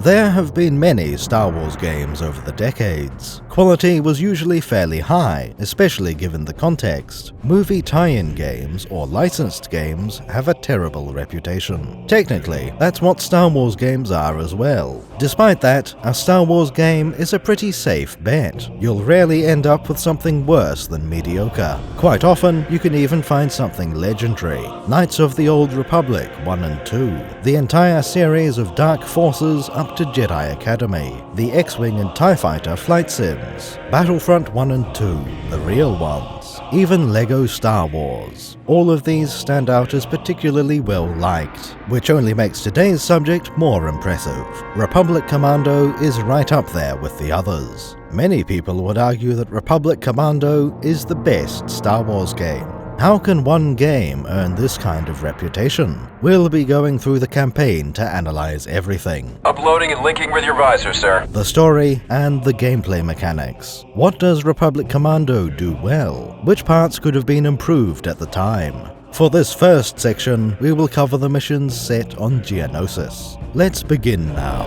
There have been many Star Wars games over the decades. Quality was usually fairly high, especially given the context. Movie tie-in games or licensed games have a terrible reputation. Technically, that's what Star Wars games are as well. Despite that, a Star Wars game is a pretty safe bet. You'll rarely end up with something worse than mediocre. Quite often, you can even find something legendary. Knights of the Old Republic 1 and 2, the entire series of Dark Forces up to Jedi Academy, the X-Wing and TIE Fighter flight sims, Battlefront 1 and 2, the real ones, even LEGO Star Wars. All of these stand out as particularly well liked, which only makes today's subject more impressive. Republic Commando is right up there with the others. Many people would argue that Republic Commando is the best Star Wars game. How can one game earn this kind of reputation? We'll be going through the campaign to analyze everything. Uploading and linking with your visor, sir. The story and the gameplay mechanics. What does Republic Commando do well? Which parts could have been improved at the time? For this first section, we will cover the missions set on Geonosis. Let's begin now.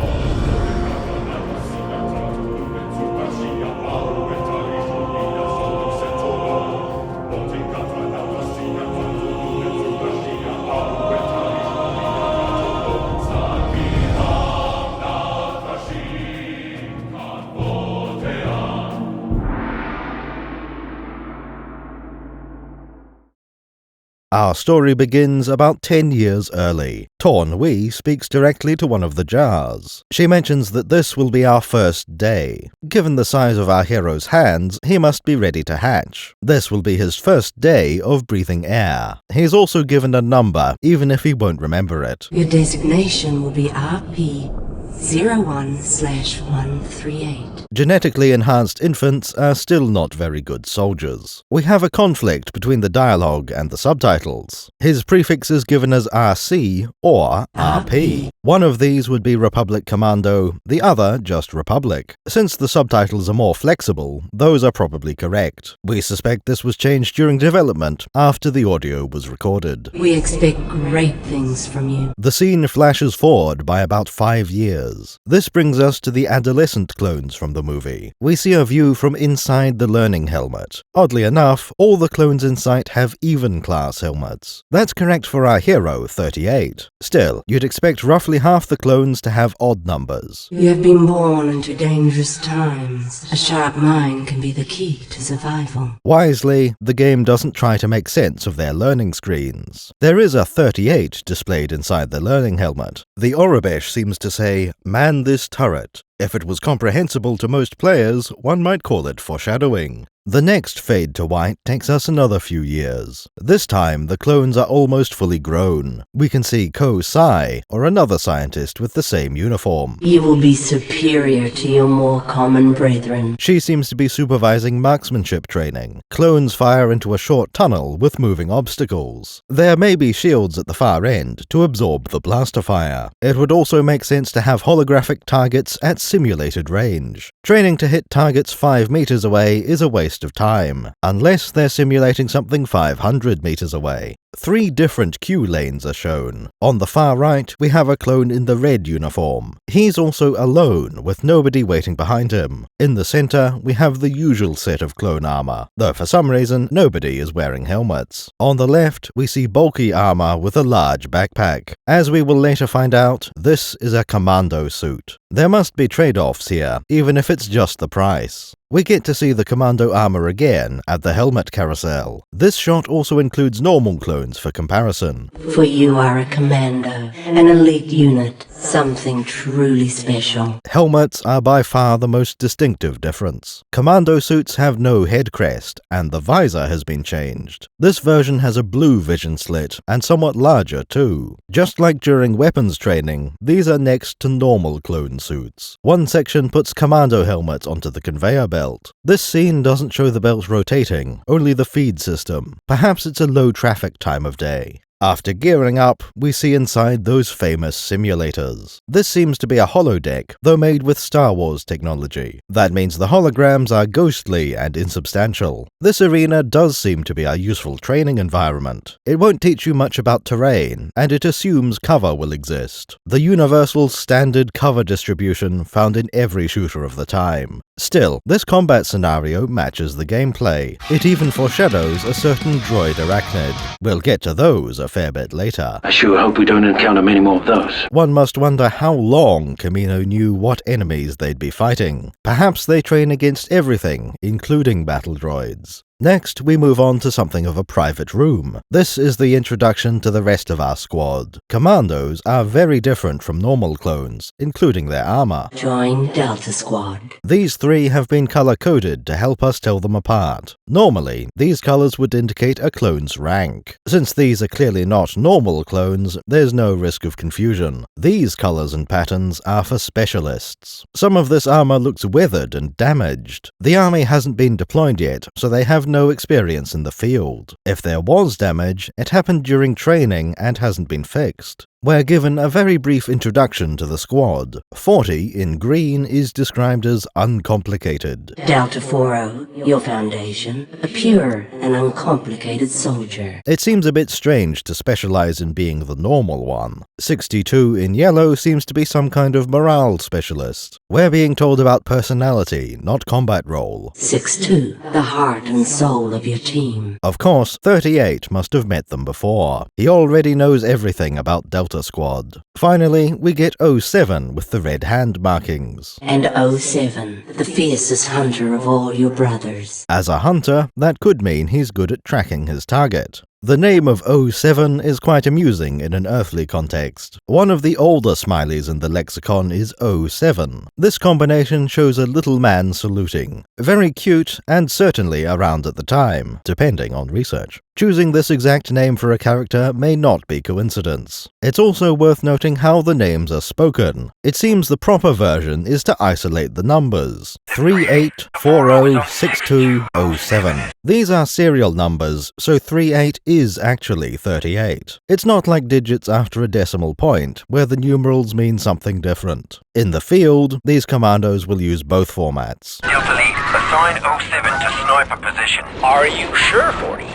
Our story begins about 10 years early. Torn Wee speaks directly to one of the jars. She mentions that this will be our first day. Given the size of our hero's hands, he must be ready to hatch. This will be his first day of breathing air. He's also given a number, even if he won't remember it. Your designation will be RP-01/138. Genetically enhanced infants are still not very good soldiers. We have a conflict between the dialogue and the subtitles. His prefix is given as RC or RP. One of these would be Republic Commando, the other just Republic. Since the subtitles are more flexible, those are probably correct. We suspect this was changed during development, after the audio was recorded. We expect great things from you. The scene flashes forward by about 5 years. This brings us to the adolescent clones from the movie. We see a view from inside the learning helmet. Oddly enough, all the clones in sight have even class helmets. That's correct for our hero, 38. Still, you'd expect roughly half the clones to have odd numbers. You have been born into dangerous times. A sharp mind can be the key to survival. Wisely, the game doesn't try to make sense of their learning screens. There is a 38 displayed inside the learning helmet. The Aurebesh seems to say, "Man this turret." If it was comprehensible to most players, one might call it foreshadowing. The next fade to white takes us another few years. This time, the clones are almost fully grown. We can see Ko Sai, or another scientist with the same uniform. You will be superior to your more common brethren. She seems to be supervising marksmanship training. Clones fire into a short tunnel with moving obstacles. There may be shields at the far end to absorb the blaster fire. It would also make sense to have holographic targets at simulated range. Training to hit targets 5 meters away is a waste of time, unless they're simulating something 500 meters away. 3 different Q lanes are shown. On the far right, we have a clone in the red uniform. He's also alone, with nobody waiting behind him. In the center, we have the usual set of clone armor, though for some reason, nobody is wearing helmets. On the left, we see bulky armor with a large backpack. As we will later find out, this is a commando suit. There must be trade-offs here, even if it's just the price. We get to see the commando armor again at the helmet carousel. This shot also includes normal clones for comparison. For you are a commando, an elite unit, something truly special. Helmets are by far the most distinctive difference. Commando suits have no head crest, and the visor has been changed. This version has a blue vision slit, and somewhat larger too. Just like during weapons training, these are next to normal clone suits. One section puts commando helmets onto the conveyor belt. This scene doesn't show the belt rotating, only the feed system. Perhaps it's a low traffic time of day. After gearing up, we see inside those famous simulators. This seems to be a holodeck, though made with Star Wars technology. That means the holograms are ghostly and insubstantial. This arena does seem to be a useful training environment. It won't teach you much about terrain, and it assumes cover will exist. The universal standard cover distribution found in every shooter of the time. Still, this combat scenario matches the gameplay. It even foreshadows a certain droid arachnid. We'll get to those a fair bit later. I sure hope we don't encounter many more of those. One must wonder how long Kamino knew what enemies they'd be fighting. Perhaps they train against everything, including battle droids. Next, we move on to something of a private room. This is the introduction to the rest of our squad. Commandos are very different from normal clones, including their armor. Join Delta Squad. These three have been color-coded to help us tell them apart. Normally, these colors would indicate a clone's rank. Since these are clearly not normal clones, there's no risk of confusion. These colors and patterns are for specialists. Some of this armor looks weathered and damaged. The army hasn't been deployed yet, so they have no experience in the field. If there was damage, it happened during training and hasn't been fixed. We're given a very brief introduction to the squad. 40, in green, is described as uncomplicated. Delta 40, your foundation, a pure and uncomplicated soldier. It seems a bit strange to specialize in being the normal one. 62, in yellow, seems to be some kind of morale specialist. We're being told about personality, not combat role. 62, the heart and soul of your team. Of course, 38 must have met them before. He already knows everything about Delta Squad. Finally, we get 07 with the red hand markings. And 07, the fiercest hunter of all your brothers. As a hunter, that could mean he's good at tracking his target. The name of 07 is quite amusing in an earthly context. One of the older smileys in the lexicon is 07. This combination shows a little man saluting. Very cute, and certainly around at the time, depending on research. Choosing this exact name for a character may not be coincidence. It's also worth noting how the names are spoken. It seems the proper version is to isolate the numbers. 38406207. These are serial numbers, so 38 is actually 38. It's not like digits after a decimal point, where the numerals mean something different. In the field, these commandos will use both formats. Delta Lead, assign 07 to sniper position. Are you sure, 40?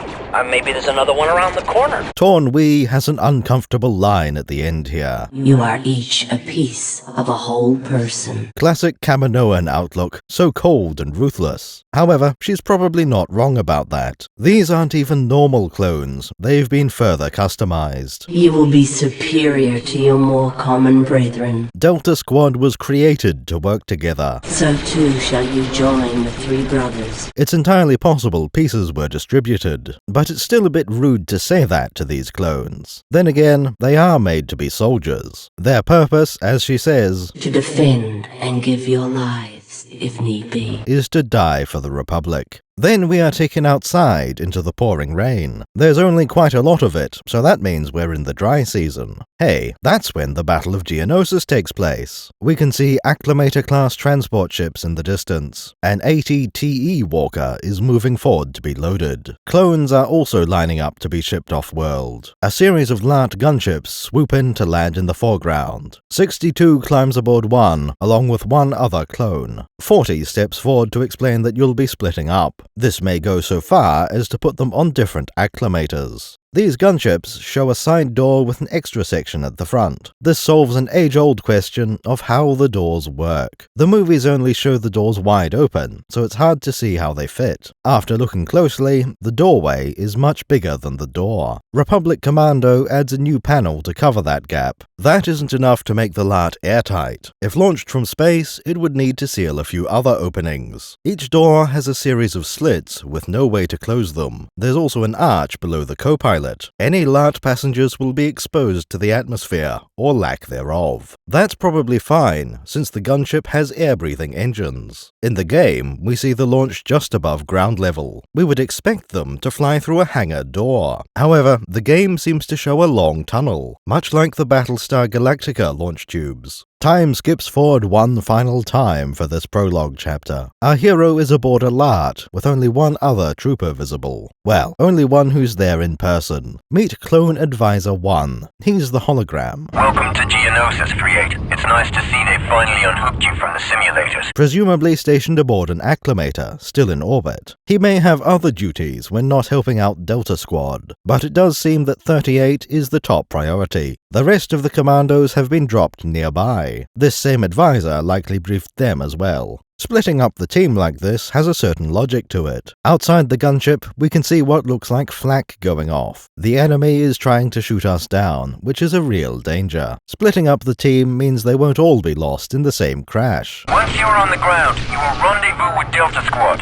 Maybe there's another one around the corner. Torn Wee has an uncomfortable line at the end here. You are each a piece of a whole person. Classic Kaminoan outlook, so cold and ruthless. However, she's probably not wrong about that. These aren't even normal clones, they've been further customized. You will be superior to your more common brethren. Delta Squad was created to work together. So too shall you join the three brothers. It's entirely possible pieces were distributed, but it's still a bit rude to say that to these clones. Then again, they are made to be soldiers. Their purpose, as she says, To defend and give your lives, if need be, is to die for the Republic. Then we are taken outside into the pouring rain. There's only quite a lot of it, so that means we're in the dry season. Hey, that's when the Battle of Geonosis takes place. We can see Acclimator-class transport ships in the distance. An 80 TE Walker is moving forward to be loaded. Clones are also lining up to be shipped off-world. A series of LART gunships swoop in to land in the foreground. 62 climbs aboard one, along with one other clone. 40 steps forward to explain that you'll be splitting up. This may go so far as to put them on different acclimators. These gunships show a side door with an extra section at the front. This solves an age-old question of how the doors work. The movies only show the doors wide open, so it's hard to see how they fit. After looking closely, the doorway is much bigger than the door. Republic Commando adds a new panel to cover that gap. That isn't enough to make the LART airtight. If launched from space, it would need to seal a few other openings. Each door has a series of slits with no way to close them. There's also an arch below the co-pilot. Any LART passengers will be exposed to the atmosphere, or lack thereof. That's probably fine, since the gunship has air-breathing engines. In the game, we see the launch just above ground level. We would expect them to fly through a hangar door. However, the game seems to show a long tunnel. Much like the battle Battlestar Galactica launch tubes. Time skips forward one final time for this prologue chapter. Our hero is aboard a LART with only one other trooper visible. Well, only one who's there in person. Meet Clone Advisor 1. He's the hologram. Welcome to Geonosis, 38. It's nice to see they finally unhooked you from the simulators. Presumably stationed aboard an acclimator, still in orbit. He may have other duties when not helping out Delta Squad, but it does seem that 38 is the top priority. The rest of the commandos have been dropped nearby. This same advisor likely briefed them as well. Splitting up the team like this has a certain logic to it. Outside the gunship, we can see what looks like flak going off. The enemy is trying to shoot us down, which is a real danger. Splitting up the team means they won't all be lost in the same crash. Once you are on the ground, you will rendezvous with Delta Squad.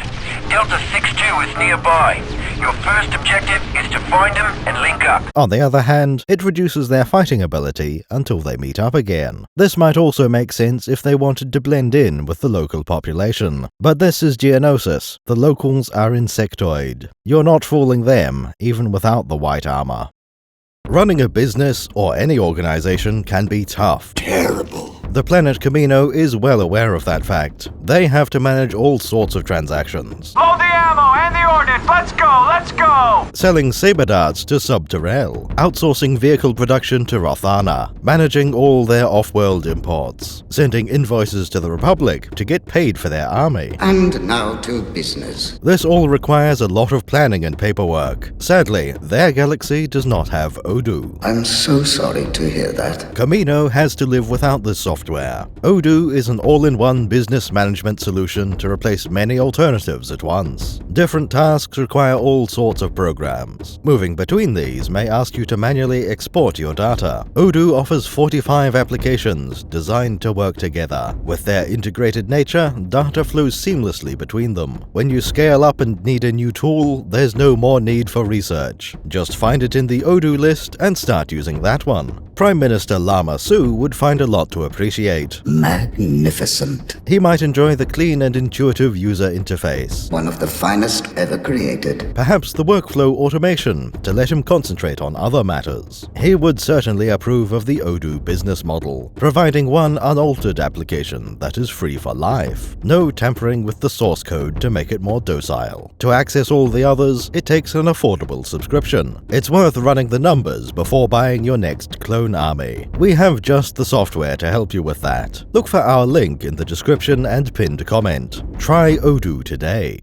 Delta 6-2 is nearby. Your first objective is to find them and link up. On the other hand, it reduces their fighting ability until they meet up again. This might also make sense if they wanted to blend in with the local population. But this is Geonosis. The locals are insectoid. You're not fooling them, even without the white armor. Running a business or any organization can be tough. Terrible. The planet Camino is well aware of that fact. They have to manage all sorts of transactions. Load the ammo and the ordnance. Let's go, let's go! Selling saber darts to Subterrel, outsourcing vehicle production to Rothana, managing all their off-world imports, sending invoices to the Republic to get paid for their army. And now to business. This all requires a lot of planning and paperwork. Sadly, their galaxy does not have Odoo. I'm so sorry to hear that. Camino has to live without this software. Odoo is an all-in-one business management solution to replace many alternatives at once. Different tasks require all sorts of programs. Moving between these may ask you to manually export your data. Odoo offers 45 applications designed to work together. With their integrated nature, data flows seamlessly between them. When you scale up and need a new tool, there's no more need for research. Just find it in the Odoo list and start using that one. Prime Minister Lama Su would find a lot to appreciate. Magnificent. He might enjoy the clean and intuitive user interface. One of the finest ever created. Perhaps the workflow automation to let him concentrate on other matters. He would certainly approve of the Odoo business model, providing one unaltered application that is free for life. No tampering with the source code to make it more docile. To access all the others, it takes an affordable subscription. It's worth running the numbers before buying your next clone army. We have just the software to help you with that. Look for our link in the description and pinned comment. Try Odoo today.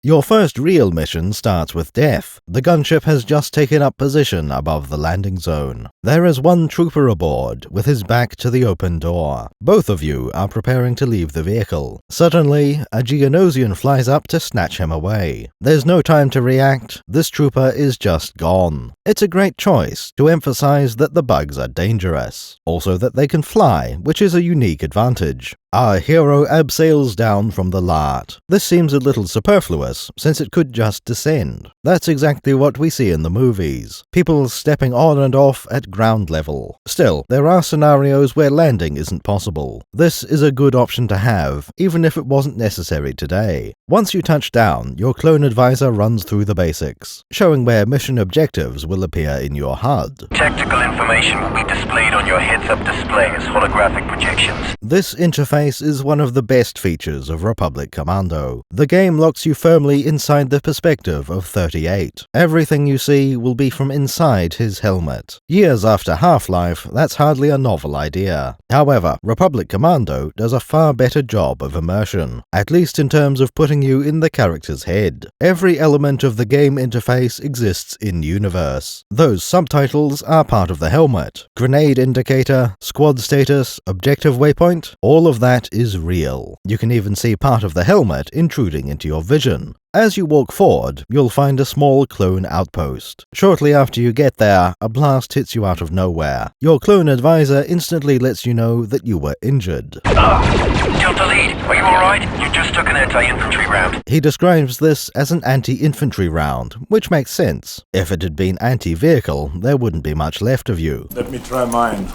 Your first real mission starts with death. The gunship has just taken up position above the landing zone. There is one trooper aboard, with his back to the open door. Both of you are preparing to leave the vehicle. Suddenly, a Geonosian flies up to snatch him away. There's no time to react. This trooper is just gone. It's a great choice to emphasize that the bugs are dangerous. Also that they can fly, which is a unique advantage. Our hero abseils down from the LART. This seems a little superfluous, since it could just descend. That's exactly what we see in the movies. People stepping on and off at ground level. Still, there are scenarios where landing isn't possible. This is a good option to have, even if it wasn't necessary today. Once you touch down, your clone advisor runs through the basics, showing where mission objectives will appear in your HUD. Tactical information will be displayed on your heads-up display as holographic projections. This interface is one of the best features of Republic Commando. The game locks you firmly inside the perspective of 38. Everything you see will be from inside his helmet. Years after Half-Life, that's hardly a novel idea. However, Republic Commando does a far better job of immersion, at least in terms of putting you in the character's head. Every element of the game interface exists in-universe. Those subtitles are part of the helmet. Grenade indicator, squad status, objective waypoint, all of that is real. You can even see part of the helmet intruding into your vision. As you walk forward, you'll find a small clone outpost. Shortly after you get there, a blast hits you out of nowhere. Your clone advisor instantly lets you know that you were injured. Delta Lead, are you alright? You just took an anti-infantry round. He describes this as an anti-infantry round, which makes sense. If it had been anti-vehicle, there wouldn't be much left of you. Let me try mine.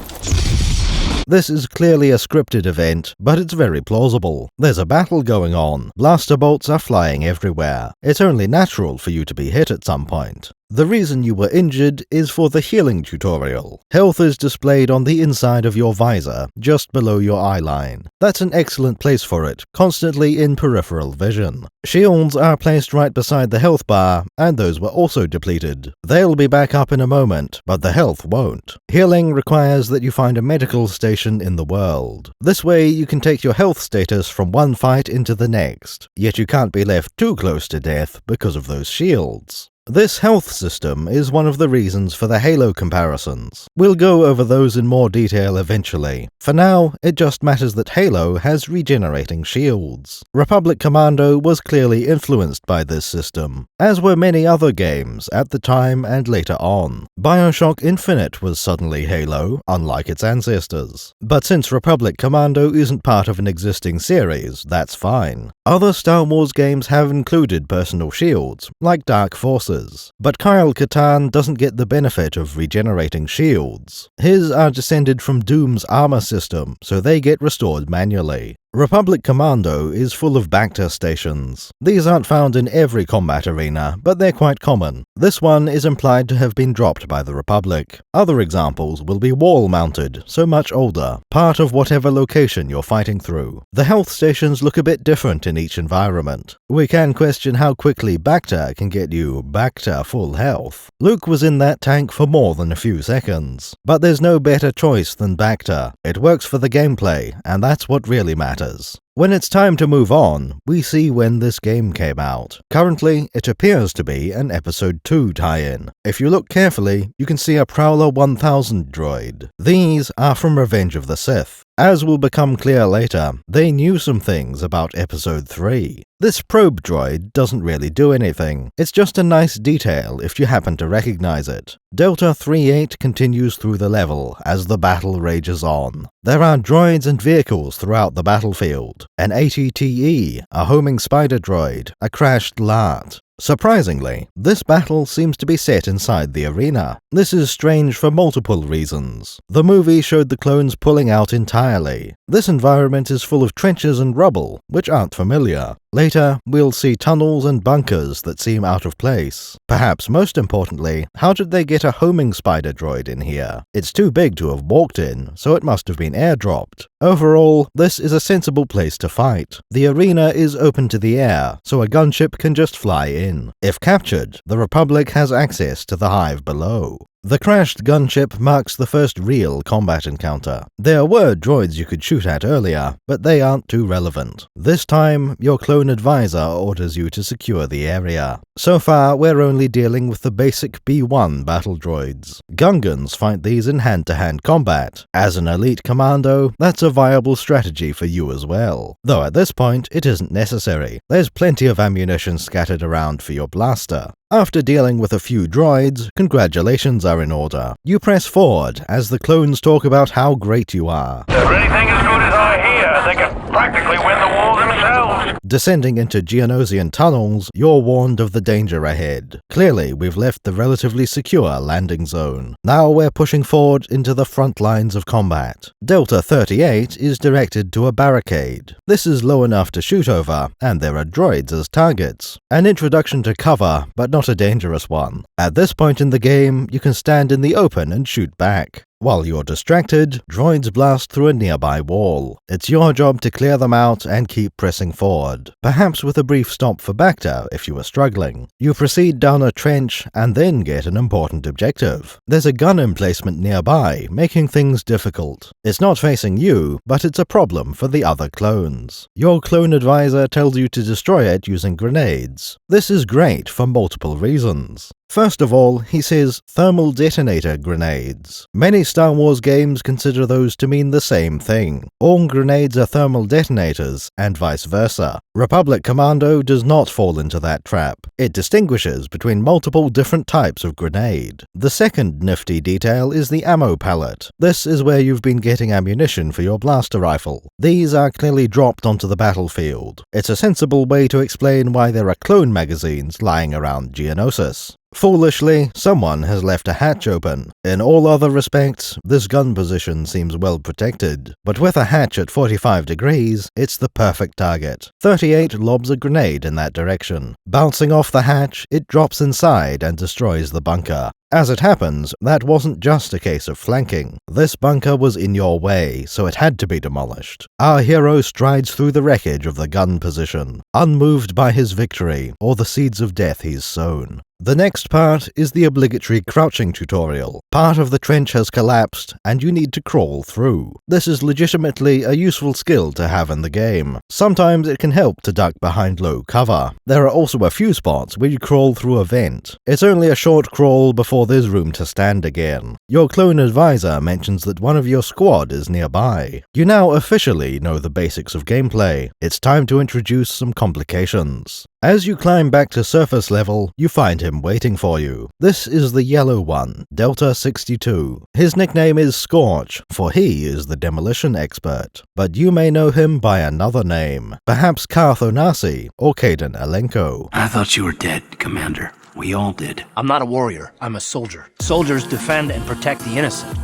This is clearly a scripted event, but it's very plausible. There's a battle going on. Blaster bolts are flying everywhere. It's only natural for you to be hit at some point. The reason you were injured is for the healing tutorial. Health is displayed on the inside of your visor, just below your eye line. That's an excellent place for it, constantly in peripheral vision. Shields are placed right beside the health bar, and those were also depleted. They'll be back up in a moment, but the health won't. Healing requires that you find a medical station in the world. This way you can take your health status from one fight into the next, yet you can't be left too close to death because of those shields. This health system is one of the reasons for the Halo comparisons. We'll go over those in more detail eventually. For now, it just matters that Halo has regenerating shields. Republic Commando was clearly influenced by this system, as were many other games at the time and later on. BioShock Infinite was suddenly Halo, unlike its ancestors. But since Republic Commando isn't part of an existing series, that's fine. Other Star Wars games have included personal shields, like Dark Forces. But Kyle Katarn doesn't get the benefit of regenerating shields. His are descended from Doom's armor system, so they get restored manually. Republic Commando is full of Bacta stations. These aren't found in every combat arena, but they're quite common. This one is implied to have been dropped by the Republic. Other examples will be wall-mounted, so much older, part of whatever location you're fighting through. The health stations look a bit different in each environment. We can question how quickly Bacta can get you back to full health. Luke was in that tank for more than a few seconds. But there's no better choice than Bacta. It works for the gameplay, and that's what really matters. When it's time to move on, we see when this game came out. Currently, it appears to be an Episode 2 tie-in. If you look carefully, you can see a Prowler 1000 droid. These are from Revenge of the Sith. As will become clear later, they knew some things about Episode 3. This probe droid doesn't really do anything. It's just a nice detail if you happen to recognize it. Delta 38 continues through the level as the battle rages on. There are droids and vehicles throughout the battlefield. An ATTE, a homing spider droid, a crashed LART. Surprisingly, this battle seems to be set inside the arena. This is strange for multiple reasons. The movie showed the clones pulling out entirely. This environment is full of trenches and rubble, which aren't familiar. Later, we'll see tunnels and bunkers that seem out of place. Perhaps most importantly, how did they get a homing spider droid in here? It's too big to have walked in, so it must have been airdropped. Overall, this is a sensible place to fight. The arena is open to the air, so a gunship can just fly in. If captured, the Republic has access to the Hive below. The crashed gunship marks the first real combat encounter. There were droids you could shoot at earlier, but they aren't too relevant. This time, your clone advisor orders you to secure the area. So far, we're only dealing with the basic B-1 battle droids. Gungans fight these in hand-to-hand combat. As an elite commando, that's a viable strategy for you as well. Though at this point, it isn't necessary. There's plenty of ammunition scattered around for your blaster. After dealing with a few droids, congratulations are in order. You press forward as the clones talk about how great you are. They're anything as good as I hear. They can practically win the war themselves. Descending into Geonosian tunnels, you're warned of the danger ahead. Clearly, we've left the relatively secure landing zone. Now we're pushing forward into the front lines of combat. Delta 38 is directed to a barricade. This is low enough to shoot over, and there are droids as targets. An introduction to cover, but not a dangerous one. At this point in the game, you can stand in the open and shoot back. While you're distracted, droids blast through a nearby wall. It's your job to clear them out and keep pressing forward, perhaps with a brief stop for Bacta if you are struggling. You proceed down a trench and then get an important objective. There's a gun emplacement nearby, making things difficult. It's not facing you, but it's a problem for the other clones. Your clone advisor tells you to destroy it using grenades. This is great for multiple reasons. First of all, he says thermal detonator grenades. Many Star Wars games consider those to mean the same thing. All grenades are thermal detonators, and vice versa. Republic Commando does not fall into that trap. It distinguishes between multiple different types of grenade. The second nifty detail is the ammo pallet. This is where you've been getting ammunition for your blaster rifle. These are clearly dropped onto the battlefield. It's a sensible way to explain why there are clone magazines lying around Geonosis. Foolishly, someone has left a hatch open. In all other respects, this gun position seems well protected, but with a hatch at 45 degrees, it's the perfect target. 38 lobs a grenade in that direction. Bouncing off the hatch, it drops inside and destroys the bunker. As it happens, that wasn't just a case of flanking. This bunker was in your way, so it had to be demolished. Our hero strides through the wreckage of the gun position, unmoved by his victory or the seeds of death he's sown. The next part is the obligatory crouching tutorial. Part of the trench has collapsed, and you need to crawl through. This is legitimately a useful skill to have in the game. Sometimes it can help to duck behind low cover. There are also a few spots where you crawl through a vent. It's only a short crawl before there's room to stand again. Your clone advisor mentions that one of your squad is nearby. You now officially know the basics of gameplay. It's time to introduce some complications. As you climb back to surface level, you find him waiting for you. This is the yellow one, Delta 62. His nickname is Scorch, for he is the demolition expert. But you may know him by another name, perhaps Carthonasi or Kaden Alenko. I thought you were dead, Commander. We all did. I'm not a warrior, I'm a soldier. Soldiers defend and protect the innocent.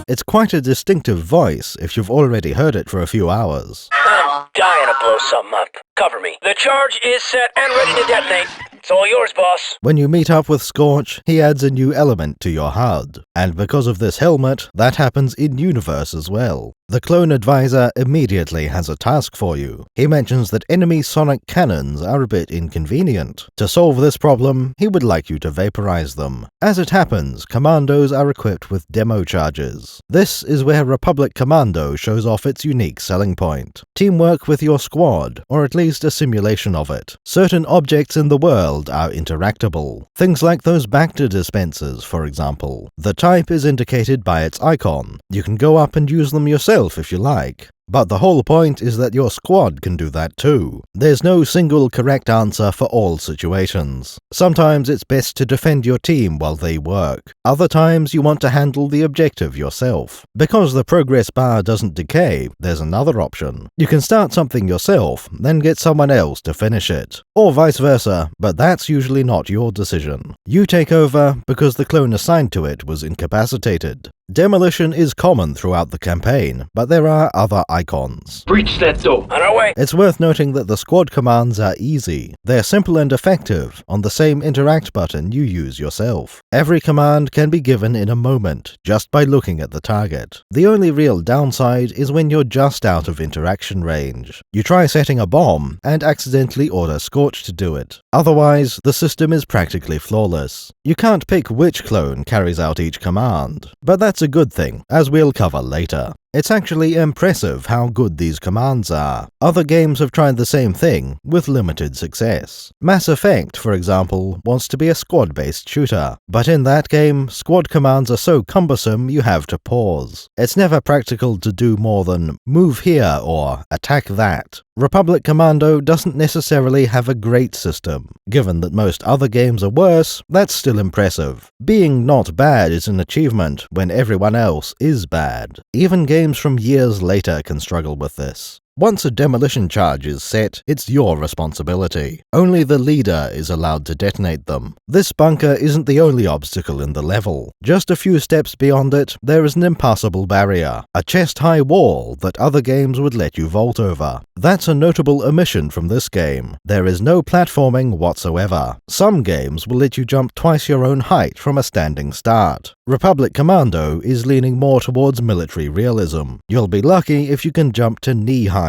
It's quite a distinctive voice if you've already heard it for a few hours. I'm dying to blow something up. Cover me. The charge is set and ready to detonate. It's all yours, boss. When you meet up with Scorch, he adds a new element to your HUD, and because of this helmet, that happens in-universe as well. The clone advisor immediately has a task for you. He mentions that enemy sonic cannons are a bit inconvenient. To solve this problem, he would like you to vaporize them. As it happens, commandos are equipped with demo charges. This is where Republic Commando shows off its unique selling point. Teamwork with your squad, or at least a simulation of it. Certain objects in the world are interactable. Things like those Bacta dispensers, for example. The type is indicated by its icon. You can go up and use them yourself if you like. But the whole point is that your squad can do that too. There's no single correct answer for all situations. Sometimes it's best to defend your team while they work. Other times you want to handle the objective yourself. Because the progress bar doesn't decay, there's another option. You can start something yourself, then get someone else to finish it. Or vice versa, but that's usually not your decision. You take over because the clone assigned to it was incapacitated. Demolition is common throughout the campaign, but there are other icons. Breach that door. On our way. It's worth noting that the squad commands are easy. They're simple and effective on the same interact button you use yourself. Every command can be given in a moment, just by looking at the target. The only real downside is when you're just out of interaction range. You try setting a bomb and accidentally order Scorch to do it. Otherwise, the system is practically flawless. You can't pick which clone carries out each command, but that's a good thing, as we'll cover later. It's actually impressive how good these commands are. Other games have tried the same thing, with limited success. Mass Effect, for example, wants to be a squad-based shooter, but in that game, squad commands are so cumbersome you have to pause. It's never practical to do more than move here or attack that. Republic Commando doesn't necessarily have a great system. Given that most other games are worse, that's still impressive. Being not bad is an achievement when everyone else is bad. Even games from years later can struggle with this. Once a demolition charge is set, it's your responsibility. Only the leader is allowed to detonate them. This bunker isn't the only obstacle in the level. Just a few steps beyond it, there is an impassable barrier, a chest-high wall that other games would let you vault over. That's a notable omission from this game. There is no platforming whatsoever. Some games will let you jump twice your own height from a standing start. Republic Commando is leaning more towards military realism. You'll be lucky if you can jump to knee height.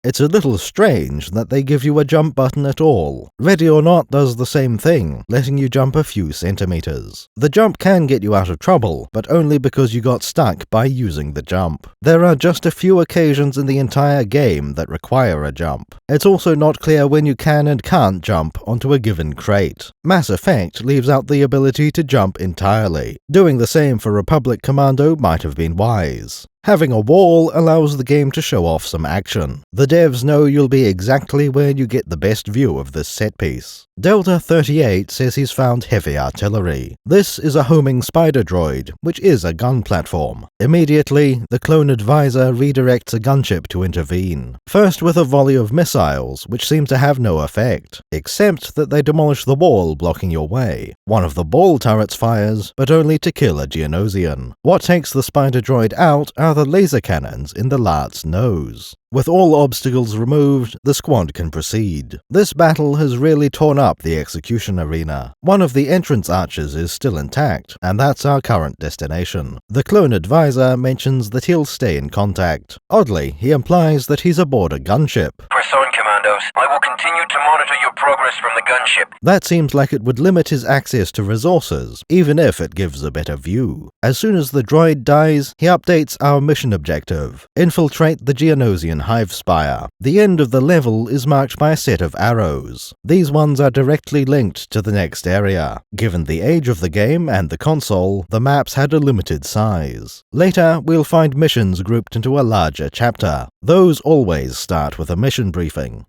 It's a little strange that they give you a jump button at all. Ready or Not does the same thing, letting you jump a few centimeters. The jump can get you out of trouble, but only because you got stuck by using the jump. There are just a few occasions in the entire game that require a jump. It's also not clear when you can and can't jump onto a given crate. Mass Effect leaves out the ability to jump entirely. Doing the same for Republic Commando might have been wise. Having a wall allows the game to show off some action. The devs know you'll be exactly where you get the best view of this set piece. Delta 38 says he's found heavy artillery. This is a homing spider droid, which is a gun platform. Immediately, the clone advisor redirects a gunship to intervene. First with a volley of missiles, which seem to have no effect, except that they demolish the wall blocking your way. One of the ball turrets fires, but only to kill a Geonosian. What takes the spider droid out are the laser cannons in the Lart's nose. With all obstacles removed, the squad can proceed. This battle has really torn up the execution arena. One of the entrance arches is still intact, and that's our current destination. The clone advisor mentions that he'll stay in contact. Oddly, he implies that he's aboard a gunship. Press on, Commandos. I will continue to monitor your progress from the gunship. That seems like it would limit his access to resources, even if it gives a better view. As soon as the droid dies, he updates our mission objective: infiltrate the Geonosian Hive spire. The end of the level is marked by a set of arrows. These ones are directly linked to the next area. Given the age of the game and the console, the maps had a limited size. Later, we'll find missions grouped into a larger chapter. Those always start with a mission briefing.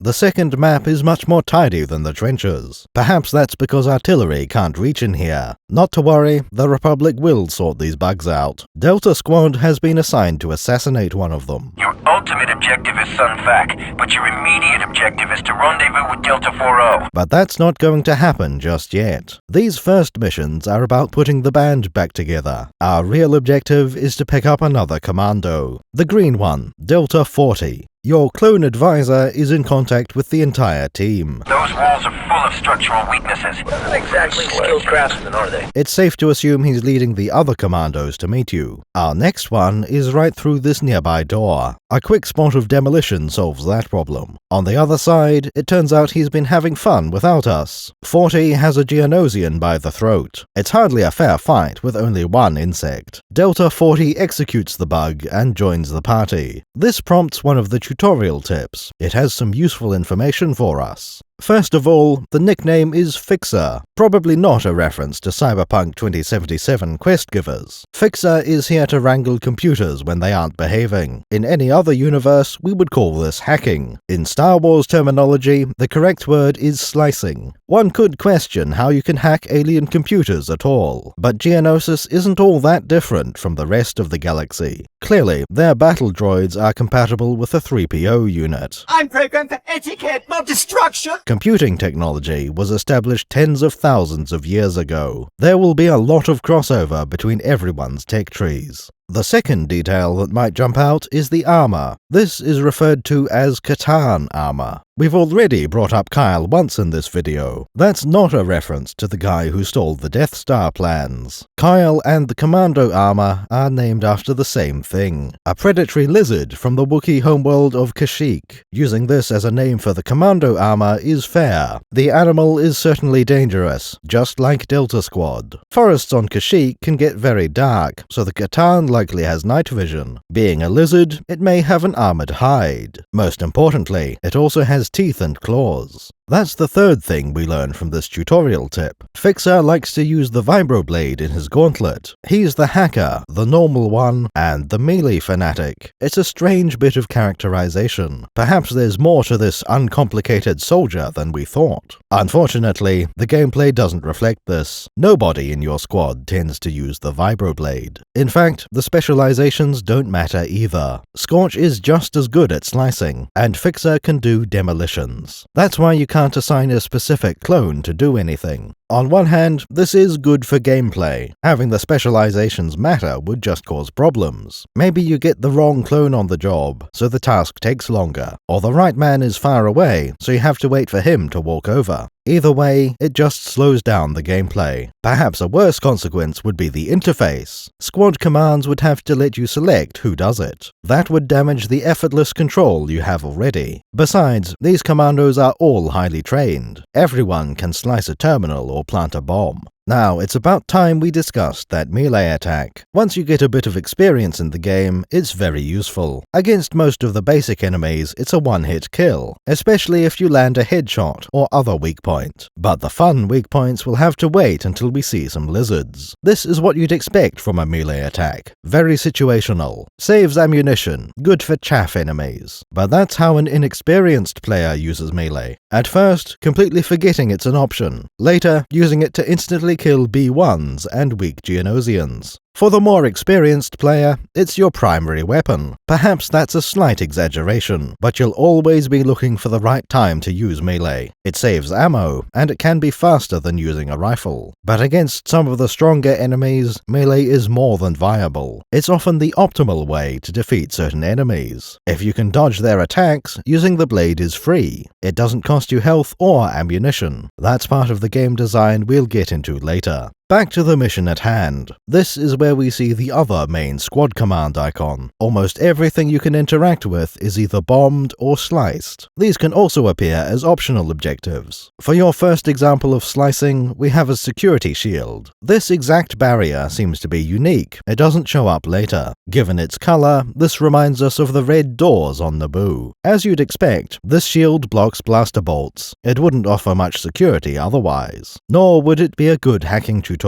The second map is much more tidy than the trenches. Perhaps that's because artillery can't reach in here. Not to worry, the Republic will sort these bugs out. Delta Squad has been assigned to assassinate one of them. Your ultimate objective is Sun Fac, but your immediate objective is to rendezvous with Delta 40. But that's not going to happen just yet. These first missions are about putting the band back together. Our real objective is to pick up another commando. The green one, Delta 40. Your clone advisor is in contact with the entire team. Those walls are full of structural weaknesses. Not exactly skilled craftsmen, are they? It's safe to assume he's leading the other commandos to meet you. Our next one is right through this nearby door. A quick spot of demolition solves that problem. On the other side, it turns out he's been having fun without us. 40 has a Geonosian by the throat. It's hardly a fair fight with only one insect. Delta 40 executes the bug and joins the party. This prompts one of the tutorial tips. It has some useful information for us. First of all, the nickname is Fixer, probably not a reference to Cyberpunk 2077 quest givers. Fixer is here to wrangle computers when they aren't behaving. In any other universe, we would call this hacking. In Star Wars terminology, the correct word is slicing. One could question how you can hack alien computers at all, but Geonosis isn't all that different from the rest of the galaxy. Clearly, their battle droids are compatible with a 3PO unit. I'm programmed for etiquette, not destruction! Computing technology was established tens of thousands of years ago. There will be a lot of crossover between everyone's tech trees. The second detail that might jump out is the armor. This is referred to as Catan armor. We've already brought up Kyle once in this video. That's not a reference to the guy who stole the Death Star plans. Kyle and the Commando armor are named after the same thing, a predatory lizard from the Wookiee homeworld of Kashyyyk. Using this as a name for the Commando armor is fair. The animal is certainly dangerous, just like Delta Squad. Forests on Kashyyyk can get very dark, so the Catan likely has night vision. Being a lizard, it may have an armored hide. Most importantly, it also has teeth and claws. That's the third thing we learn from this tutorial tip. Fixer likes to use the vibroblade in his gauntlet. He's the hacker, the normal one, and the melee fanatic. It's a strange bit of characterization. Perhaps there's more to this uncomplicated soldier than we thought. Unfortunately, the gameplay doesn't reflect this. Nobody in your squad tends to use the vibroblade. In fact, the specializations don't matter either. Scorch is just as good at slicing, and Fixer can do demolitions. That's why you can't assign a specific clone to do anything. On one hand, this is good for gameplay. Having the specializations matter would just cause problems. Maybe you get the wrong clone on the job, so the task takes longer, or the right man is far away, so you have to wait for him to walk over. Either way, it just slows down the gameplay. Perhaps a worse consequence would be the interface. Squad commands would have to let you select who does it. That would damage the effortless control you have already. Besides, these commandos are all highly trained. Everyone can slice a terminal or plant a bomb. Now, it's about time we discussed that melee attack. Once you get a bit of experience in the game, it's very useful. Against most of the basic enemies, it's a one-hit kill, especially if you land a headshot or other weak point. But the fun weak points will have to wait until we see some lizards. This is what you'd expect from a melee attack. Very situational. Saves ammunition, good for chaff enemies. But that's how an inexperienced player uses melee. At first, completely forgetting it's an option. Later, using it to instantly kill B1s and weak Geonosians. For the more experienced player, it's your primary weapon. Perhaps that's a slight exaggeration, but you'll always be looking for the right time to use melee. It saves ammo, and it can be faster than using a rifle. But against some of the stronger enemies, melee is more than viable. It's often the optimal way to defeat certain enemies. If you can dodge their attacks, using the blade is free. It doesn't cost you health or ammunition. That's part of the game design we'll get into later. Back to the mission at hand. This is where we see the other main squad command icon. Almost everything you can interact with is either bombed or sliced. These can also appear as optional objectives. For your first example of slicing, we have a security shield. This exact barrier seems to be unique. It doesn't show up later. Given its color, this reminds us of the red doors on Naboo. As you'd expect, this shield blocks blaster bolts. It wouldn't offer much security otherwise. Nor would it be a good hacking tutorial.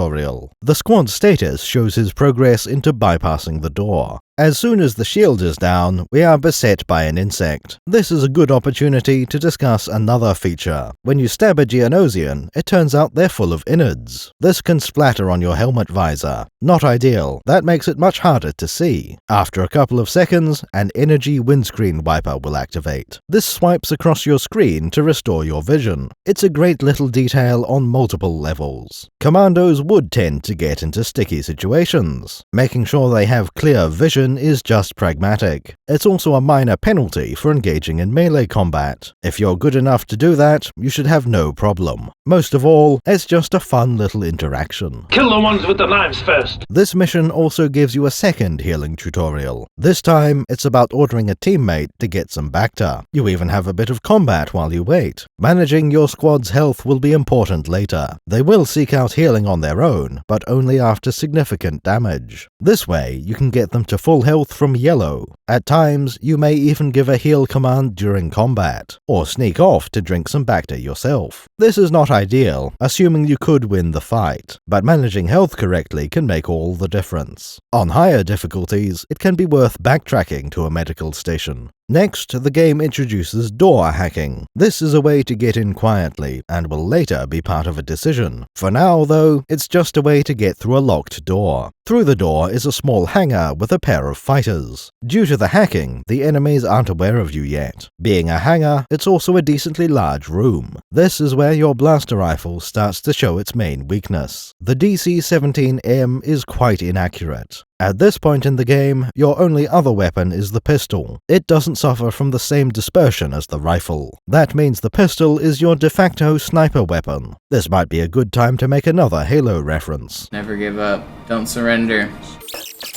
The squad status shows his progress into bypassing the door. As soon as the shield is down, we are beset by an insect. This is a good opportunity to discuss another feature. When you stab a Geonosian, it turns out they're full of innards. This can splatter on your helmet visor. Not ideal. That makes it much harder to see. After a couple of seconds, an energy windscreen wiper will activate. This swipes across your screen to restore your vision. It's a great little detail on multiple levels. Commandos would tend to get into sticky situations. Making sure they have clear vision is just pragmatic. It's also a minor penalty for engaging in melee combat. If you're good enough to do that, you should have no problem. Most of all, it's just a fun little interaction. Kill the ones with the knives first! This mission also gives you a second healing tutorial. This time, it's about ordering a teammate to get some Bacta. You even have a bit of combat while you wait. Managing your squad's health will be important later. They will seek out healing on their own, but only after significant damage. This way, you can get them to full health from yellow. At times, you may even give a heal command during combat, or sneak off to drink some Bacta yourself. This is not ideal, assuming you could win the fight, but managing health correctly can make all the difference. On higher difficulties, it can be worth backtracking to a medical station. Next, the game introduces door hacking. This is a way to get in quietly, and will later be part of a decision. For now, though, it's just a way to get through a locked door. Through the door is a small hangar with a pair of fighters. Due to the hacking, the enemies aren't aware of you yet. Being a hangar, it's also a decently large room. This is where your blaster rifle starts to show its main weakness. The DC-17M is quite inaccurate. At this point in the game, your only other weapon is the pistol. It doesn't suffer from the same dispersion as the rifle. That means the pistol is your de facto sniper weapon. This might be a good time to make another Halo reference. Never give up. Don't surrender.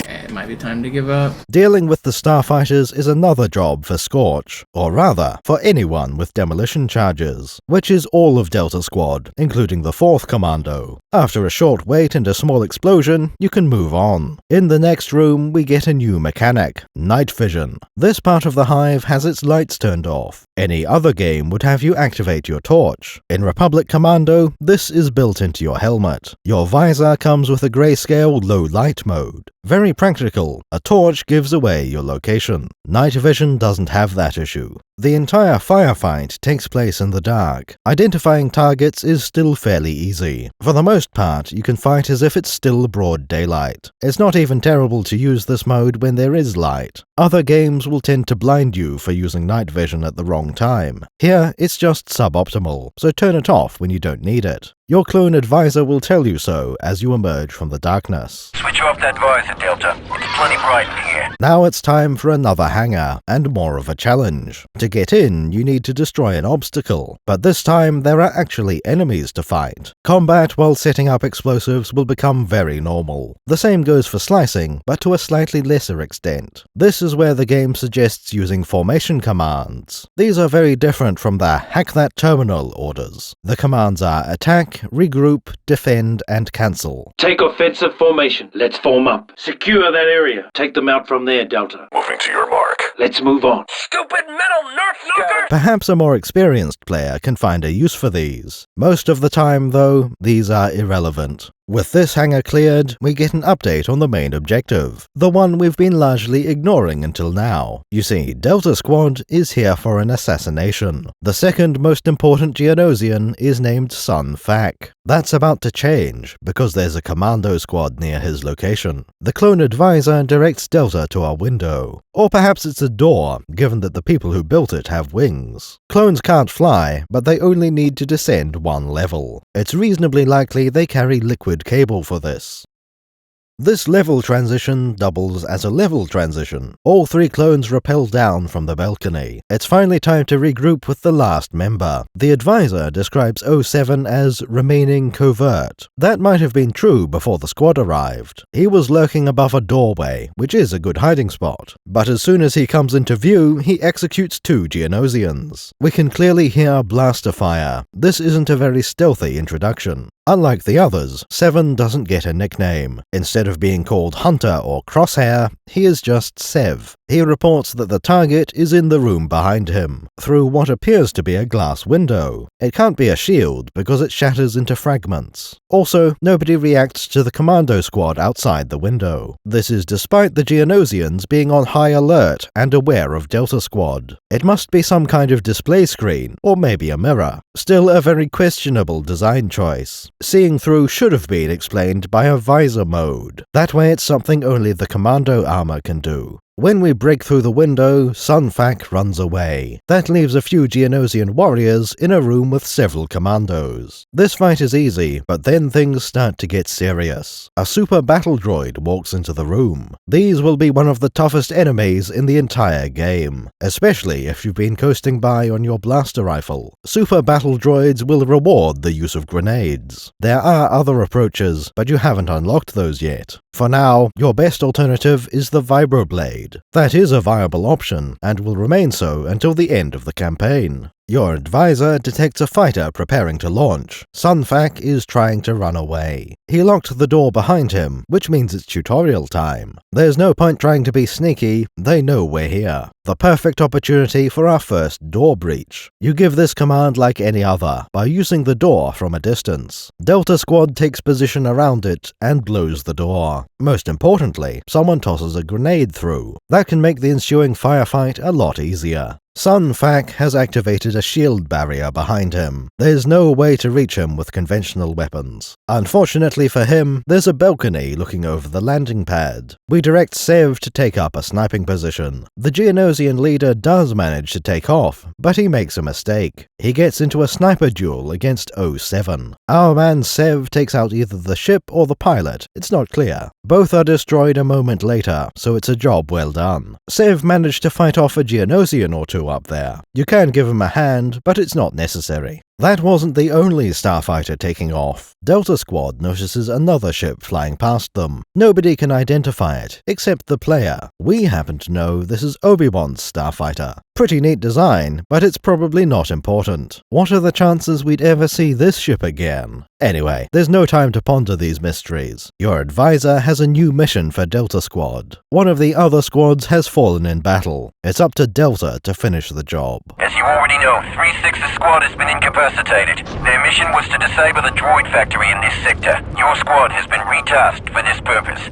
It might be time to give up. Dealing with the starfighters is another job for Scorch, or rather, for anyone with demolition charges, which is all of Delta Squad, including the 4th Commando. After a short wait and a small explosion, you can move on. In the next room, we get a new mechanic, night vision. This part of the Hive has its lights turned off. Any other game would have you activate your torch. In Republic Commando, this is built into your helmet. Your visor comes with a grayscale low light mode. Very practical, a torch gives away your location. Night vision doesn't have that issue. The entire firefight takes place in the dark. Identifying targets is still fairly easy. For the most part, you can fight as if it's still broad daylight. It's not even terrible to use this mode when there is light. Other games will tend to blind you for using night vision at the wrong time. Here, it's just suboptimal, so turn it off when you don't need it. Your clone advisor will tell you so as you emerge from the darkness. Switch off that visor, Delta. It's plenty bright in here. Now it's time for another hangar, and more of a challenge. To get in, you need to destroy an obstacle, but this time there are actually enemies to fight. Combat while setting up explosives will become very normal. The same goes for slicing, but to a slightly lesser extent. This is where the game suggests using formation commands. These are very different from the hack that terminal orders. The commands are attack, regroup, defend, and cancel. Take offensive formation. Let's form up. Secure that area. Take them out from there, Delta. Moving to your mark. Let's move on. Stupid metal nerf knocker! Perhaps a more experienced player can find a use for these. Most of the time, though, these are irrelevant. With this hangar cleared, we get an update on the main objective, the one we've been largely ignoring until now. You see, Delta Squad is here for an assassination. The second most important Geonosian is named Sun Fac. That's about to change, because there's a commando squad near his location. The clone advisor directs Delta to a window. Or perhaps it's a door, given that the people who built it have wings. Clones can't fly, but they only need to descend one level. It's reasonably likely they carry liquid cable for this. This level transition doubles as a level transition. All three clones rappel down from the balcony. It's finally time to regroup with the last member. The advisor describes 07 as remaining covert. That might have been true before the squad arrived. He was lurking above a doorway, which is a good hiding spot. But as soon as he comes into view, he executes two Geonosians. We can clearly hear blaster fire. This isn't a very stealthy introduction. Unlike the others, 7 doesn't get a nickname. Instead of being called Hunter or Crosshair, he is just Sev. He reports that the target is in the room behind him, through what appears to be a glass window. It can't be a shield because it shatters into fragments. Also, nobody reacts to the commando squad outside the window. This is despite the Geonosians being on high alert and aware of Delta Squad. It must be some kind of display screen, or maybe a mirror. Still a very questionable design choice. Seeing through should have been explained by a visor mode. That way it's something only the commando armor can do. When we break through the window, Sun Fac runs away. That leaves a few Geonosian warriors in a room with several commandos. This fight is easy, but then things start to get serious. A super battle droid walks into the room. These will be one of the toughest enemies in the entire game, especially if you've been coasting by on your blaster rifle. Super battle droids will reward the use of grenades. There are other approaches, but you haven't unlocked those yet. For now, your best alternative is the Vibroblade. That is a viable option, and will remain so until the end of the campaign. Your advisor detects a fighter preparing to launch. Sun Fac is trying to run away. He locked the door behind him, which means it's tutorial time. There's no point trying to be sneaky, they know we're here. The perfect opportunity for our first door breach. You give this command like any other, by using the door from a distance. Delta Squad takes position around it and blows the door. Most importantly, someone tosses a grenade through. That can make the ensuing firefight a lot easier. Sun Fac has activated a shield barrier behind him. There's no way to reach him with conventional weapons. Unfortunately for him, there's a balcony looking over the landing pad. We direct Sev to take up a sniping position. The Geonosian leader does manage to take off, but he makes a mistake. He gets into a sniper duel against 07. Our man Sev takes out either the ship or the pilot, it's not clear. Both are destroyed a moment later, so it's a job well done. Sev managed to fight off a Geonosian or two up there. You can give him a hand, but it's not necessary. That wasn't the only starfighter taking off. Delta Squad notices another ship flying past them. Nobody can identify it, except the player. We happen to know this is Obi-Wan's starfighter. Pretty neat design, but it's probably not important. What are the chances we'd ever see this ship again? Anyway, there's no time to ponder these mysteries. Your advisor has a new mission for Delta Squad. One of the other squads has fallen in battle. It's up to Delta to finish the job. As you already know, 3-6's squad has been incapacitated. Their mission was to disable the droid factory in this sector. Your squad has been retasked for this purpose.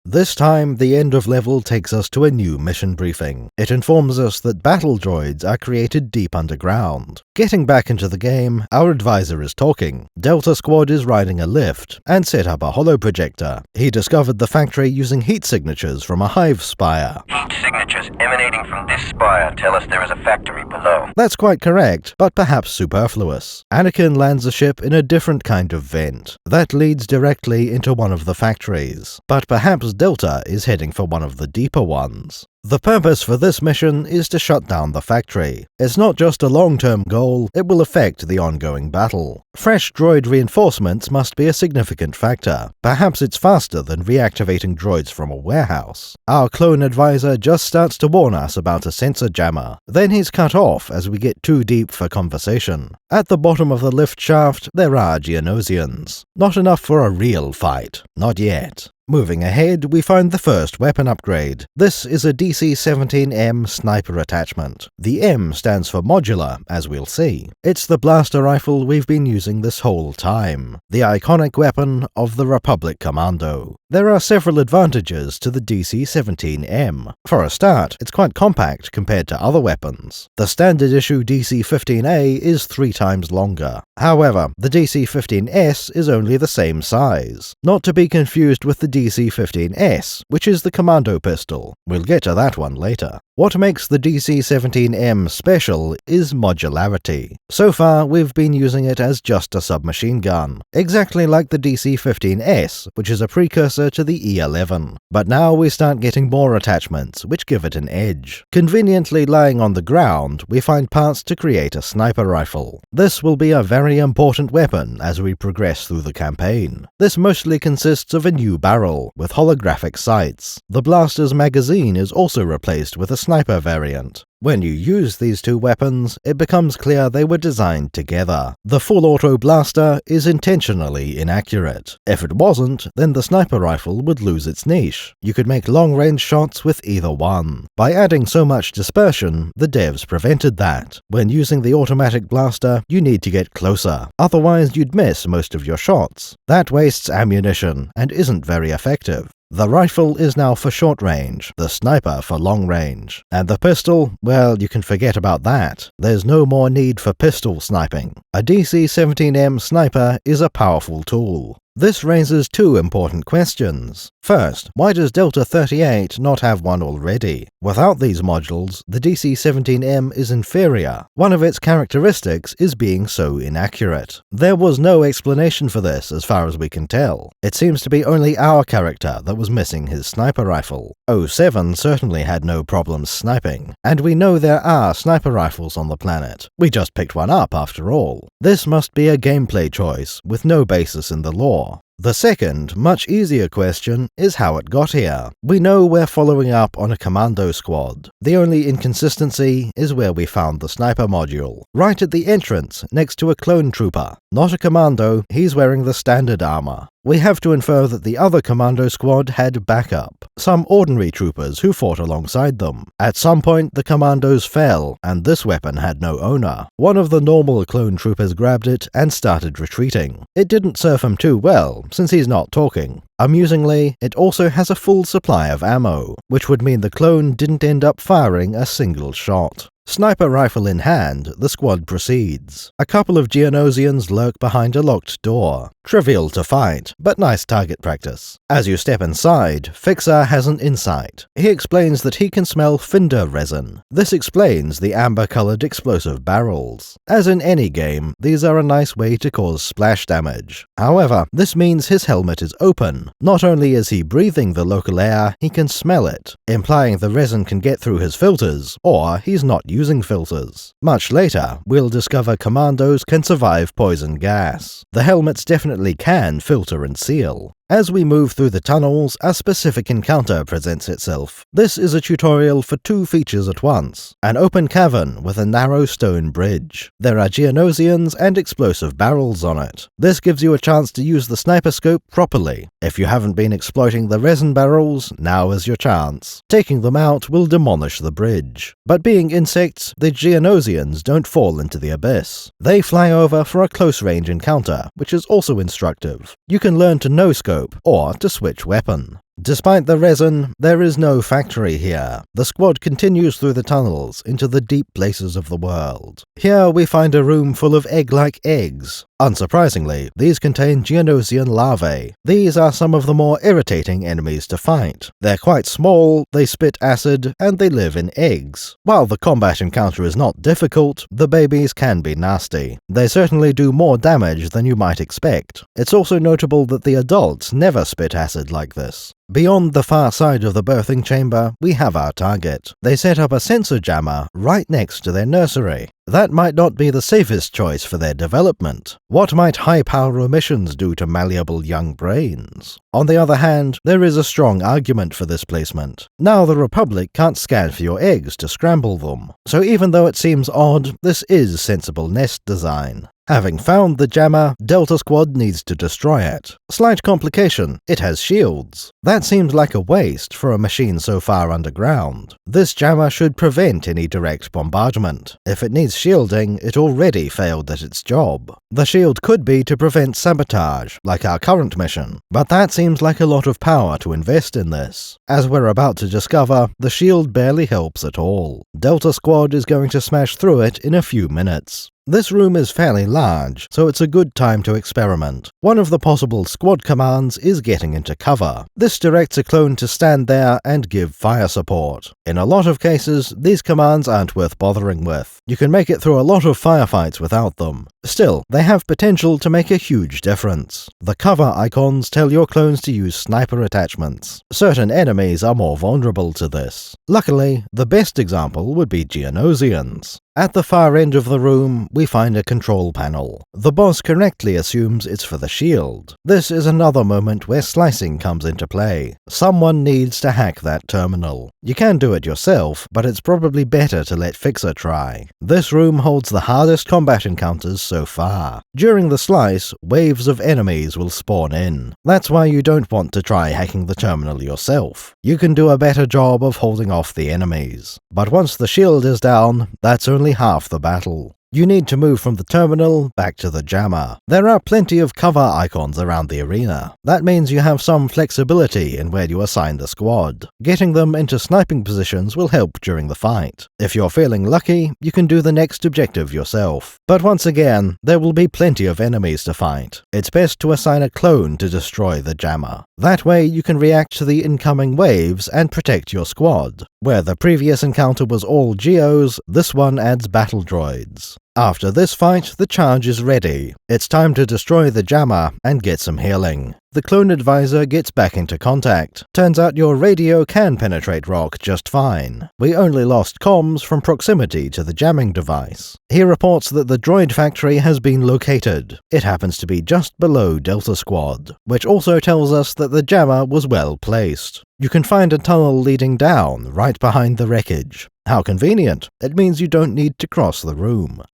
This time, the end of level takes us to a new mission briefing. It informs us that battle droids are created deep underground. Getting back into the game, our advisor is talking. Delta Squad is riding a lift, and set up a holoprojector. He discovered the factory using heat signatures from a Hive spire. Heat signatures emanating from this spire tell us there is a factory below. That's quite correct, but perhaps superfluous. Anakin lands a ship in a different kind of vent. That leads directly into one of the factories. But perhaps Delta is heading for one of the deeper ones. The purpose for this mission is to shut down the factory. It's not just a long-term goal, it will affect the ongoing battle. Fresh droid reinforcements must be a significant factor. Perhaps it's faster than reactivating droids from a warehouse. Our clone advisor just starts to warn us about a sensor jammer. Then he's cut off as we get too deep for conversation. At the bottom of the lift shaft, there are Geonosians. Not enough for a real fight. Not yet. Moving ahead, we find the first weapon upgrade. This is a DC-17M sniper attachment. The M stands for modular, as we'll see. It's the blaster rifle we've been using this whole time. The iconic weapon of the Republic Commando. There are several advantages to the DC-17M. For a start, it's quite compact compared to other weapons. The standard issue DC-15A is 3 times longer. However, the DC-15S is only the same size. Not to be confused with the DC-15S, which is the commando pistol. We'll get to that one later. What makes the DC-17M special is modularity. So far, we've been using it as just a submachine gun, exactly like the DC-15S, which is a precursor to the E-11. But now we start getting more attachments, which give it an edge. Conveniently lying on the ground, we find parts to create a sniper rifle. This will be a very important weapon as we progress through the campaign. This mostly consists of a new barrel, with holographic sights. The blaster's magazine is also replaced with a sniper variant. When you use these two weapons, it becomes clear they were designed together. The full-auto blaster is intentionally inaccurate. If it wasn't, then the sniper rifle would lose its niche. You could make long-range shots with either one. By adding so much dispersion, the devs prevented that. When using the automatic blaster, you need to get closer. Otherwise, you'd miss most of your shots. That wastes ammunition and isn't very effective. The rifle is now for short range, the sniper for long range. And the pistol, well, you can forget about that. There's no more need for pistol sniping. A DC-17M sniper is a powerful tool. This raises 2 important questions. First, why does Delta 38 not have one already? Without these modules, the DC-17M is inferior. One of its characteristics is being so inaccurate. There was no explanation for this as far as we can tell. It seems to be only our character that was missing his sniper rifle. 07 certainly had no problems sniping, and we know there are sniper rifles on the planet. We just picked one up after all. This must be a gameplay choice, with no basis in the lore. The second, much easier question is how it got here. We know we're following up on a commando squad. The only inconsistency is where we found the sniper module. Right at the entrance, next to a clone trooper. Not a commando, he's wearing the standard armor. We have to infer that the other commando squad had backup, some ordinary troopers who fought alongside them. At some point, the commandos fell, and this weapon had no owner. One of the normal clone troopers grabbed it and started retreating. It didn't serve him too well, since he's not talking. Amusingly, it also has a full supply of ammo, which would mean the clone didn't end up firing a single shot. Sniper rifle in hand, the squad proceeds. A couple of Geonosians lurk behind a locked door. Trivial to fight, but nice target practice. As you step inside, Fixer has an insight. He explains that he can smell Finder resin. This explains the amber-colored explosive barrels. As in any game, these are a nice way to cause splash damage. However, this means his helmet is open. Not only is he breathing the local air, he can smell it, implying the resin can get through his filters, or he's not using filters. Much later, we'll discover commandos can survive poison gas. The helmets definitely can filter and seal. As we move through the tunnels, a specific encounter presents itself. This is a tutorial for 2 features at once. An open cavern with a narrow stone bridge. There are Geonosians and explosive barrels on it. This gives you a chance to use the sniper scope properly. If you haven't been exploiting the resin barrels, now is your chance. Taking them out will demolish the bridge. But being insects, the Geonosians don't fall into the abyss. They fly over for a close-range encounter, which is also instructive. You can learn to no-scope, or to switch weapon. Despite the resin, there is no factory here. The squad continues through the tunnels into the deep places of the world. Here we find a room full of egg-like eggs. Unsurprisingly, these contain Geonosian larvae. These are some of the more irritating enemies to fight. They're quite small, they spit acid, and they live in eggs. While the combat encounter is not difficult, the babies can be nasty. They certainly do more damage than you might expect. It's also notable that the adults never spit acid like this. Beyond the far side of the birthing chamber, we have our target. They set up a sensor jammer right next to their nursery. That might not be the safest choice for their development. What might high-power emissions do to malleable young brains? On the other hand, there is a strong argument for this placement. Now the Republic can't scan for your eggs to scramble them, so even though it seems odd, this is sensible nest design. Having found the jammer, Delta Squad needs to destroy it. Slight complication, it has shields. That seems like a waste for a machine so far underground. This jammer should prevent any direct bombardment. If it needs shielding, it already failed at its job. The shield could be to prevent sabotage, like our current mission, but that seems like a lot of power to invest in this. As we're about to discover, the shield barely helps at all. Delta Squad is going to smash through it in a few minutes. This room is fairly large, so it's a good time to experiment. One of the possible squad commands is getting into cover. This directs a clone to stand there and give fire support. In a lot of cases, these commands aren't worth bothering with. You can make it through a lot of firefights without them. Still, they have potential to make a huge difference. The cover icons tell your clones to use sniper attachments. Certain enemies are more vulnerable to this. Luckily, the best example would be Geonosians. At the far end of the room, we find a control panel. The boss correctly assumes it's for the shield. This is another moment where slicing comes into play. Someone needs to hack that terminal. You can do it yourself, but it's probably better to let Fixer try. This room holds the hardest combat encounters so far. During the slice, waves of enemies will spawn in. That's why you don't want to try hacking the terminal yourself. You can do a better job of holding off the enemies. But once the shield is down, that's only half the battle. You need to move from the terminal back to the jammer. There are plenty of cover icons around the arena. That means you have some flexibility in where you assign the squad. Getting them into sniping positions will help during the fight. If you're feeling lucky, you can do the next objective yourself. But once again, there will be plenty of enemies to fight. It's best to assign a clone to destroy the jammer. That way you can react to the incoming waves and protect your squad. Where the previous encounter was all Geos, this one adds battle droids. After this fight, the charge is ready. It's time to destroy the jammer and get some healing. The clone advisor gets back into contact. Turns out your radio can penetrate rock just fine. We only lost comms from proximity to the jamming device. He reports that the droid factory has been located. It happens to be just below Delta Squad, which also tells us that the jammer was well placed. You can find a tunnel leading down, right behind the wreckage. How convenient. It means you don't need to cross the room.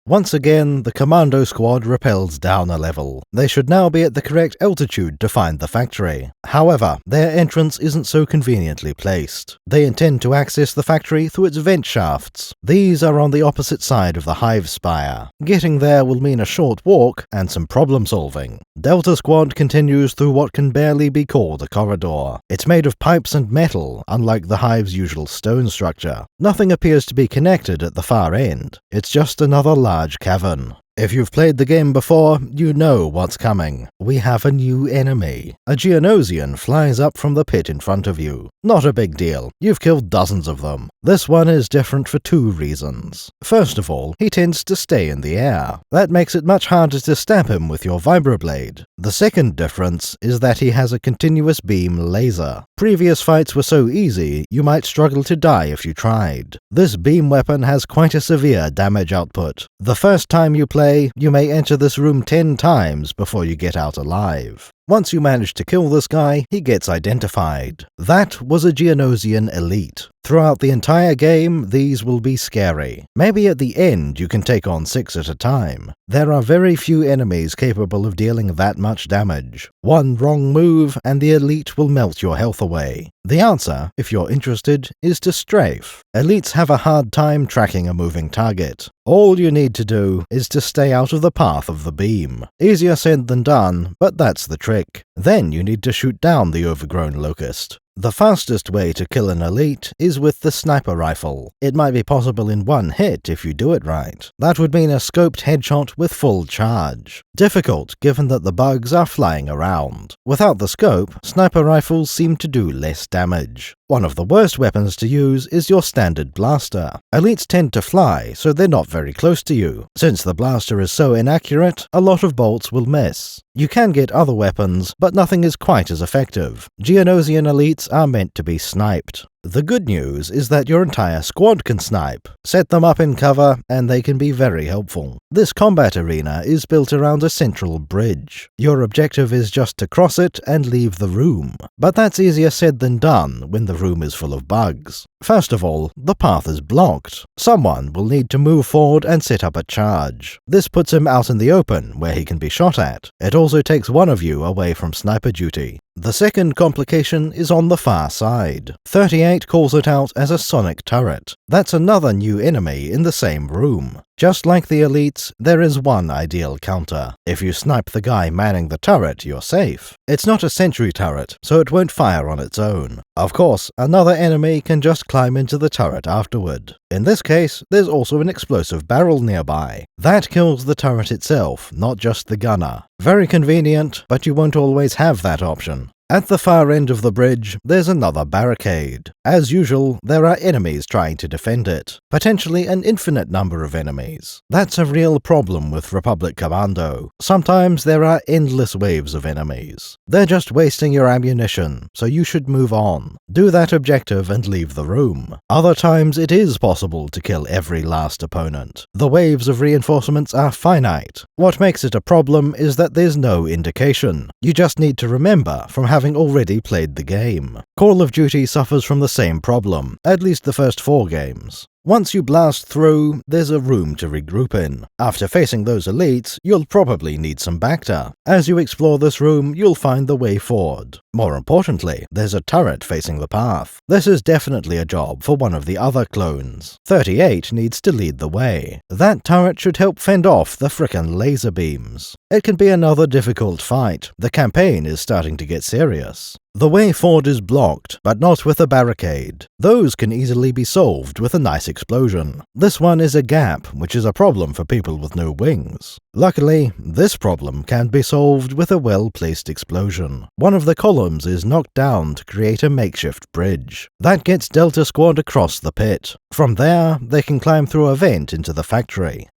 Once again, the Commando squad rappels down a level. They should now be at the correct altitude to find the factory. However, their entrance isn't so conveniently placed. They intend to access the factory through its vent shafts. These are on the opposite side of the Hive spire. Getting there will mean a short walk and some problem solving. Delta Squad continues through what can barely be called a corridor. It's made of pipes and metal, unlike the Hive's usual stone structure. Nothing appears to be connected at the far end. It's just another large cavern. If you've played the game before, you know what's coming. We have a new enemy. A Geonosian flies up from the pit in front of you. Not a big deal. You've killed dozens of them. This one is different for two reasons. First of all, he tends to stay in the air. That makes it much harder to stab him with your vibroblade. The second difference is that he has a continuous beam laser. Previous fights were so easy, you might struggle to die if you tried. This beam weapon has quite a severe damage output. The first time you play, you may enter this room 10 times before you get out alive. Once you manage to kill this guy, he gets identified. That was a Geonosian elite. Throughout the entire game, these will be scary. Maybe at the end you can take on 6 at a time. There are very few enemies capable of dealing that much damage. One wrong move and the elite will melt your health away. The answer, if you're interested, is to strafe. Elites have a hard time tracking a moving target. All you need to do is to stay out of the path of the beam. Easier said than done, but that's the trick. Then you need to shoot down the overgrown locust. The fastest way to kill an elite is with the sniper rifle. It might be possible in one hit if you do it right. That would mean a scoped headshot with full charge. Difficult given that the bugs are flying around. Without the scope, sniper rifles seem to do less damage. One of the worst weapons to use is your standard blaster. Elites tend to fly, so they're not very close to you. Since the blaster is so inaccurate, a lot of bolts will miss. You can get other weapons, but nothing is quite as effective. Geonosian elites are meant to be sniped. The good news is that your entire squad can snipe. Set them up in cover, and they can be very helpful. This combat arena is built around a central bridge. Your objective is just to cross it and leave the room. But that's easier said than done when the room is full of bugs. First of all, the path is blocked. Someone will need to move forward and set up a charge. This puts him out in the open, where he can be shot at. It also takes one of you away from sniper duty. The second complication is on the far side. 38 calls it out as a sonic turret. That's another new enemy in the same room. Just like the elites, there is one ideal counter. If you snipe the guy manning the turret, you're safe. It's not a sentry turret, so it won't fire on its own. Of course, another enemy can just climb into the turret afterward. In this case, there's also an explosive barrel nearby. That kills the turret itself, not just the gunner. Very convenient, but you won't always have that option. At the far end of the bridge, there's another barricade. As usual, there are enemies trying to defend it. Potentially an infinite number of enemies. That's a real problem with Republic Commando. Sometimes there are endless waves of enemies. They're just wasting your ammunition, so you should move on. Do that objective and leave the room. Other times it is possible to kill every last opponent. The waves of reinforcements are finite. What makes it a problem is that there's no indication. You just need to remember from having already played the game. Call of Duty suffers from the same problem, at least the first 4 games. Once you blast through, there's a room to regroup in. After facing those elites, you'll probably need some Bacta. As you explore this room, you'll find the way forward. More importantly, there's a turret facing the path. This is definitely a job for one of the other clones. 38 needs to lead the way. That turret should help fend off the frickin' laser beams. It can be another difficult fight. The campaign is starting to get serious. The way forward is blocked, but not with a barricade. Those can easily be solved with a nice explosion. This one is a gap, which is a problem for people with no wings. Luckily, this problem can be solved with a well-placed explosion. One of the columns is knocked down to create a makeshift bridge. That gets Delta Squad across the pit. From there, they can climb through a vent into the factory.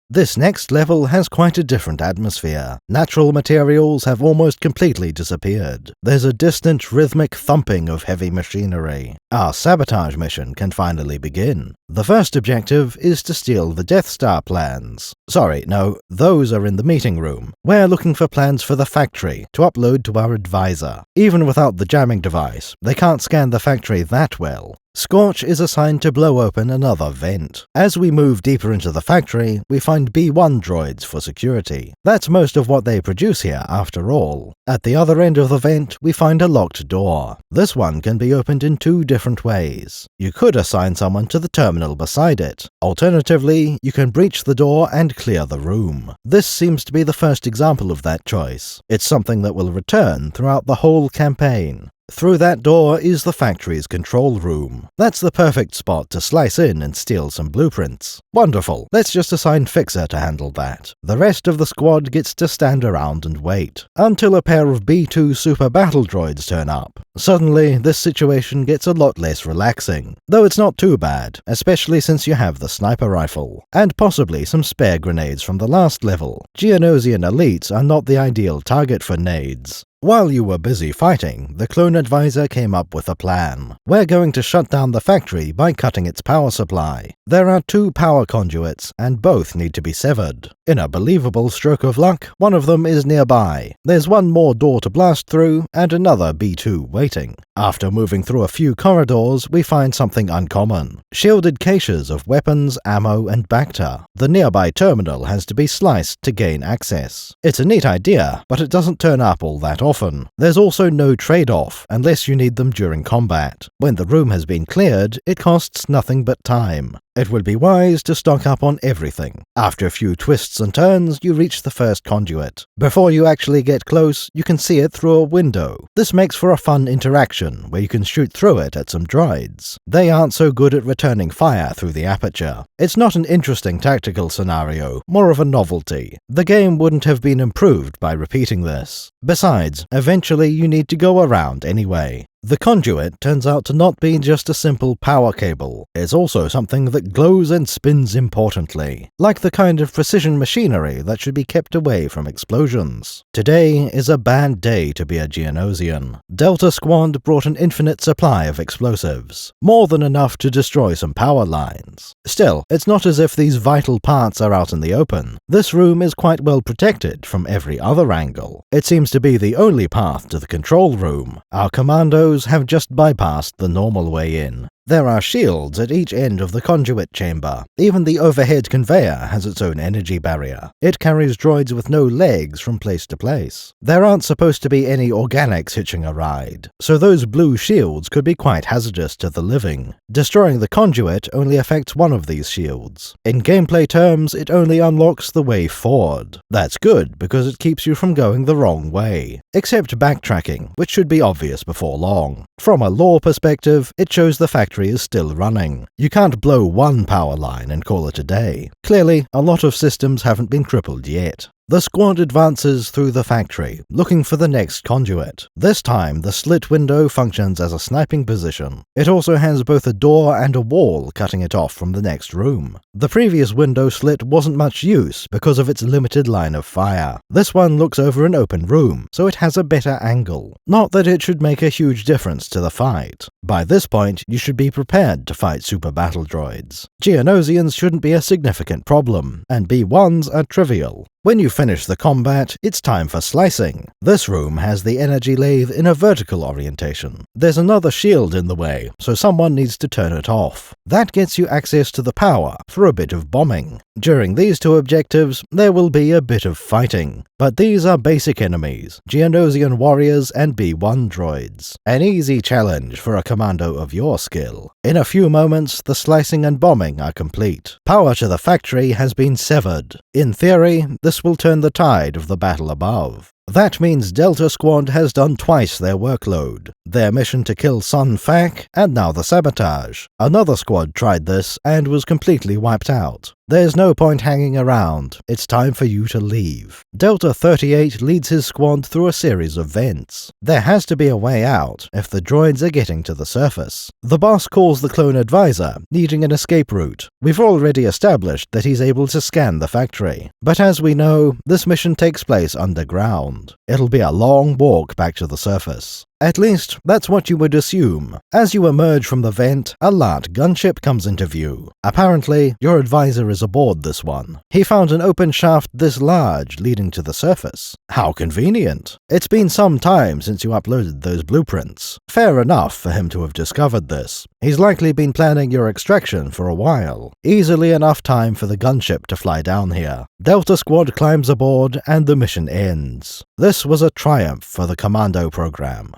This next level has quite a different atmosphere. Natural materials have almost completely disappeared. There's a distant, rhythmic thumping of heavy machinery. Our sabotage mission can finally begin. The first objective is to steal the Death Star plans. Sorry, no, those are in the meeting room. We're looking for plans for the factory to upload to our advisor. Even without the jamming device, they can't scan the factory that well. Scorch is assigned to blow open another vent. As we move deeper into the factory, we find B1 droids for security. That's most of what they produce here, after all. At the other end of the vent, we find a locked door. This one can be opened in 2 different ways. You could assign someone to the terminal beside it. Alternatively, you can breach the door and clear the room. This seems to be the first example of that choice. It's something that will return throughout the whole campaign. Through that door is the factory's control room. That's the perfect spot to slice in and steal some blueprints. Wonderful, let's just assign Fixer to handle that. The rest of the squad gets to stand around and wait, until a pair of B2 super battle droids turn up. Suddenly, this situation gets a lot less relaxing, though it's not too bad, especially since you have the sniper rifle, and possibly some spare grenades from the last level. Geonosian elites are not the ideal target for nades. While you were busy fighting, the clone advisor came up with a plan. We're going to shut down the factory by cutting its power supply. There are 2 power conduits, and both need to be severed. In a believable stroke of luck, one of them is nearby. There's one more door to blast through, and another B2 waiting. After moving through a few corridors, we find something uncommon. Shielded caches of weapons, ammo, and Bacta. The nearby terminal has to be sliced to gain access. It's a neat idea, but it doesn't turn up all that often. There's also no trade-off, unless you need them during combat. When the room has been cleared, it costs nothing but time. It would be wise to stock up on everything. After a few twists and turns, you reach the first conduit. Before you actually get close, you can see it through a window. This makes for a fun interaction, where you can shoot through it at some droids. They aren't so good at returning fire through the aperture. It's not an interesting tactical scenario, more of a novelty. The game wouldn't have been improved by repeating this. Besides, eventually you need to go around anyway. The conduit turns out to not be just a simple power cable. It's also something that glows and spins importantly, like the kind of precision machinery that should be kept away from explosions. Today is a bad day to be a Geonosian. Delta Squad brought an infinite supply of explosives, more than enough to destroy some power lines. Still, it's not as if these vital parts are out in the open. This room is quite well protected from every other angle. It seems to be the only path to the control room. Our commandos have just bypassed the normal way in. There are shields at each end of the conduit chamber. Even the overhead conveyor has its own energy barrier. It carries droids with no legs from place to place. There aren't supposed to be any organics hitching a ride, so those blue shields could be quite hazardous to the living. Destroying the conduit only affects one of these shields. In gameplay terms, it only unlocks the way forward. That's good, because it keeps you from going the wrong way. Except backtracking, which should be obvious before long. From a lore perspective, it shows the factory is still running. You can't blow one power line and call it a day. Clearly, a lot of systems haven't been crippled yet. The squad advances through the factory, looking for the next conduit. This time, the slit window functions as a sniping position. It also has both a door and a wall cutting it off from the next room. The previous window slit wasn't much use because of its limited line of fire. This one looks over an open room, so it has a better angle. Not that it should make a huge difference to the fight. By this point, you should be prepared to fight super battle droids. Geonosians shouldn't be a significant problem, and B1s are trivial. When you finish the combat, it's time for slicing. This room has the energy lathe in a vertical orientation. There's another shield in the way, so someone needs to turn it off. That gets you access to the power for a bit of bombing. During these two objectives, there will be a bit of fighting. But these are basic enemies, Geonosian warriors and B1 droids. An easy challenge for a commando of your skill. In a few moments, the slicing and bombing are complete. Power to the factory has been severed. In theory, this will turn the tide of the battle above. That means Delta Squad has done twice their workload. Their mission to kill Sun Fac, and now the sabotage. Another squad tried this and was completely wiped out. There's no point hanging around. It's time for you to leave. Delta 38 leads his squad through a series of vents. There has to be a way out if the droids are getting to the surface. The boss calls the clone advisor, needing an escape route. We've already established that he's able to scan the factory. But as we know, this mission takes place underground. It'll be a long walk back to the surface. At least, that's what you would assume. As you emerge from the vent, a LART gunship comes into view. Apparently, your advisor is aboard this one. He found an open shaft this large leading to the surface. How convenient. It's been some time since you uploaded those blueprints. Fair enough for him to have discovered this. He's likely been planning your extraction for a while. Easily enough time for the gunship to fly down here. Delta Squad climbs aboard and the mission ends. This was a triumph for the Commando program.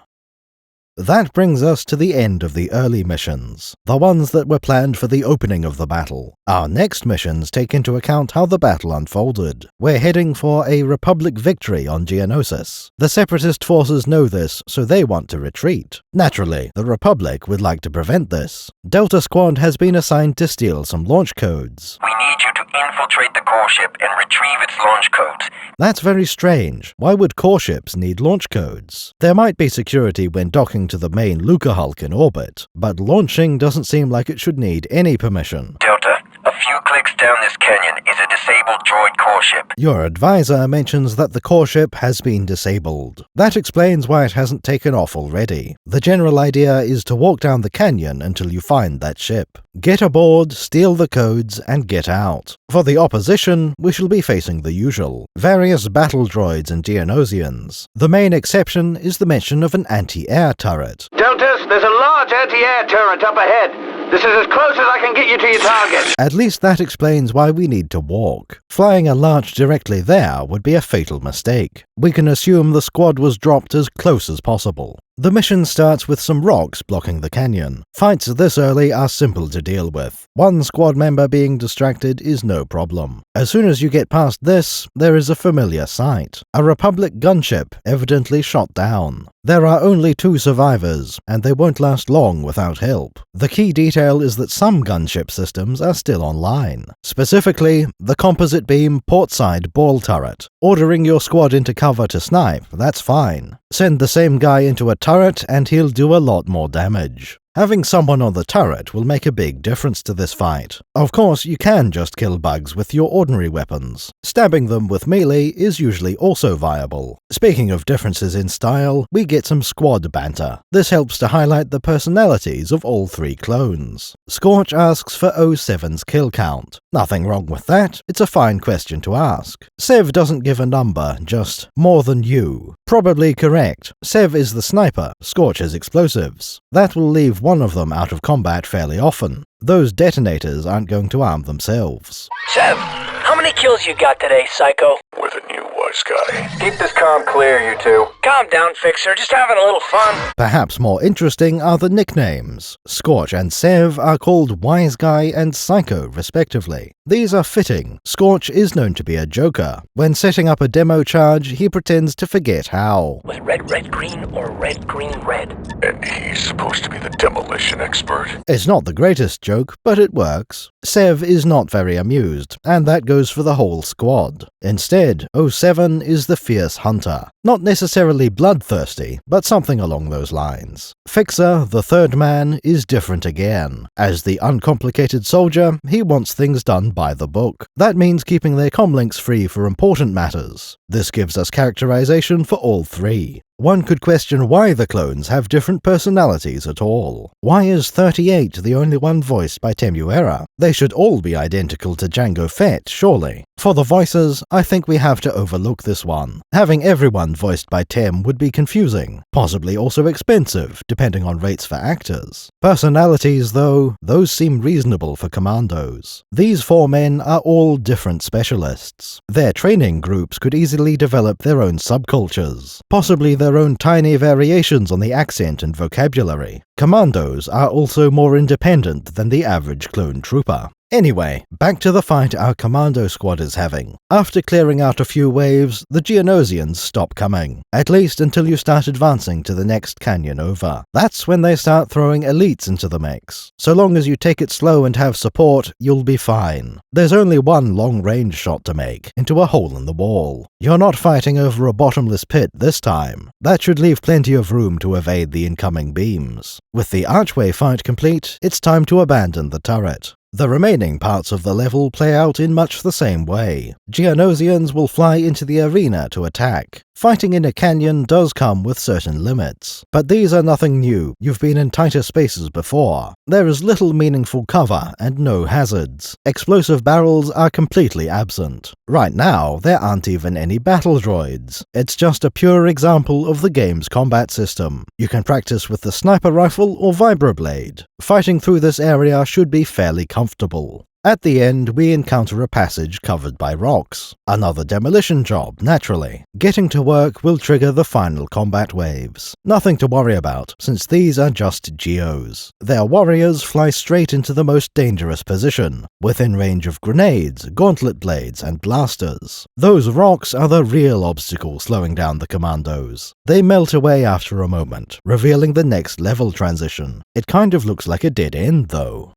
That brings us to the end of the early missions, the ones that were planned for the opening of the battle. Our next missions take into account how the battle unfolded. We're heading for a Republic victory on Geonosis. The Separatist forces know this, so they want to retreat. Naturally, the Republic would like to prevent this. Delta Squad has been assigned to steal some launch codes. We need you to infiltrate the core ship and retrieve its launch codes. That's very strange. Why would core ships need launch codes? There might be security when docking to the main Luca Hulk in orbit, but launching doesn't seem like it should need any permission. Delta, a few clicks down this canyon is a disabled droid core ship. Your advisor mentions that the core ship has been disabled. That explains why it hasn't taken off already. The general idea is to walk down the canyon until you find that ship. Get aboard, steal the codes, and get out. For the opposition, we shall be facing the usual. Various battle droids and Geonosians. The main exception is the mention of an anti-air turret. Deltas, there's a large anti-air turret up ahead. This is as close as I can get you to your target. At least that explains why we need to walk. Flying a launch directly there would be a fatal mistake. We can assume the squad was dropped as close as possible. The mission starts with some rocks blocking the canyon. Fights this early are simple to deal with. One squad member being distracted is no problem. As soon as you get past this, there is a familiar sight. A Republic gunship, evidently shot down. There are only 2 survivors, and they won't last long without help. The key detail is that some gunship systems are still online. Specifically, the composite beam portside ball turret. Ordering your squad into cover to snipe, that's fine. Send the same guy into a turret and he'll do a lot more damage. Having someone on the turret will make a big difference to this fight. Of course, you can just kill bugs with your ordinary weapons. Stabbing them with melee is usually also viable. Speaking of differences in style, we get some squad banter. This helps to highlight the personalities of all three clones. Scorch asks for 07's kill count. Nothing wrong with that, it's a fine question to ask. Sev doesn't give a number, just more than you. Probably correct. Sev is the sniper, Scorch has explosives. That will leave one of them out of combat fairly often. Those detonators aren't going to arm themselves. Sev, how many kills you got today, Psycho? With a new wise guy. Keep this comm clear, you two. Calm down, Fixer. Just having a little fun. Perhaps more interesting are the nicknames. Scorch and Sev are called Wise Guy and Psycho, respectively. These are fitting. Scorch is known to be a joker. When setting up a demo charge, he pretends to forget how. Was red, red, green, or red, green, red? And he's supposed to be the demolition expert. It's not the greatest joke, but it works. Sev is not very amused, and that goes for the whole squad. Instead, 07 is the fierce hunter. Not necessarily bloodthirsty, but something along those lines. Fixer, the third man, is different again. As the uncomplicated soldier, he wants things done by the book. That means keeping their comlinks free for important matters. This gives us characterization for all three. One could question why the clones have different personalities at all. Why is 38 the only one voiced by Temuera? They should all be identical to Jango Fett, surely. For the voices, I think we have to overlook this one. Having everyone voiced by Tem would be confusing, possibly also expensive, depending on rates for actors. Personalities, though, those seem reasonable for commandos. These four men are all different specialists. Their training groups could easily develop their own subcultures, possibly their own tiny variations on the accent and vocabulary. Commandos are also more independent than the average clone trooper. Anyway, back to the fight our commando squad is having. After clearing out a few waves, the Geonosians stop coming. At least until you start advancing to the next canyon over. That's when they start throwing elites into the mix. So long as you take it slow and have support, you'll be fine. There's only one long-range shot to make, into a hole in the wall. You're not fighting over a bottomless pit this time. That should leave plenty of room to evade the incoming beams. With the archway fight complete, it's time to abandon the turret. The remaining parts of the level play out in much the same way. Geonosians will fly into the arena to attack. Fighting in a canyon does come with certain limits, but these are nothing new. You've been in tighter spaces before. There is little meaningful cover and no hazards. Explosive barrels are completely absent. Right now, there aren't even any battle droids. It's just a pure example of the game's combat system. You can practice with the sniper rifle or vibroblade. Fighting through this area should be fairly comfortable. At the end, we encounter a passage covered by rocks. Another demolition job, naturally. Getting to work will trigger the final combat waves. Nothing to worry about, since these are just Geos. Their warriors fly straight into the most dangerous position, within range of grenades, gauntlet blades, and blasters. Those rocks are the real obstacle slowing down the commandos. They melt away after a moment, revealing the next level transition. It kind of looks like a dead end, though.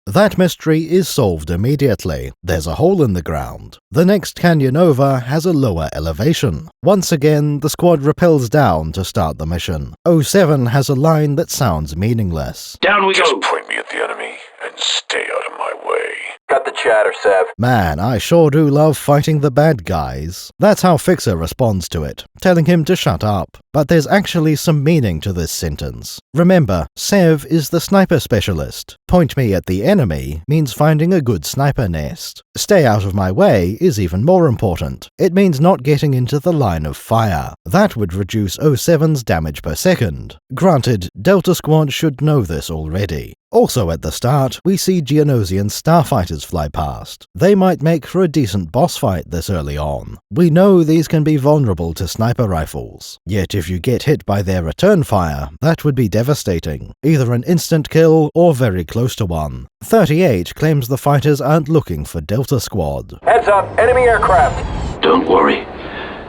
That mystery is solved immediately. There's a hole in the ground. The next canyon over has a lower elevation. Once again, the squad rappels down to start the mission. 07 has a line that sounds meaningless. Down we Just go! point me at the enemy and stay out of my way. Cut the chatter, Sev. Man, I sure do love fighting the bad guys. That's how Fixer responds to it, telling him to shut up. But there's actually some meaning to this sentence. Remember, Sev is the sniper specialist. Point me at the enemy means finding a good sniper nest. Stay out of my way is even more important. It means not getting into the line of fire. That would reduce 07's damage per second. Granted, Delta Squad should know this already. Also at the start, we see Geonosian starfighters fly past. They might make for a decent boss fight this early on. We know these can be vulnerable to sniper rifles. Yet if you get hit by their return fire, that would be devastating. Either an instant kill or very close to one. 38 claims the fighters aren't looking for Delta Squad. Heads up, enemy aircraft. Don't worry.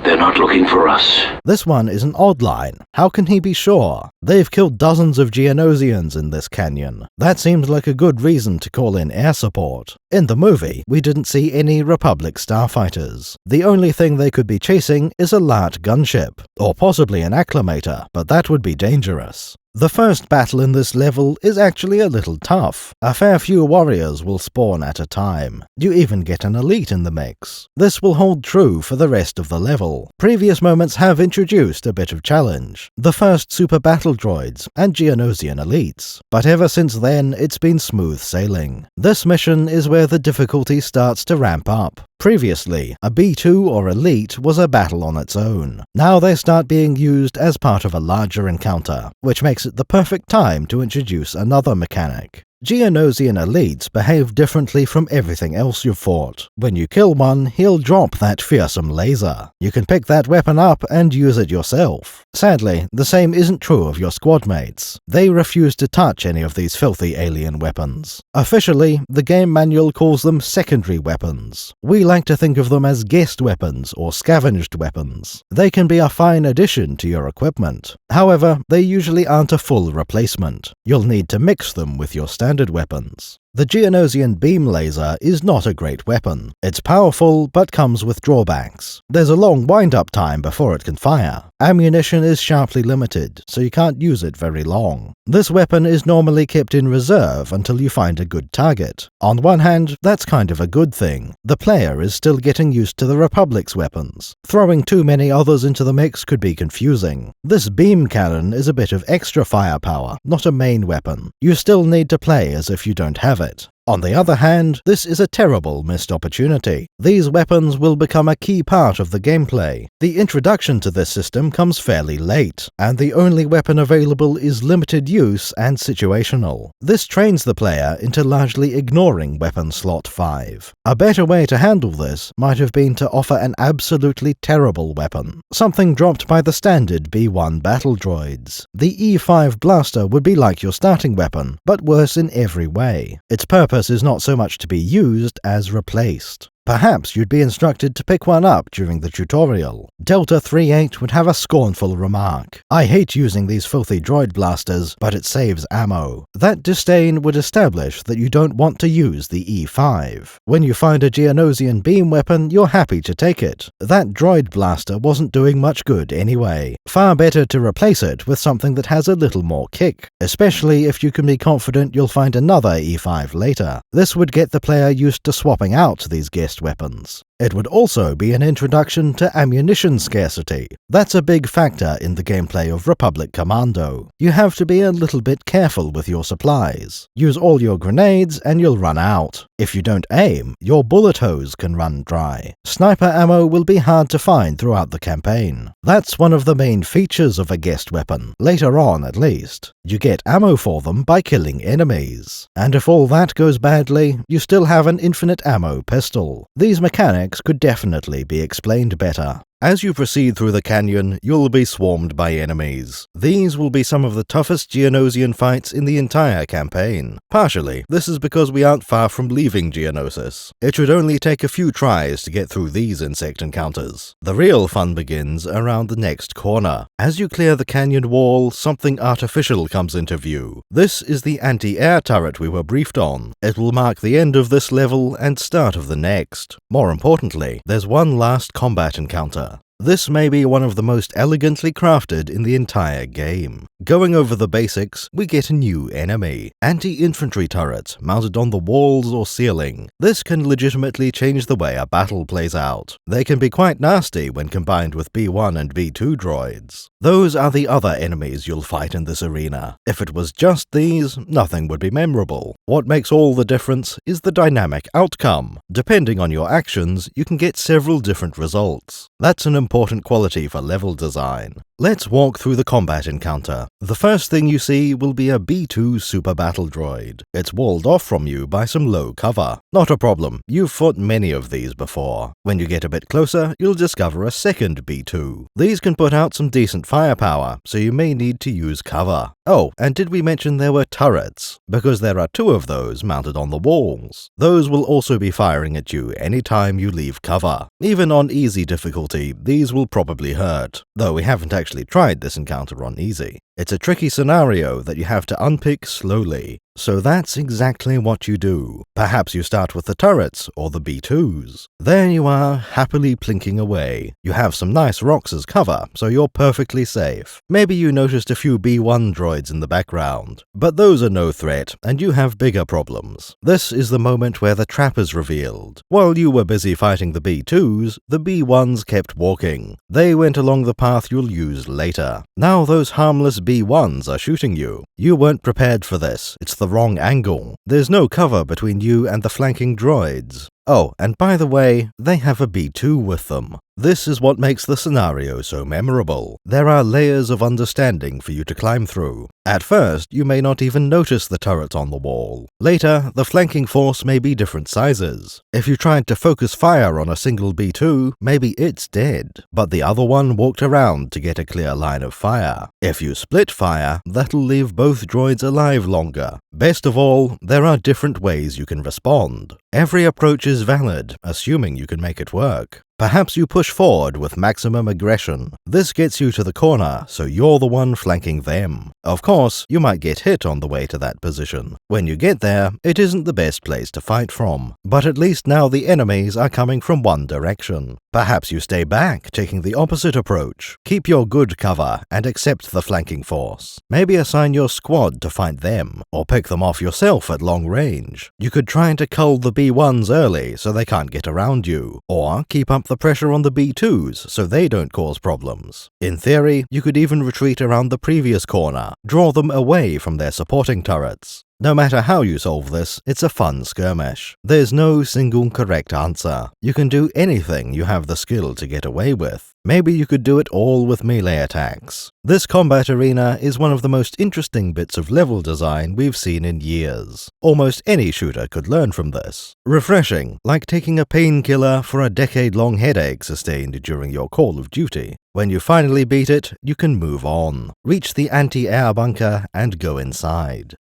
They're not looking for us. This one is an odd line. How can he be sure? They've killed dozens of Geonosians in this canyon. That seems like a good reason to call in air support. In the movie, we didn't see any Republic starfighters. The only thing they could be chasing is a large gunship, or possibly an acclimator, but that would be dangerous. The first battle in this level is actually a little tough. A fair few warriors will spawn at a time. You even get an elite in the mix. This will hold true for the rest of the level. Previous moments have introduced a bit of challenge. The first super battle droids and Geonosian elites. But ever since then, it's been smooth sailing. This mission is where the difficulty starts to ramp up. Previously, a B2 or elite was a battle on its own. Now they start being used as part of a larger encounter, which makes it the perfect time to introduce another mechanic. Geonosian elites behave differently from everything else you've fought. When you kill one, he'll drop that fearsome laser. You can pick that weapon up and use it yourself. Sadly, the same isn't true of your squad mates. They refuse to touch any of these filthy alien weapons. Officially, the game manual calls them secondary weapons. We like to think of them as guest weapons or scavenged weapons. They can be a fine addition to your equipment. However, they usually aren't a full replacement. You'll need to mix them with your standard weapons. The Geonosian beam laser is not a great weapon. It's powerful, but comes with drawbacks. There's a long wind-up time before it can fire. Ammunition is sharply limited, so you can't use it very long. This weapon is normally kept in reserve until you find a good target. On one hand, that's kind of a good thing. The player is still getting used to the Republic's weapons. Throwing too many others into the mix could be confusing. This beam cannon is a bit of extra firepower, not a main weapon. You still need to play as if you don't have it. On the other hand, this is a terrible missed opportunity. These weapons will become a key part of the gameplay. The introduction to this system comes fairly late, and the only weapon available is limited use and situational. This trains the player into largely ignoring weapon slot 5. A better way to handle this might have been to offer an absolutely terrible weapon, something dropped by the standard B1 battle droids. The E5 blaster would be like your starting weapon, but worse in every way. Its purpose is not so much to be used as replaced. Perhaps you'd be instructed to pick one up during the tutorial. Delta 38 would have a scornful remark. "I hate using these filthy droid blasters, but it saves ammo." That disdain would establish that you don't want to use the E5. When you find a Geonosian beam weapon, you're happy to take it. That droid blaster wasn't doing much good anyway. Far better to replace it with something that has a little more kick, especially if you can be confident you'll find another E5 later. This would get the player used to swapping out these guest weapons. It would also be an introduction to ammunition scarcity. That's a big factor in the gameplay of Republic Commando. You have to be a little bit careful with your supplies. Use all your grenades and you'll run out. If you don't aim, your bullet hose can run dry. Sniper ammo will be hard to find throughout the campaign. That's one of the main features of a guest weapon, later on at least. You get ammo for them by killing enemies. And if all that goes badly, you still have an infinite ammo pistol. These mechanics could definitely be explained better. As you proceed through the canyon, you'll be swarmed by enemies. These will be some of the toughest Geonosian fights in the entire campaign. Partially, this is because we aren't far from leaving Geonosis. It should only take a few tries to get through these insect encounters. The real fun begins around the next corner. As you clear the canyon wall, something artificial comes into view. This is the anti-air turret we were briefed on. It will mark the end of this level and start of the next. More importantly, there's one last combat encounter. This may be one of the most elegantly crafted in the entire game. Going over the basics, we get a new enemy. Anti-infantry turrets mounted on the walls or ceiling. This can legitimately change the way a battle plays out. They can be quite nasty when combined with B1 and B2 droids. Those are the other enemies you'll fight in this arena. If it was just these, nothing would be memorable. What makes all the difference is the dynamic outcome. Depending on your actions, you can get several different results. That's an important quality for level design. Let's walk through the combat encounter. The first thing you see will be a B2 super battle droid. It's walled off from you by some low cover. Not a problem, you've fought many of these before. When you get a bit closer, you'll discover a second B2. These can put out some decent firepower, so you may need to use cover. Oh, and did we mention there were turrets? Because there are 2 of those mounted on the walls. Those will also be firing at you anytime you leave cover. Even on easy difficulty, these will probably hurt, though we haven't actually tried this encounter on easy. It's a tricky scenario that you have to unpick slowly. So that's exactly what you do. Perhaps you start with the turrets or the B2s. There you are, happily plinking away. You have some nice rocks as cover, so you're perfectly safe. Maybe you noticed a few B1 droids in the background, but those are no threat, and you have bigger problems. This is the moment where the trap is revealed. While you were busy fighting the B2s, the B1s kept walking. They went along the path you'll use later. Now those harmless B1s are shooting you. You weren't prepared for this. It's the wrong angle. There's no cover between you and the flanking droids. Oh, and by the way, they have a B2 with them. This is what makes the scenario so memorable. There are layers of understanding for you to climb through. At first, you may not even notice the turret on the wall. Later, the flanking force may be different sizes. If you tried to focus fire on a single B2, maybe it's dead, but the other one walked around to get a clear line of fire. If you split fire, that'll leave both droids alive longer. Best of all, there are different ways you can respond. Every approach is valid, assuming you can make it work. Perhaps you push forward with maximum aggression. This gets you to the corner, so you're the one flanking them. Of course, you might get hit on the way to that position. When you get there, it isn't the best place to fight from, but at least now the enemies are coming from one direction. Perhaps you stay back, taking the opposite approach. Keep your good cover and accept the flanking force. Maybe assign your squad to fight them, or pick them off yourself at long range. You could try to cull the B1s early so they can't get around you, or keep up the pressure on the B2s so they don't cause problems. In theory, you could even retreat around the previous corner, draw them away from their supporting turrets. No matter how you solve this, it's a fun skirmish. There's no single correct answer. You can do anything you have the skill to get away with. Maybe you could do it all with melee attacks. This combat arena is one of the most interesting bits of level design we've seen in years. Almost any shooter could learn from this. Refreshing, like taking a painkiller for a decade-long headache sustained during your Call of Duty. When you finally beat it, you can move on, reach the anti-air bunker, and go inside.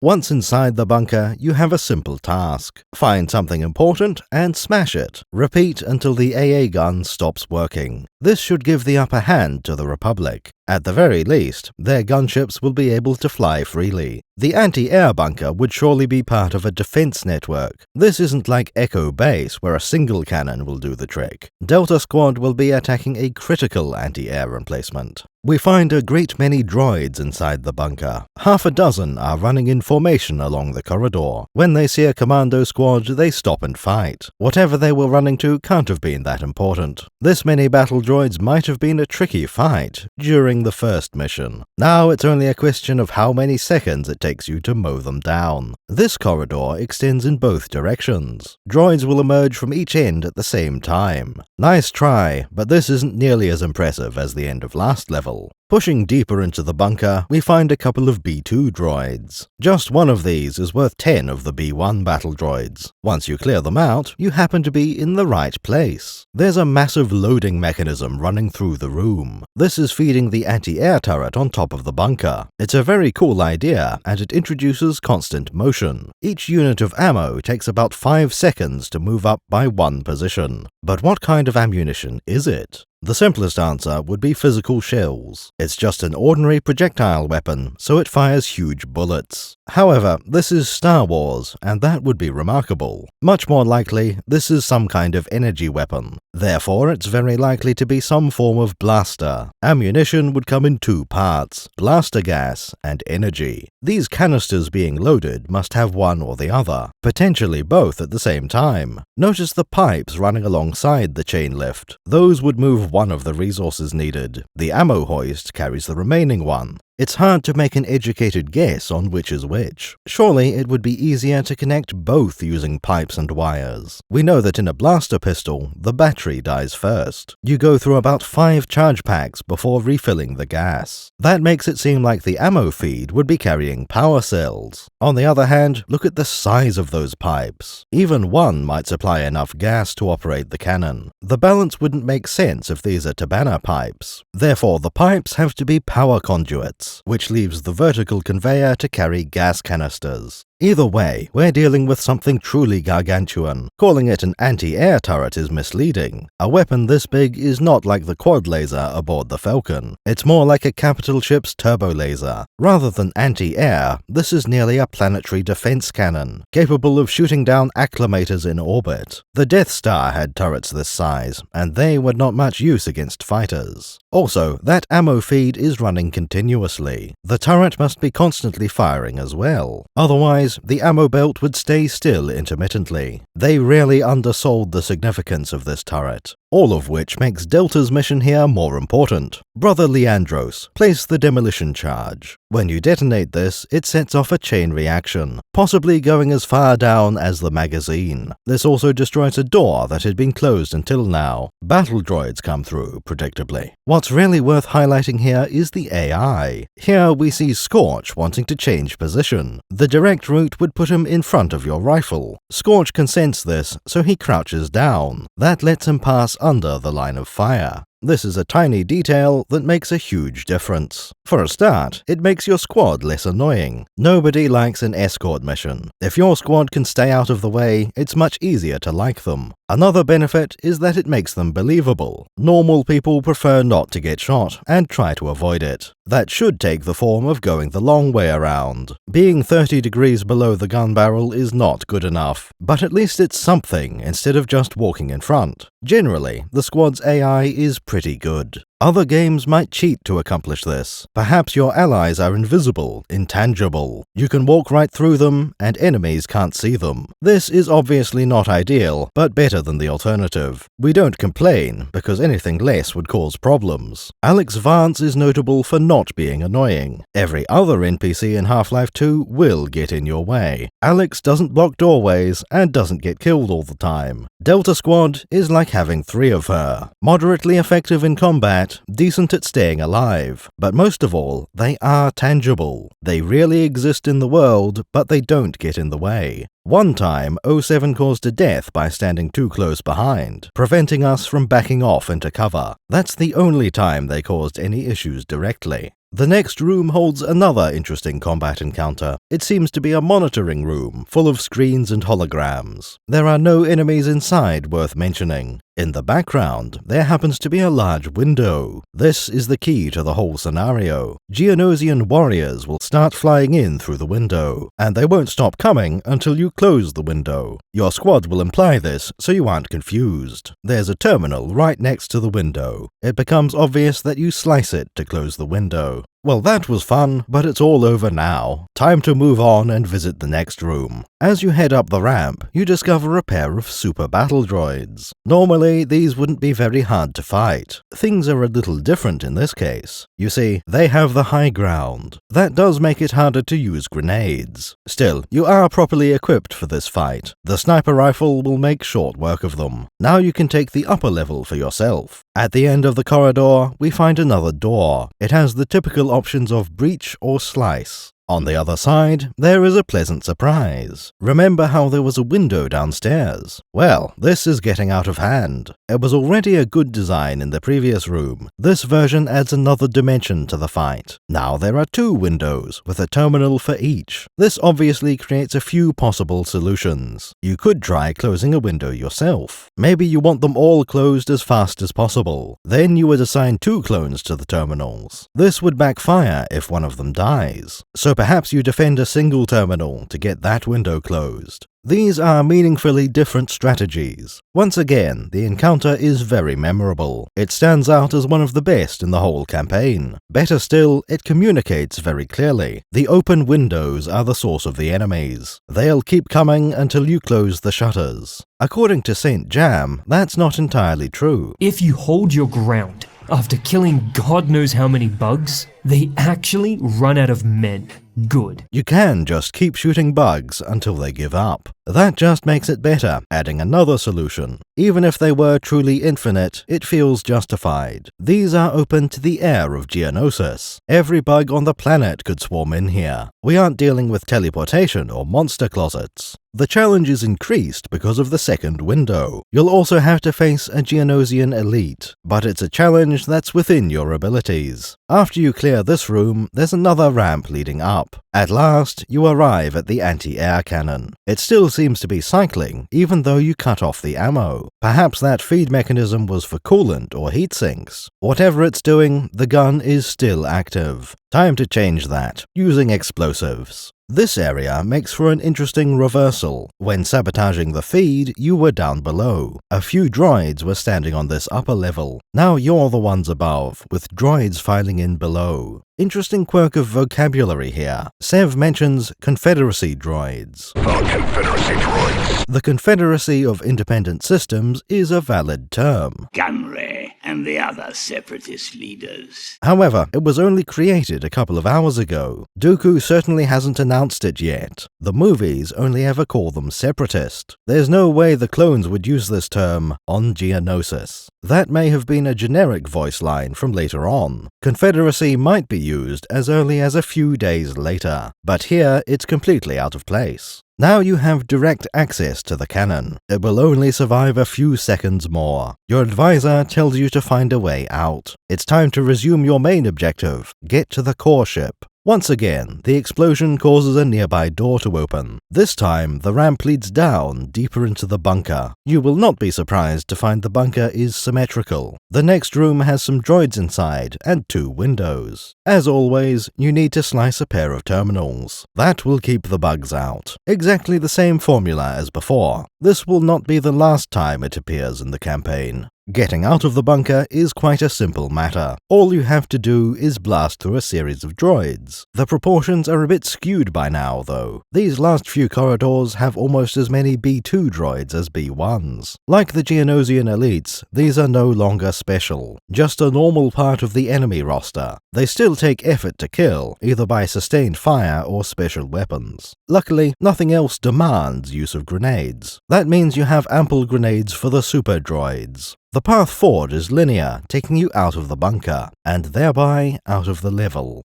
Once inside the bunker, you have a simple task. Find something important and smash it. Repeat until the AA gun stops working. This should give the upper hand to the Republic. At the very least, their gunships will be able to fly freely. The anti-air bunker would surely be part of a defense network. This isn't like Echo Base, where a single cannon will do the trick. Delta Squad will be attacking a critical anti-air emplacement. We find a great many droids inside the bunker. Half a dozen are running in formation along the corridor. When they see a commando squad, they stop and fight. Whatever they were running to can't have been that important. This many battle droids might have been a tricky fight during the first mission. Now it's only a question of how many seconds it takes you to mow them down. This corridor extends in both directions. Droids will emerge from each end at the same time. Nice try, but this isn't nearly as impressive as the end of last level. Pushing deeper into the bunker, we find a couple of B2 droids. Just one of these is worth 10 of the B1 battle droids. Once you clear them out, you happen to be in the right place. There's a massive loading mechanism running through the room. This is feeding the anti-air turret on top of the bunker. It's a very cool idea, and it introduces constant motion. Each unit of ammo takes about 5 seconds to move up by one position. But what kind of ammunition is it? The simplest answer would be physical shells. It's just an ordinary projectile weapon, so it fires huge bullets. However, this is Star Wars, and that would be remarkable. Much more likely, this is some kind of energy weapon. Therefore, it's very likely to be some form of blaster. Ammunition would come in 2 parts, blaster gas and energy. These canisters being loaded must have one or the other, potentially both at the same time. Notice the pipes running alongside the chain lift. Those would move one of the resources needed. The ammo hoist carries the remaining one. It's hard to make an educated guess on which is which. Surely it would be easier to connect both using pipes and wires. We know that in a blaster pistol, the battery dies first. You go through about 5 charge packs before refilling the gas. That makes it seem like the ammo feed would be carrying power cells. On the other hand, look at the size of those pipes. Even one might supply enough gas to operate the cannon. The balance wouldn't make sense if these are Tabana pipes. Therefore, the pipes have to be power conduits, which leaves the vertical conveyor to carry gas canisters. Either way, we're dealing with something truly gargantuan. Calling it an anti-air turret is misleading. A weapon this big is not like the quad laser aboard the Falcon. It's more like a capital ship's turbo laser. Rather than anti-air, this is nearly a planetary defense cannon, capable of shooting down acclimators in orbit. The Death Star had turrets this size, and they were not much use against fighters. Also, that ammo feed is running continuously. The turret must be constantly firing as well. Otherwise, the ammo belt would stay still intermittently. They really undersold the significance of this turret. All of which makes Delta's mission here more important. Brother Leandros, place the demolition charge. When you detonate this, it sets off a chain reaction, possibly going as far down as the magazine. This also destroys a door that had been closed until now. Battle droids come through, predictably. What's really worth highlighting here is the AI. Here we see Scorch wanting to change position. The direct route would put him in front of your rifle. Scorch can sense this, so he crouches down. That lets him pass under the line of fire. This is a tiny detail that makes a huge difference. For a start, it makes your squad less annoying. Nobody likes an escort mission. If your squad can stay out of the way, it's much easier to like them. Another benefit is that it makes them believable. Normal people prefer not to get shot and try to avoid it. That should take the form of going the long way around. Being 30 degrees below the gun barrel is not good enough, but at least it's something instead of just walking in front. Generally, the squad's AI is pretty good. Other games might cheat to accomplish this. Perhaps your allies are invisible, intangible. You can walk right through them, and enemies can't see them. This is obviously not ideal, but better than the alternative. We don't complain, because anything less would cause problems. Alex Vance is notable for not being annoying. Every other NPC in Half-Life 2 will get in your way. Alex doesn't block doorways, and doesn't get killed all the time. Delta Squad is like having 3 of her. Moderately effective in combat, decent at staying alive, but most of all, they are tangible. They really exist in the world, but they don't get in the way. One time, 07 caused a death by standing too close behind, preventing us from backing off into cover. That's the only time they caused any issues directly. The next room holds another interesting combat encounter. It seems to be a monitoring room, full of screens and holograms. There are no enemies inside worth mentioning. In the background, there happens to be a large window. This is the key to the whole scenario. Geonosian warriors will start flying in through the window, and they won't stop coming until you close the window. Your squad will imply this, so you aren't confused. There's a terminal right next to the window. It becomes obvious that you slice it to close the window. Well, that was fun, but it's all over now. Time to move on and visit the next room. As you head up the ramp, you discover a pair of super battle droids. Normally, these wouldn't be very hard to fight. Things are a little different in this case. You see, they have the high ground. That does make it harder to use grenades. Still, you are properly equipped for this fight. The sniper rifle will make short work of them. Now you can take the upper level for yourself. At the end of the corridor, we find another door. It has the typical options of breach or slice. On the other side, there is a pleasant surprise. Remember how there was a window downstairs? Well, this is getting out of hand. It was already a good design in the previous room. This version adds another dimension to the fight. Now there are 2 windows, with a terminal for each. This obviously creates a few possible solutions. You could try closing a window yourself. Maybe you want them all closed as fast as possible. Then you would assign 2 clones to the terminals. This would backfire if one of them dies. So perhaps you defend a single terminal to get that window closed. These are meaningfully different strategies. Once again, the encounter is very memorable. It stands out as one of the best in the whole campaign. Better still, it communicates very clearly. The open windows are the source of the enemies. They'll keep coming until you close the shutters. According to St. Jam, that's not entirely true. If you hold your ground, after killing God knows how many bugs, they actually run out of men. Good. You can just keep shooting bugs until they give up. That just makes it better, adding another solution. Even if they were truly infinite, it feels justified. These are open to the air of Geonosis. Every bug on the planet could swarm in here. We aren't dealing with teleportation or monster closets. The challenge is increased because of the second window. You'll also have to face a Geonosian elite, but it's a challenge that's within your abilities. After you clear clear this room, there's another ramp leading up. At last, you arrive at the anti-air cannon. It still seems to be cycling, even though you cut off the ammo. Perhaps that feed mechanism was for coolant or heat sinks. Whatever it's doing, the gun is still active. Time to change that, using explosives. This area makes for an interesting reversal. When sabotaging the feed, you were down below. A few droids were standing on this upper level. Now you're the ones above, with droids filing in below. Interesting quirk of vocabulary here. Sev mentions Confederacy droids. Confederacy droids. The Confederacy of Independent Systems is a valid term. Gunray and the other separatist leaders. However, it was only created a couple of hours ago. Dooku certainly hasn't announced it yet. The movies only ever call them separatist. There's no way the clones would use this term on Geonosis. That may have been a generic voice line from later on. Confederacy might be used as early as a few days later, but here it's completely out of place. Now you have direct access to the cannon. It will only survive a few seconds more. Your advisor tells you to find a way out. It's time to resume your main objective, get to the core ship. Once again, the explosion causes a nearby door to open. This time, the ramp leads down, deeper into the bunker. You will not be surprised to find the bunker is symmetrical. The next room has some droids inside, and 2 windows. As always, you need to slice a pair of terminals. That will keep the bugs out. Exactly the same formula as before. This will not be the last time it appears in the campaign. Getting out of the bunker is quite a simple matter. All you have to do is blast through a series of droids. The proportions are a bit skewed by now, though. These last few corridors have almost as many B2 droids as B1s. Like the Geonosian elites, these are no longer special, just a normal part of the enemy roster. They still take effort to kill, either by sustained fire or special weapons. Luckily, nothing else demands use of grenades. That means you have ample grenades for the super droids. The path forward is linear, taking you out of the bunker, and thereby out of the level.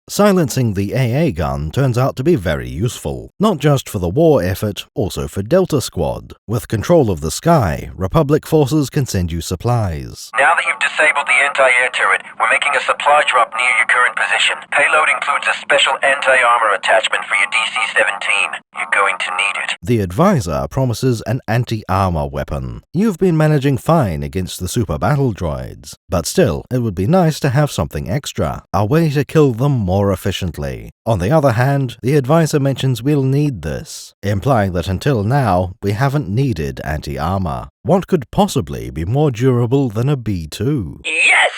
Silencing the AA gun turns out to be very useful, not just for the war effort, also for Delta Squad. With control of the sky, Republic forces can send you supplies. Now that you've disabled the anti-air turret, we're making a supply drop near your current position. Payload includes a special anti-armor attachment for your DC-17. You're going to need it. The advisor promises an anti-armor weapon. You've been managing fine against the super battle droids, but still, it would be nice to have something extra, a way to kill them more efficiently. On the other hand, the advisor mentions we'll need this, implying that until now, we haven't needed anti-armor. What could possibly be more durable than a B2? Yes!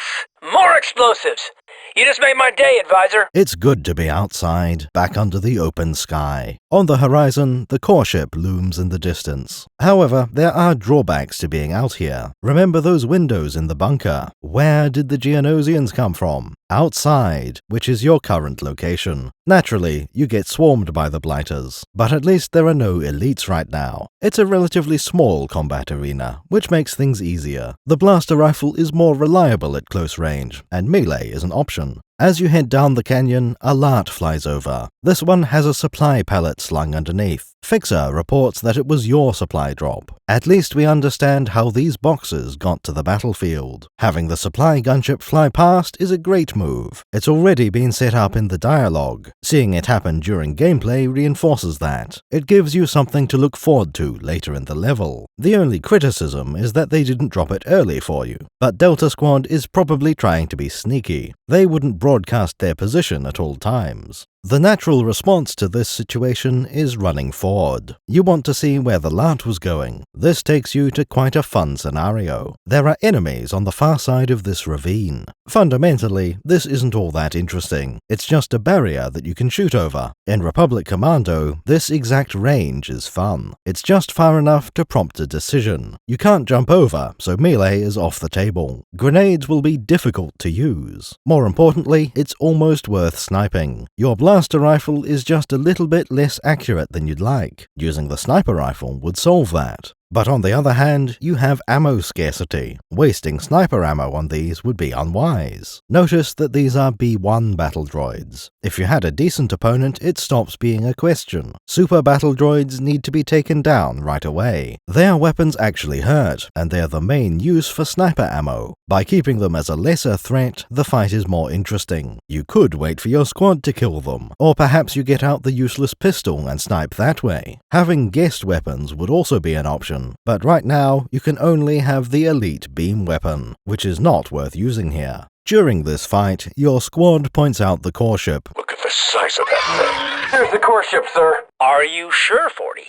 More explosives! You just made my day, advisor! It's good to be outside, back under the open sky. On the horizon, the core ship looms in the distance. However, there are drawbacks to being out here. Remember those windows in the bunker? Where did the Geonosians come from? Outside, which is your current location. Naturally, you get swarmed by the Blighters, but at least there are no elites right now. It's a relatively small combat arena, which makes things easier. The blaster rifle is more reliable at close range, and melee is an option. As you head down the canyon, a LART flies over. This one has a supply pallet slung underneath. Fixer reports that it was your supply drop. At least we understand how these boxes got to the battlefield. Having the supply gunship fly past is a great move. It's already been set up in the dialogue. Seeing it happen during gameplay reinforces that. It gives you something to look forward to later in the level. The only criticism is that they didn't drop it early for you. But Delta Squad is probably trying to be sneaky. They wouldn't broadcast their position at all times. The natural response to this situation is running forward. You want to see where the LART was going. This takes you to quite a fun scenario. There are enemies on the far side of this ravine. Fundamentally, this isn't all that interesting. It's just a barrier that you can shoot over. In Republic Commando, this exact range is fun. It's just far enough to prompt a decision. You can't jump over, so melee is off the table. Grenades will be difficult to use. More importantly, it's almost worth sniping. Your blaster rifle is just a little bit less accurate than you'd like. Using the sniper rifle would solve that. But on the other hand, you have ammo scarcity. Wasting sniper ammo on these would be unwise. Notice that these are B1 battle droids. If you had a decent opponent, it stops being a question. Super battle droids need to be taken down right away. Their weapons actually hurt, and they're the main use for sniper ammo. By keeping them as a lesser threat, the fight is more interesting. You could wait for your squad to kill them, or perhaps you get out the useless pistol and snipe that way. Having guest weapons would also be an option, but right now you can only have the elite beam weapon, which is not worth using here. During this fight, your squad points out the core ship. Look at the size of that Here's the core ship, sir. Are you sure, 40?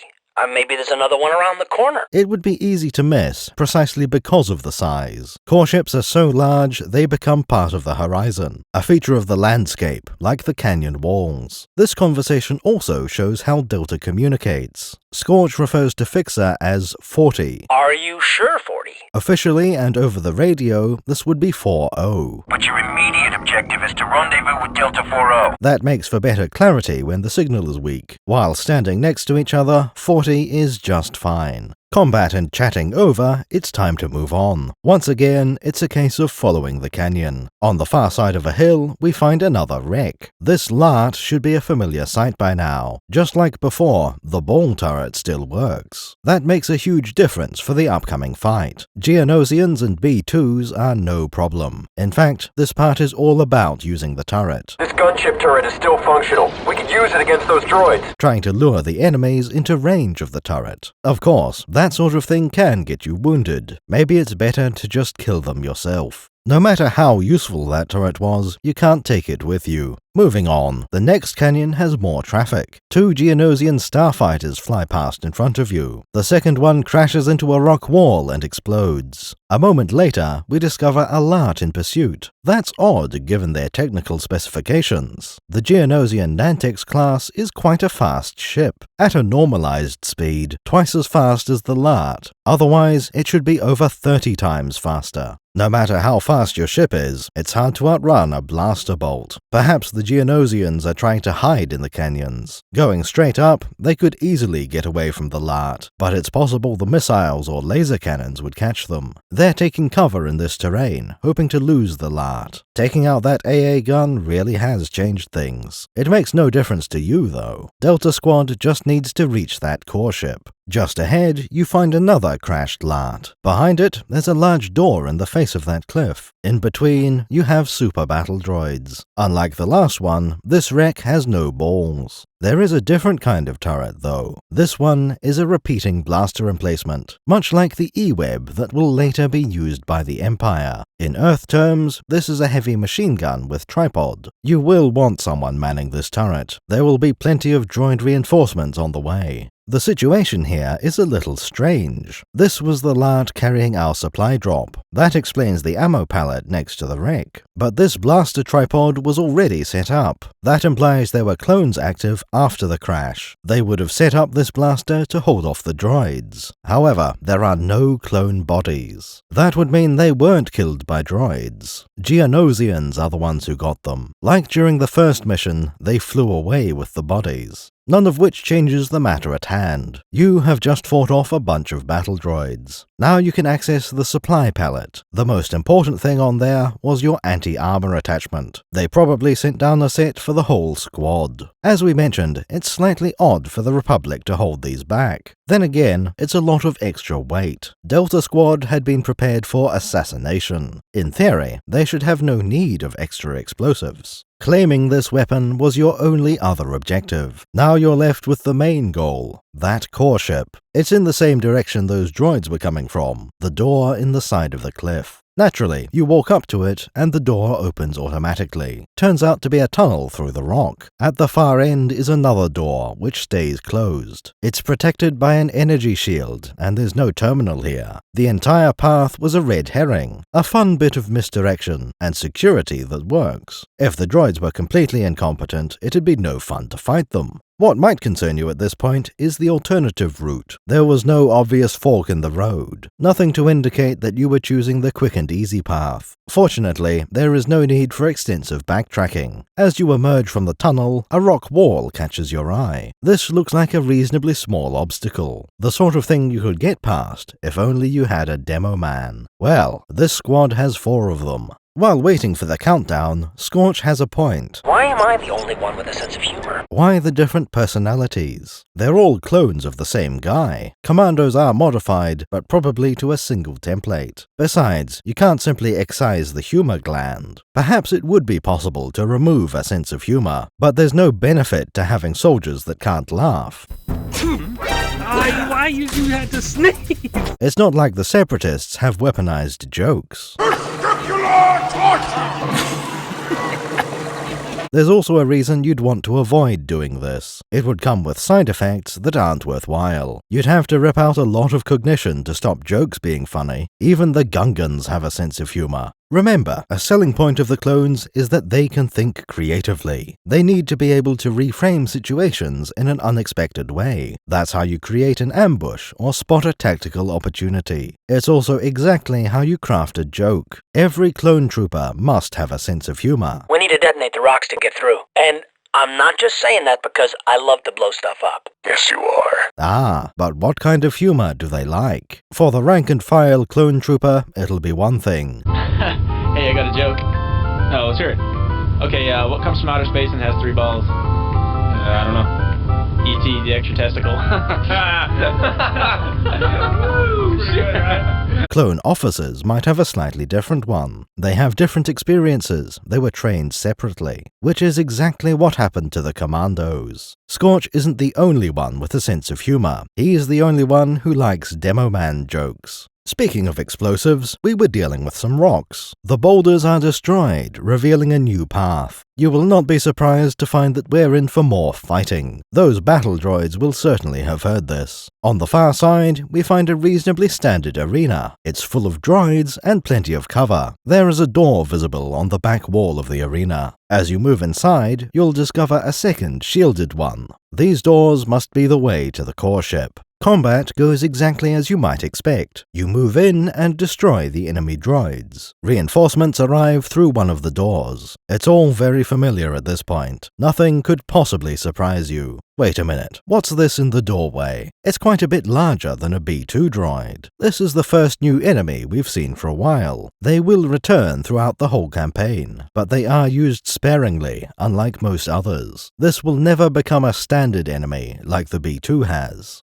Maybe there's another one around the corner. It would be easy to miss, precisely because of the size. Core ships are so large, they become part of the horizon, a feature of the landscape, like the canyon walls. This conversation also shows how Delta communicates. Scorch refers to Fixer as 40. Are you sure, 40? Officially and over the radio, this would be 40. But your immediate objective is to rendezvous with Delta 40. That makes for better clarity when the signal is weak. While standing next to each other, 40 is just fine. Combat and chatting over, it's time to move on. Once again, it's a case of following the canyon. On the far side of a hill, we find another wreck. This LART should be a familiar sight by now. Just like before, the ball turret still works. That makes a huge difference for the upcoming fight. Geonosians and B2s are no problem. In fact, this part is all about using the turret. This gunship turret is still functional. We could use it against those droids. Trying to lure the enemies into range of the turret. Of course, that sort of thing can get you wounded. Maybe it's better to just kill them yourself. No matter how useful that turret was, you can't take it with you. Moving on, the next canyon has more traffic. 2 Geonosian starfighters fly past in front of you. The second one crashes into a rock wall and explodes. A moment later, we discover a LART in pursuit. That's odd given their technical specifications. The Geonosian Nantex class is quite a fast ship, at a normalized speed, twice as fast as the LART. Otherwise, it should be over 30 times faster. No matter how fast your ship is, it's hard to outrun a blaster bolt. Perhaps the Geonosians are trying to hide in the canyons. Going straight up, they could easily get away from the LART, but it's possible the missiles or laser cannons would catch them. They're taking cover in this terrain, hoping to lose the LART. Taking out that AA gun really has changed things. It makes no difference to you, though. Delta Squad just needs to reach that core ship. Just ahead, you find another crashed LART. Behind it, there's a large door in the face of that cliff. In between, you have super battle droids. Unlike the last one, this wreck has no balls. There is a different kind of turret, though. This one is a repeating blaster emplacement, much like the E-Web that will later be used by the Empire. In Earth terms, this is a heavy machine gun with tripod. You will want someone manning this turret. There will be plenty of droid reinforcements on the way. The situation here is a little strange. This was the LART carrying our supply drop. That explains the ammo pallet next to the wreck. But this blaster tripod was already set up. That implies there were clones active after the crash. They would have set up this blaster to hold off the droids. However, there are no clone bodies. That would mean they weren't killed by droids. Geonosians are the ones who got them. Like during the first mission, they flew away with the bodies. None of which changes the matter at hand. You have just fought off a bunch of battle droids. Now you can access the supply pallet. The most important thing on there was your anti-armor attachment. They probably sent down a set for the whole squad. As we mentioned, it's slightly odd for the Republic to hold these back. Then again, it's a lot of extra weight. Delta Squad had been prepared for assassination. In theory, they should have no need of extra explosives. Claiming this weapon was your only other objective. Now you're left with the main goal, that core ship. It's in the same direction those droids were coming from, the door in the side of the cliff. Naturally, you walk up to it and the door opens automatically. Turns out to be a tunnel through the rock. At the far end is another door, which stays closed. It's protected by an energy shield, and there's no terminal here. The entire path was a red herring, a fun bit of misdirection and security that works. If the droids were completely incompetent, it'd be no fun to fight them. What might concern you at this point is the alternative route. There was no obvious fork in the road, nothing to indicate that you were choosing the quick and easy path. Fortunately, there is no need for extensive backtracking. As you emerge from the tunnel, a rock wall catches your eye. This looks like a reasonably small obstacle, the sort of thing you could get past if only you had a demo man. Well, this squad has 4 of them. While waiting for the countdown, Scorch has a point. Why am I the only one with a sense of humor? Why the different personalities? They're all clones of the same guy. Commandos are modified, but probably to a single template. Besides, you can't simply excise the humor gland. Perhaps it would be possible to remove a sense of humor, but there's no benefit to having soldiers that can't laugh. Why you had to sneeze? It's not like the Separatists have weaponized jokes. There's also a reason you'd want to avoid doing this. It would come with side effects that aren't worthwhile. You'd have to rip out a lot of cognition to stop jokes being funny. Even the Gungans have a sense of humor. Remember, a selling point of the clones is that they can think creatively. They need to be able to reframe situations in an unexpected way. That's how you create an ambush or spot a tactical opportunity. It's also exactly how you craft a joke. Every clone trooper must have a sense of humor. We need to detonate the rocks to get through. And I'm not just saying that because I love to blow stuff up. Yes, you are. Ah, but what kind of humor do they like? For the rank-and-file clone trooper, it'll be one thing. Hey, I got a joke. Oh, let's hear it. Okay, what comes from outer space and has 3 balls? I don't know. E.T., the extra testicle. Clone officers might have a slightly different one. They have different experiences. They were trained separately, which is exactly what happened to the Commandos. Scorch isn't the only one with a sense of humor. He's the only one who likes demo man jokes. Speaking of explosives, we were dealing with some rocks. The boulders are destroyed, revealing a new path. You will not be surprised to find that we're in for more fighting. Those battle droids will certainly have heard this. On the far side, we find a reasonably standard arena. It's full of droids and plenty of cover. There is a door visible on the back wall of the arena. As you move inside, you'll discover a second shielded one. These doors must be the way to the core ship. Combat goes exactly as you might expect. You move in and destroy the enemy droids. Reinforcements arrive through one of the doors. It's all very familiar at this point. Nothing could possibly surprise you. Wait a minute, what's this in the doorway? It's quite a bit larger than a B2 droid. This is the first new enemy we've seen for a while. They will return throughout the whole campaign, but they are used sparingly, unlike most others. This will never become a standard enemy like the B2 has.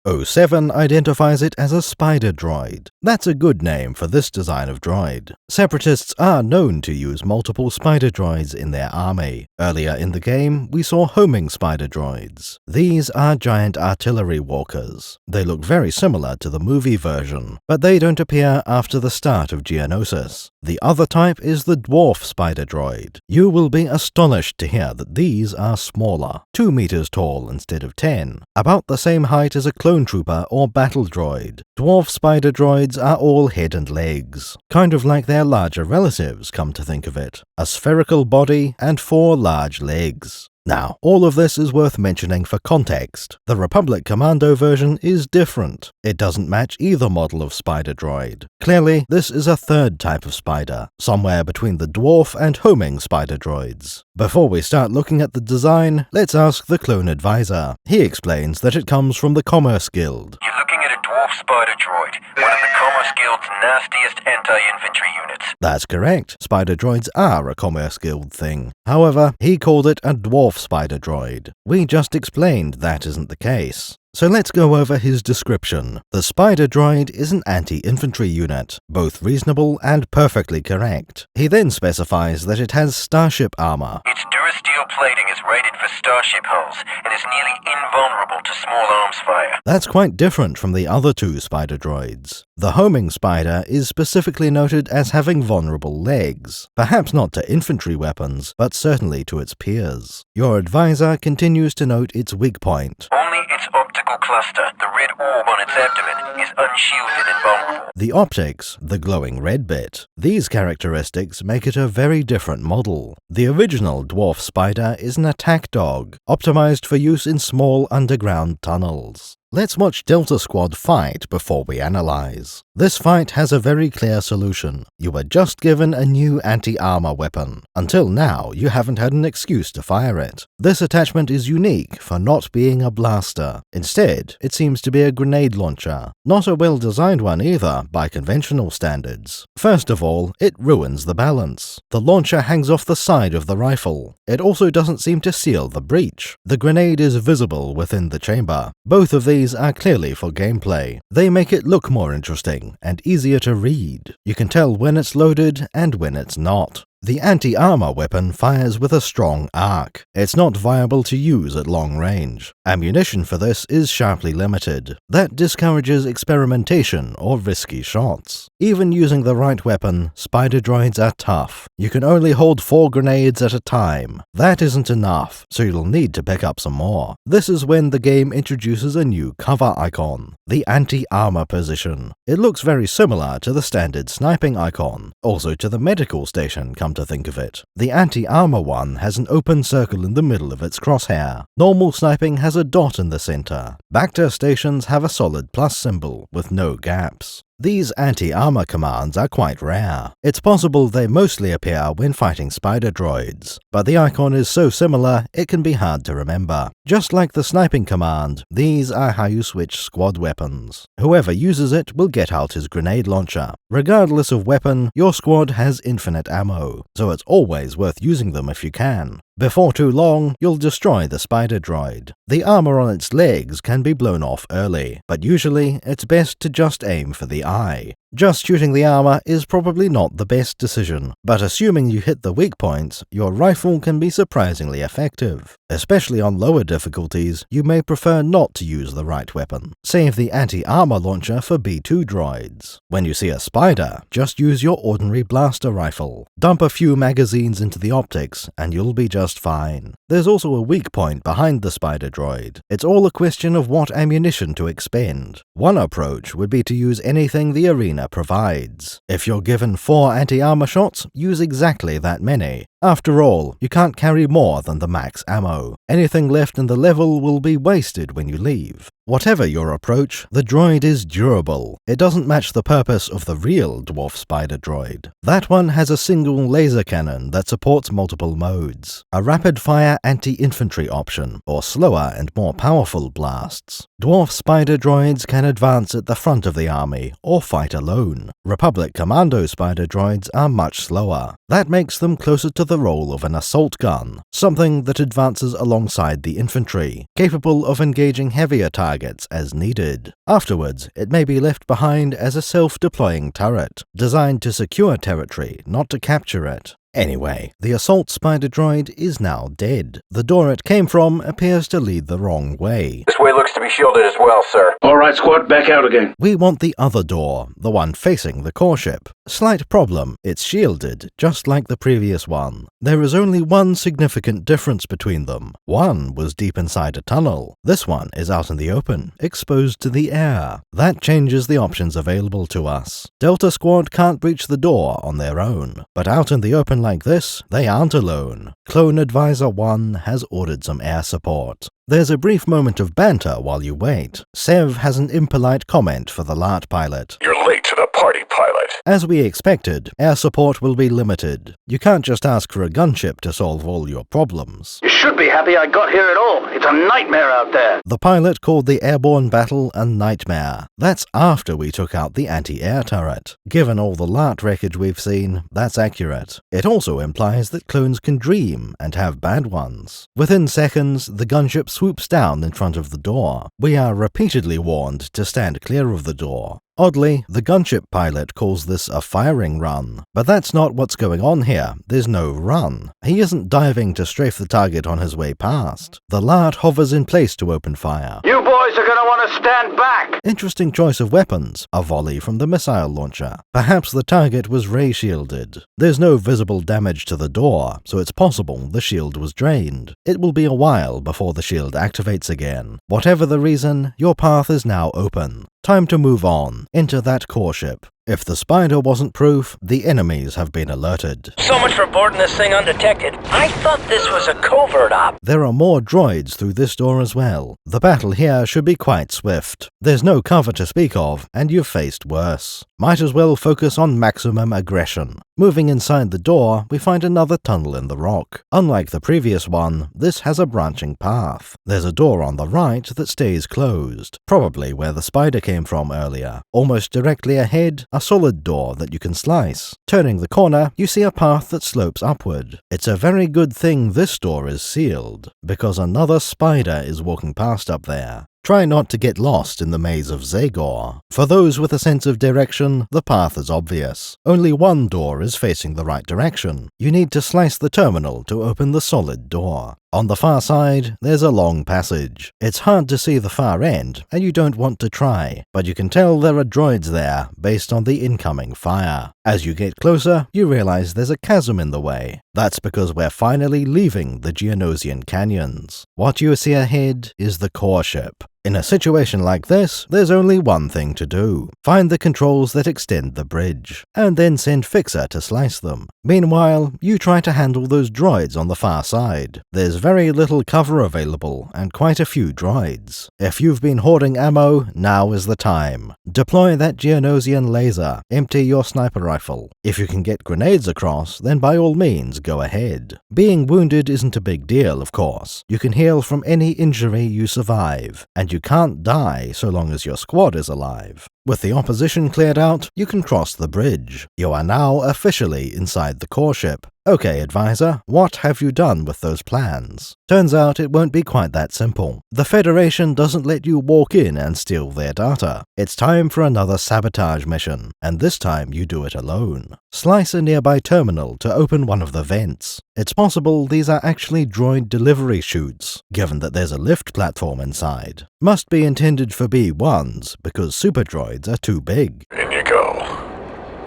07 identifies it as a spider droid. That's a good name for this design of droid. Separatists are known to use multiple spider droids in their army. Earlier in the game, we saw homing spider droids. These are giant artillery walkers. They look very similar to the movie version, but they don't appear after the start of Geonosis. The other type is the dwarf spider droid. You will be astonished to hear that these are smaller, 2 meters tall instead of 10, about the same height as a clone trooper or battle droid. Dwarf spider droids are all head and legs, kind of like their larger relatives, come to think of it. A spherical body and 4 large legs. Now, all of this is worth mentioning for context. The Republic Commando version is different. It doesn't match either model of spider droid. Clearly, this is a third type of spider, somewhere between the dwarf and homing spider droids. Before we start looking at the design, let's ask the clone advisor. He explains that it comes from the Commerce Guild. You're looking at a dwarf spider droid, one of the Commerce Guild's nastiest anti-infantry units. That's correct. Spider droids are a Commerce Guild thing. However, he called it a dwarf spider droid. We just explained that isn't the case. So let's go over his description. The spider droid is an anti-infantry unit, both reasonable and perfectly correct. He then specifies that it has starship armor. Its durasteel plating is rated for starship hulls and is nearly invulnerable to small arms fire. That's quite different from the other 2 spider droids. The homing spider is specifically noted as having vulnerable legs, perhaps not to infantry weapons, but certainly to its peers. Your advisor continues to note its weak point. Only its optical cluster, the red orb on its abdomen, is unshielded and vulnerable. The optics, the glowing red bit. These characteristics make it a very different model. The original dwarf spider Spider is an attack dog, optimized for use in small underground tunnels. Let's watch Delta Squad fight before we analyze. This fight has a very clear solution. You were just given a new anti-armor weapon. Until now, you haven't had an excuse to fire it. This attachment is unique for not being a blaster. Instead, it seems to be a grenade launcher. Not a well-designed one either, by conventional standards. First of all, it ruins the balance. The launcher hangs off the side of the rifle. It also doesn't seem to seal the breech. The grenade is visible within the chamber. Both of these are clearly for gameplay. They make it look more interesting and easier to read. You can tell when it's loaded and when it's not. The anti-armor weapon fires with a strong arc. It's not viable to use at long range. Ammunition for this is sharply limited. That discourages experimentation or risky shots. Even using the right weapon, spider droids are tough. You can only hold 4 grenades at a time. That isn't enough, so you'll need to pick up some more. This is when the game introduces a new cover icon, the anti-armor position. It looks very similar to the standard sniping icon, also to the medical station, come to think of it. The anti-armor one has an open circle in the middle of its crosshair. Normal sniping has a dot in the center. Bacta stations have a solid plus symbol with no gaps. These anti-armor commands are quite rare. It's possible they mostly appear when fighting spider droids, but the icon is so similar it can be hard to remember. Just like the sniping command, these are how you switch squad weapons. Whoever uses it will get out his grenade launcher. Regardless of weapon, your squad has infinite ammo, so it's always worth using them if you can. Before too long, you'll destroy the spider droid. The armor on its legs can be blown off early, but usually it's best to just aim for the eye. Just shooting the armor is probably not the best decision, but assuming you hit the weak points, your rifle can be surprisingly effective. Especially on lower difficulties, you may prefer not to use the right weapon. Save the anti-armor launcher for B2 droids. When you see a spider, just use your ordinary blaster rifle. Dump a few magazines into the optics, and you'll be just fine. There's also a weak point behind the spider droid. It's all a question of what ammunition to expend. One approach would be to use anything the arena provides. If you're given 4 anti-armor shots, use exactly that many. After all, you can't carry more than the max ammo. Anything left in the level will be wasted when you leave. Whatever your approach, the droid is durable. It doesn't match the purpose of the real dwarf spider droid. That one has a single laser cannon that supports multiple modes, a rapid-fire anti-infantry option, or slower and more powerful blasts. Dwarf spider droids can advance at the front of the army or fight alone. Republic Commando spider droids are much slower. That makes them closer to the role of an assault gun, something that advances alongside the infantry, capable of engaging heavier targets as needed. Afterwards, it may be left behind as a self-deploying turret, designed to secure territory, not to capture it. Anyway, the assault spider droid is now dead. The door it came from appears to lead the wrong way. This way looks to be shielded as well, sir. Alright, squad, back out again. We want the other door, the one facing the core ship. Slight problem, it's shielded, just like the previous one. There is only one significant difference between them. One was deep inside a tunnel. This one is out in the open, exposed to the air. That changes the options available to us. Delta Squad can't breach the door on their own, but out in the open like this, they aren't alone. Clone Advisor 1 has ordered some air support. There's a brief moment of banter while you wait. Sev has an impolite comment for the LART pilot. You're late to the party, pilot. As we expected, air support will be limited. You can't just ask for a gunship to solve all your problems. You should be happy I got here at all. It's a nightmare out there. The pilot called the airborne battle a nightmare. That's after we took out the anti-air turret. Given all the LART wreckage we've seen, that's accurate. It also implies that clones can dream and have bad ones. Within seconds, the gunship swoops down in front of the door. We are repeatedly warned to stand clear of the door. Oddly, the gunship pilot calls this a firing run, but that's not what's going on here. There's no run. He isn't diving to strafe the target on his way past. The LART hovers in place to open fire. You boys are gonna want to stand back! Interesting choice of weapons, a volley from the missile launcher. Perhaps the target was ray shielded. There's no visible damage to the door, so it's possible the shield was drained. It will be a while before the shield activates again. Whatever the reason, your path is now open. Time to move on, into that core ship. If the spider wasn't proof, the enemies have been alerted. So much for boarding this thing undetected. I thought this was a covert op. There are more droids through this door as well. The battle here should be quite swift. There's no cover to speak of, and you've faced worse. Might as well focus on maximum aggression. Moving inside the door, we find another tunnel in the rock. Unlike the previous one, this has a branching path. There's a door on the right that stays closed, probably where the spider came from earlier. Almost directly ahead, a solid door that you can slice. Turning the corner, you see a path that slopes upward. It's a very good thing this door is sealed, because another spider is walking past up there. Try not to get lost in the maze of Zagor. For those with a sense of direction, the path is obvious. Only one door is facing the right direction. You need to slice the terminal to open the solid door. On the far side, there's a long passage. It's hard to see the far end, and you don't want to try, but you can tell there are droids there based on the incoming fire. As you get closer, you realize there's a chasm in the way. That's because we're finally leaving the Geonosian canyons. What you see ahead is the core ship. In a situation like this, there's only one thing to do. Find the controls that extend the bridge, and then send Fixer to slice them. Meanwhile, you try to handle those droids on the far side. There's very little cover available, and quite a few droids. If you've been hoarding ammo, now is the time. Deploy that Geonosian laser, empty your sniper rifle. If you can get grenades across, then by all means go ahead. Being wounded isn't a big deal, of course. You can heal from any injury you survive, and you can't die so long as your squad is alive. With the opposition cleared out, you can cross the bridge. You are now officially inside the core ship. Okay, advisor, what have you done with those plans? Turns out it won't be quite that simple. The Federation doesn't let you walk in and steal their data. It's time for another sabotage mission, and this time you do it alone. Slice a nearby terminal to open one of the vents. It's possible these are actually droid delivery chutes, given that there's a lift platform inside. Must be intended for B1s, because super droids are too big. In you go.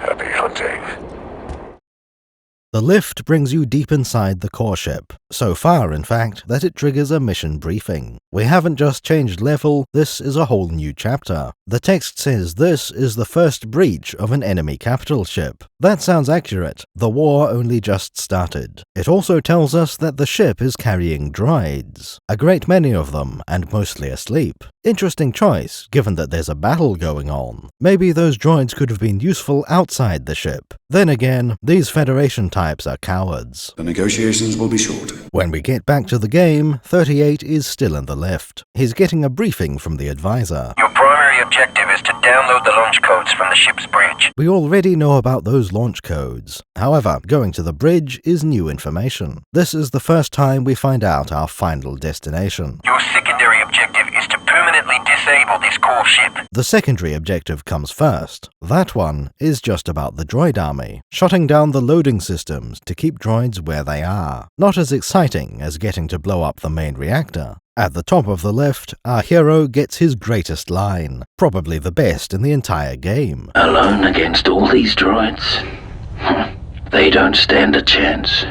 Happy hunting. The lift brings you deep inside the core ship, so far in fact that it triggers a mission briefing. We haven't just changed level, this is a whole new chapter. The text says this is the first breach of an enemy capital ship. That sounds accurate, the war only just started. It also tells us that the ship is carrying droids, a great many of them, and mostly asleep. Interesting choice, given that there's a battle going on. Maybe those droids could have been useful outside the ship. Then again, these Federation types are cowards. The negotiations will be short. When we get back to the game, 38 is still in the lift. He's getting a briefing from the advisor. Your primary objective is to download the launch codes from the ship's bridge. We already know about those launch codes. However, going to the bridge is new information. This is the first time we find out our final destination. Your secondary objective is to permanently disable this core ship. The secondary objective comes first. That one is just about the droid army, shutting down the loading systems to keep droids where they are. Not as exciting as getting to blow up the main reactor. At the top of the lift, our hero gets his greatest line, probably the best in the entire game. Alone against all these droids? They don't stand a chance.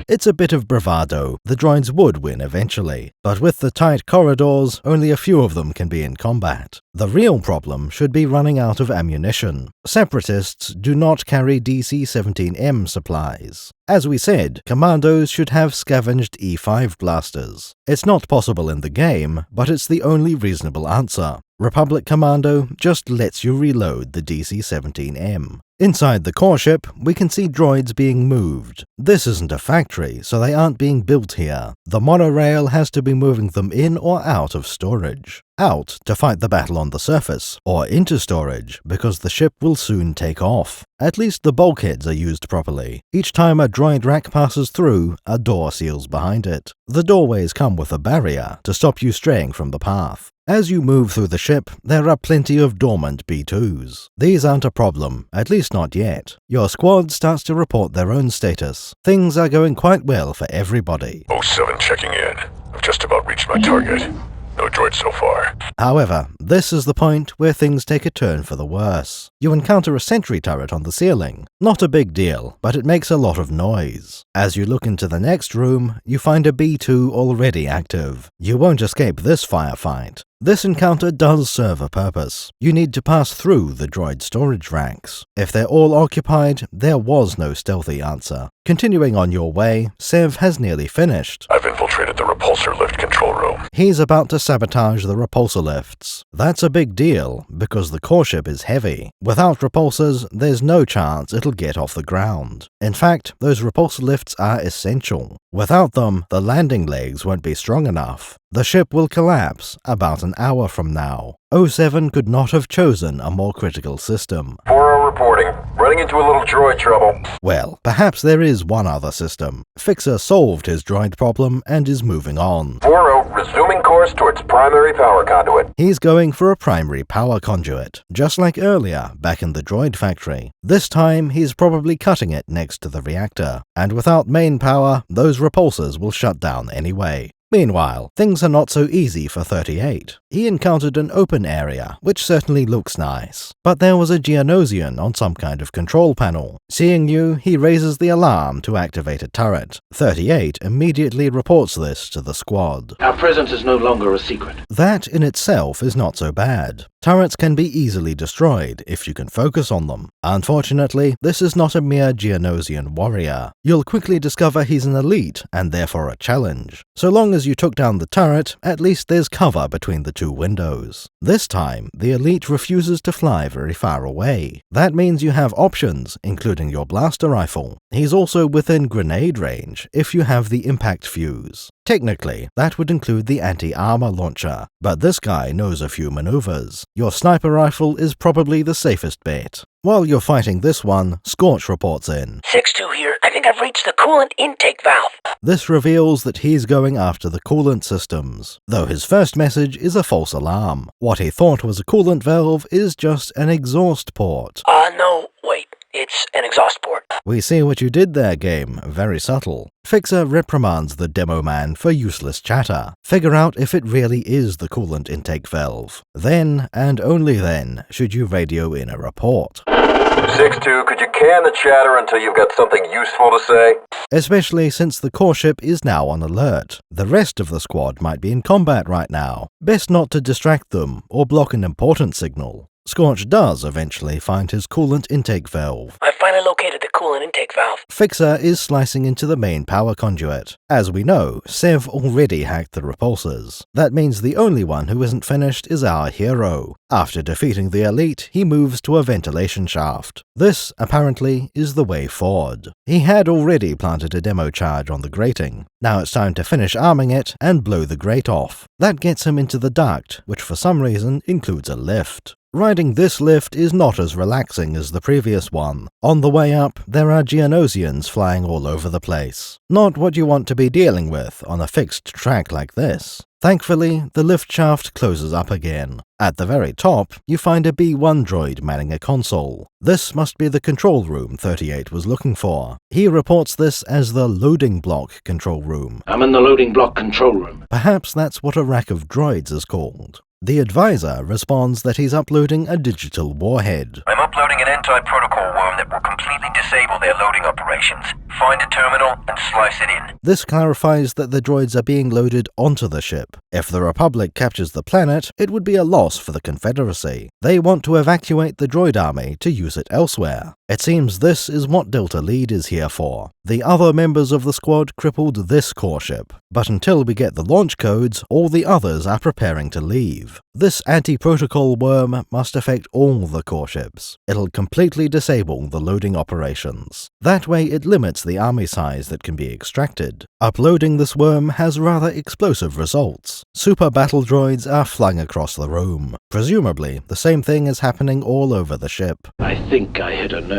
It's a bit of bravado. The droids would win eventually, but with the tight corridors, only a few of them can be in combat. The real problem should be running out of ammunition. Separatists do not carry DC-17M supplies. As we said, commandos should have scavenged E5 blasters. It's not possible in the game, but it's the only reasonable answer. Republic Commando just lets you reload the DC-17M. Inside the core ship, we can see droids being moved. This isn't a factory, so they aren't being built here. The monorail has to be moving them in or out of storage. Out to fight the battle on the surface, or into storage because the ship will soon take off. At least the bulkheads are used properly. Each time a droid rack passes through, a door seals behind it. The doorways come with a barrier to stop you straying from the path. As you move through the ship, there are plenty of dormant B2s. These aren't a problem, at least not yet. Your squad starts to report their own status. Things are going quite well for everybody. 07 checking in. I've just about reached my target. No droids so far. However, this is the point where things take a turn for the worse. You encounter a sentry turret on the ceiling. Not a big deal, but it makes a lot of noise. As you look into the next room, you find a B2 already active. You won't escape this firefight. This encounter does serve a purpose. You need to pass through the droid storage racks. If they're all occupied, there was no stealthy answer. Continuing on your way, Sev has nearly finished. I've infiltrated the repulsor lift control room. He's about to sabotage the repulsor lifts. That's a big deal, because the core ship is heavy. Without repulsors, there's no chance it'll get off the ground. In fact, those repulsor lifts are essential. Without them, the landing legs won't be strong enough. The ship will collapse about an hour from now. 07 could not have chosen a more critical system. 4-0 reporting. Running into a little droid trouble. Well, perhaps there is one other system. Fixer solved his droid problem and is moving on. 4-0, resuming course towards primary power conduit. He's going for a primary power conduit, just like earlier, back in the droid factory. This time, he's probably cutting it next to the reactor. And without main power, those repulsors will shut down anyway. Meanwhile, things are not so easy for 38. He encountered an open area, which certainly looks nice. But there was a Geonosian on some kind of control panel. Seeing you, he raises the alarm to activate a turret. 38 immediately reports this to the squad. Our presence is no longer a secret. That in itself is not so bad. Turrets can be easily destroyed if you can focus on them. Unfortunately, this is not a mere Geonosian warrior. You'll quickly discover he's an elite and therefore a challenge. So long as you took down the turret, at least there's cover between the two windows. This time, the elite refuses to fly very far away. That means you have options, including your blaster rifle. He's also within grenade range if you have the impact fuse. Technically, that would include the anti-armor launcher, but this guy knows a few maneuvers. Your sniper rifle is probably the safest bet. While you're fighting this one, Scorch reports in. 6-2 here. I think I've reached the coolant intake valve. This reveals that he's going after the coolant systems, though his first message is a false alarm. What he thought was a coolant valve is just an exhaust port. No, wait. It's an exhaust port. We see what you did there, game. Very subtle. Fixer reprimands the demo man for useless chatter. Figure out if it really is the coolant intake valve. Then, and only then, should you radio in a report. 6-2, could you can the chatter until you've got something useful to say? Especially since the core ship is now on alert. The rest of the squad might be in combat right now. Best not to distract them or block an important signal. Scorch does eventually find his coolant intake valve. I finally located the coolant intake valve. Fixer is slicing into the main power conduit. As we know, Sev already hacked the repulsors. That means the only one who isn't finished is our hero. After defeating the elite, he moves to a ventilation shaft. This, apparently, is the way forward. He had already planted a demo charge on the grating. Now it's time to finish arming it and blow the grate off. That gets him into the duct, which for some reason includes a lift. Riding this lift is not as relaxing as the previous one. On the way up, there are Geonosians flying all over the place. Not what you want to be dealing with on a fixed track like this. Thankfully, the lift shaft closes up again. At the very top, you find a B-1 droid manning a console. This must be the control room 38 was looking for. He reports this as the loading block control room. I'm in the loading block control room. Perhaps that's what a rack of droids is called. The advisor responds that he's uploading a digital warhead. I'm uploading an anti-protocol worm that will completely disable their loading operations. Find a terminal and slice it in. This clarifies that the droids are being loaded onto the ship. If the Republic captures the planet, it would be a loss for the Confederacy. They want to evacuate the droid army to use it elsewhere. It seems this is what Delta Lead is here for. The other members of the squad crippled this core ship, but until we get the launch codes, all the others are preparing to leave. This anti-protocol worm must affect all the core ships. It'll completely disable the loading operations. That way it limits the army size that can be extracted. Uploading this worm has rather explosive results. Super battle droids are flung across the room. Presumably, the same thing is happening all over the ship. I think I hit a nerve.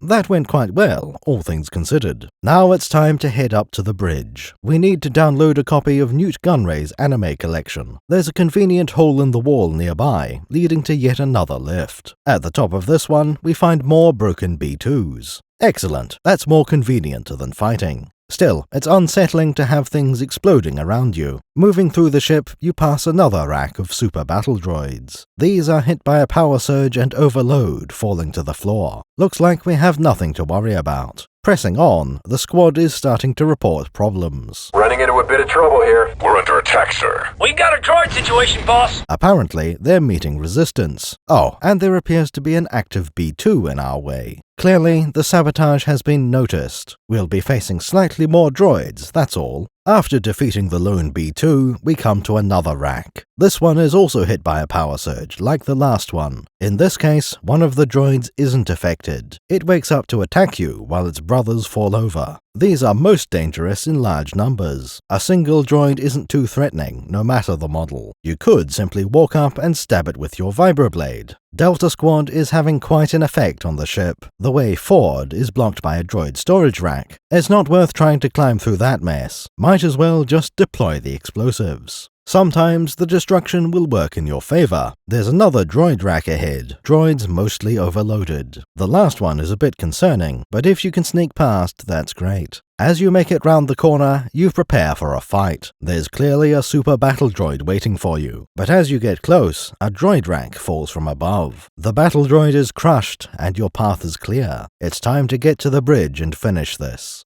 That went quite well, all things considered. Now it's time to head up to the bridge. We need to download a copy of Newt Gunray's anime collection. There's a convenient hole in the wall nearby, leading to yet another lift. At the top of this one, we find more broken B2s. Excellent, that's more convenient than fighting. Still, it's unsettling to have things exploding around you. Moving through the ship, you pass another rack of super battle droids. These are hit by a power surge and overload, falling to the floor. Looks like we have nothing to worry about. Pressing on, the squad is starting to report problems. Running into a bit of trouble here. We're under attack, sir. We've got a droid situation, boss. Apparently, they're meeting resistance. Oh, and there appears to be an active B2 in our way. Clearly, the sabotage has been noticed. We'll be facing slightly more droids, that's all. After defeating the lone B2, we come to another rack. This one is also hit by a power surge, like the last one. In this case, one of the droids isn't affected. It wakes up to attack you while its brothers fall over. These are most dangerous in large numbers. A single droid isn't too threatening, no matter the model. You could simply walk up and stab it with your vibroblade. Delta Squad is having quite an effect on the ship. The way forward is blocked by a droid storage rack. It's not worth trying to climb through that mess. Might as well just deploy the explosives. Sometimes the destruction will work in your favor. There's another droid rack ahead, droids mostly overloaded. The last one is a bit concerning, but if you can sneak past, that's great. As you make it round the corner, you prepare for a fight. There's clearly a super battle droid waiting for you, but as you get close, a droid rack falls from above. The battle droid is crushed, and your path is clear. It's time to get to the bridge and finish this.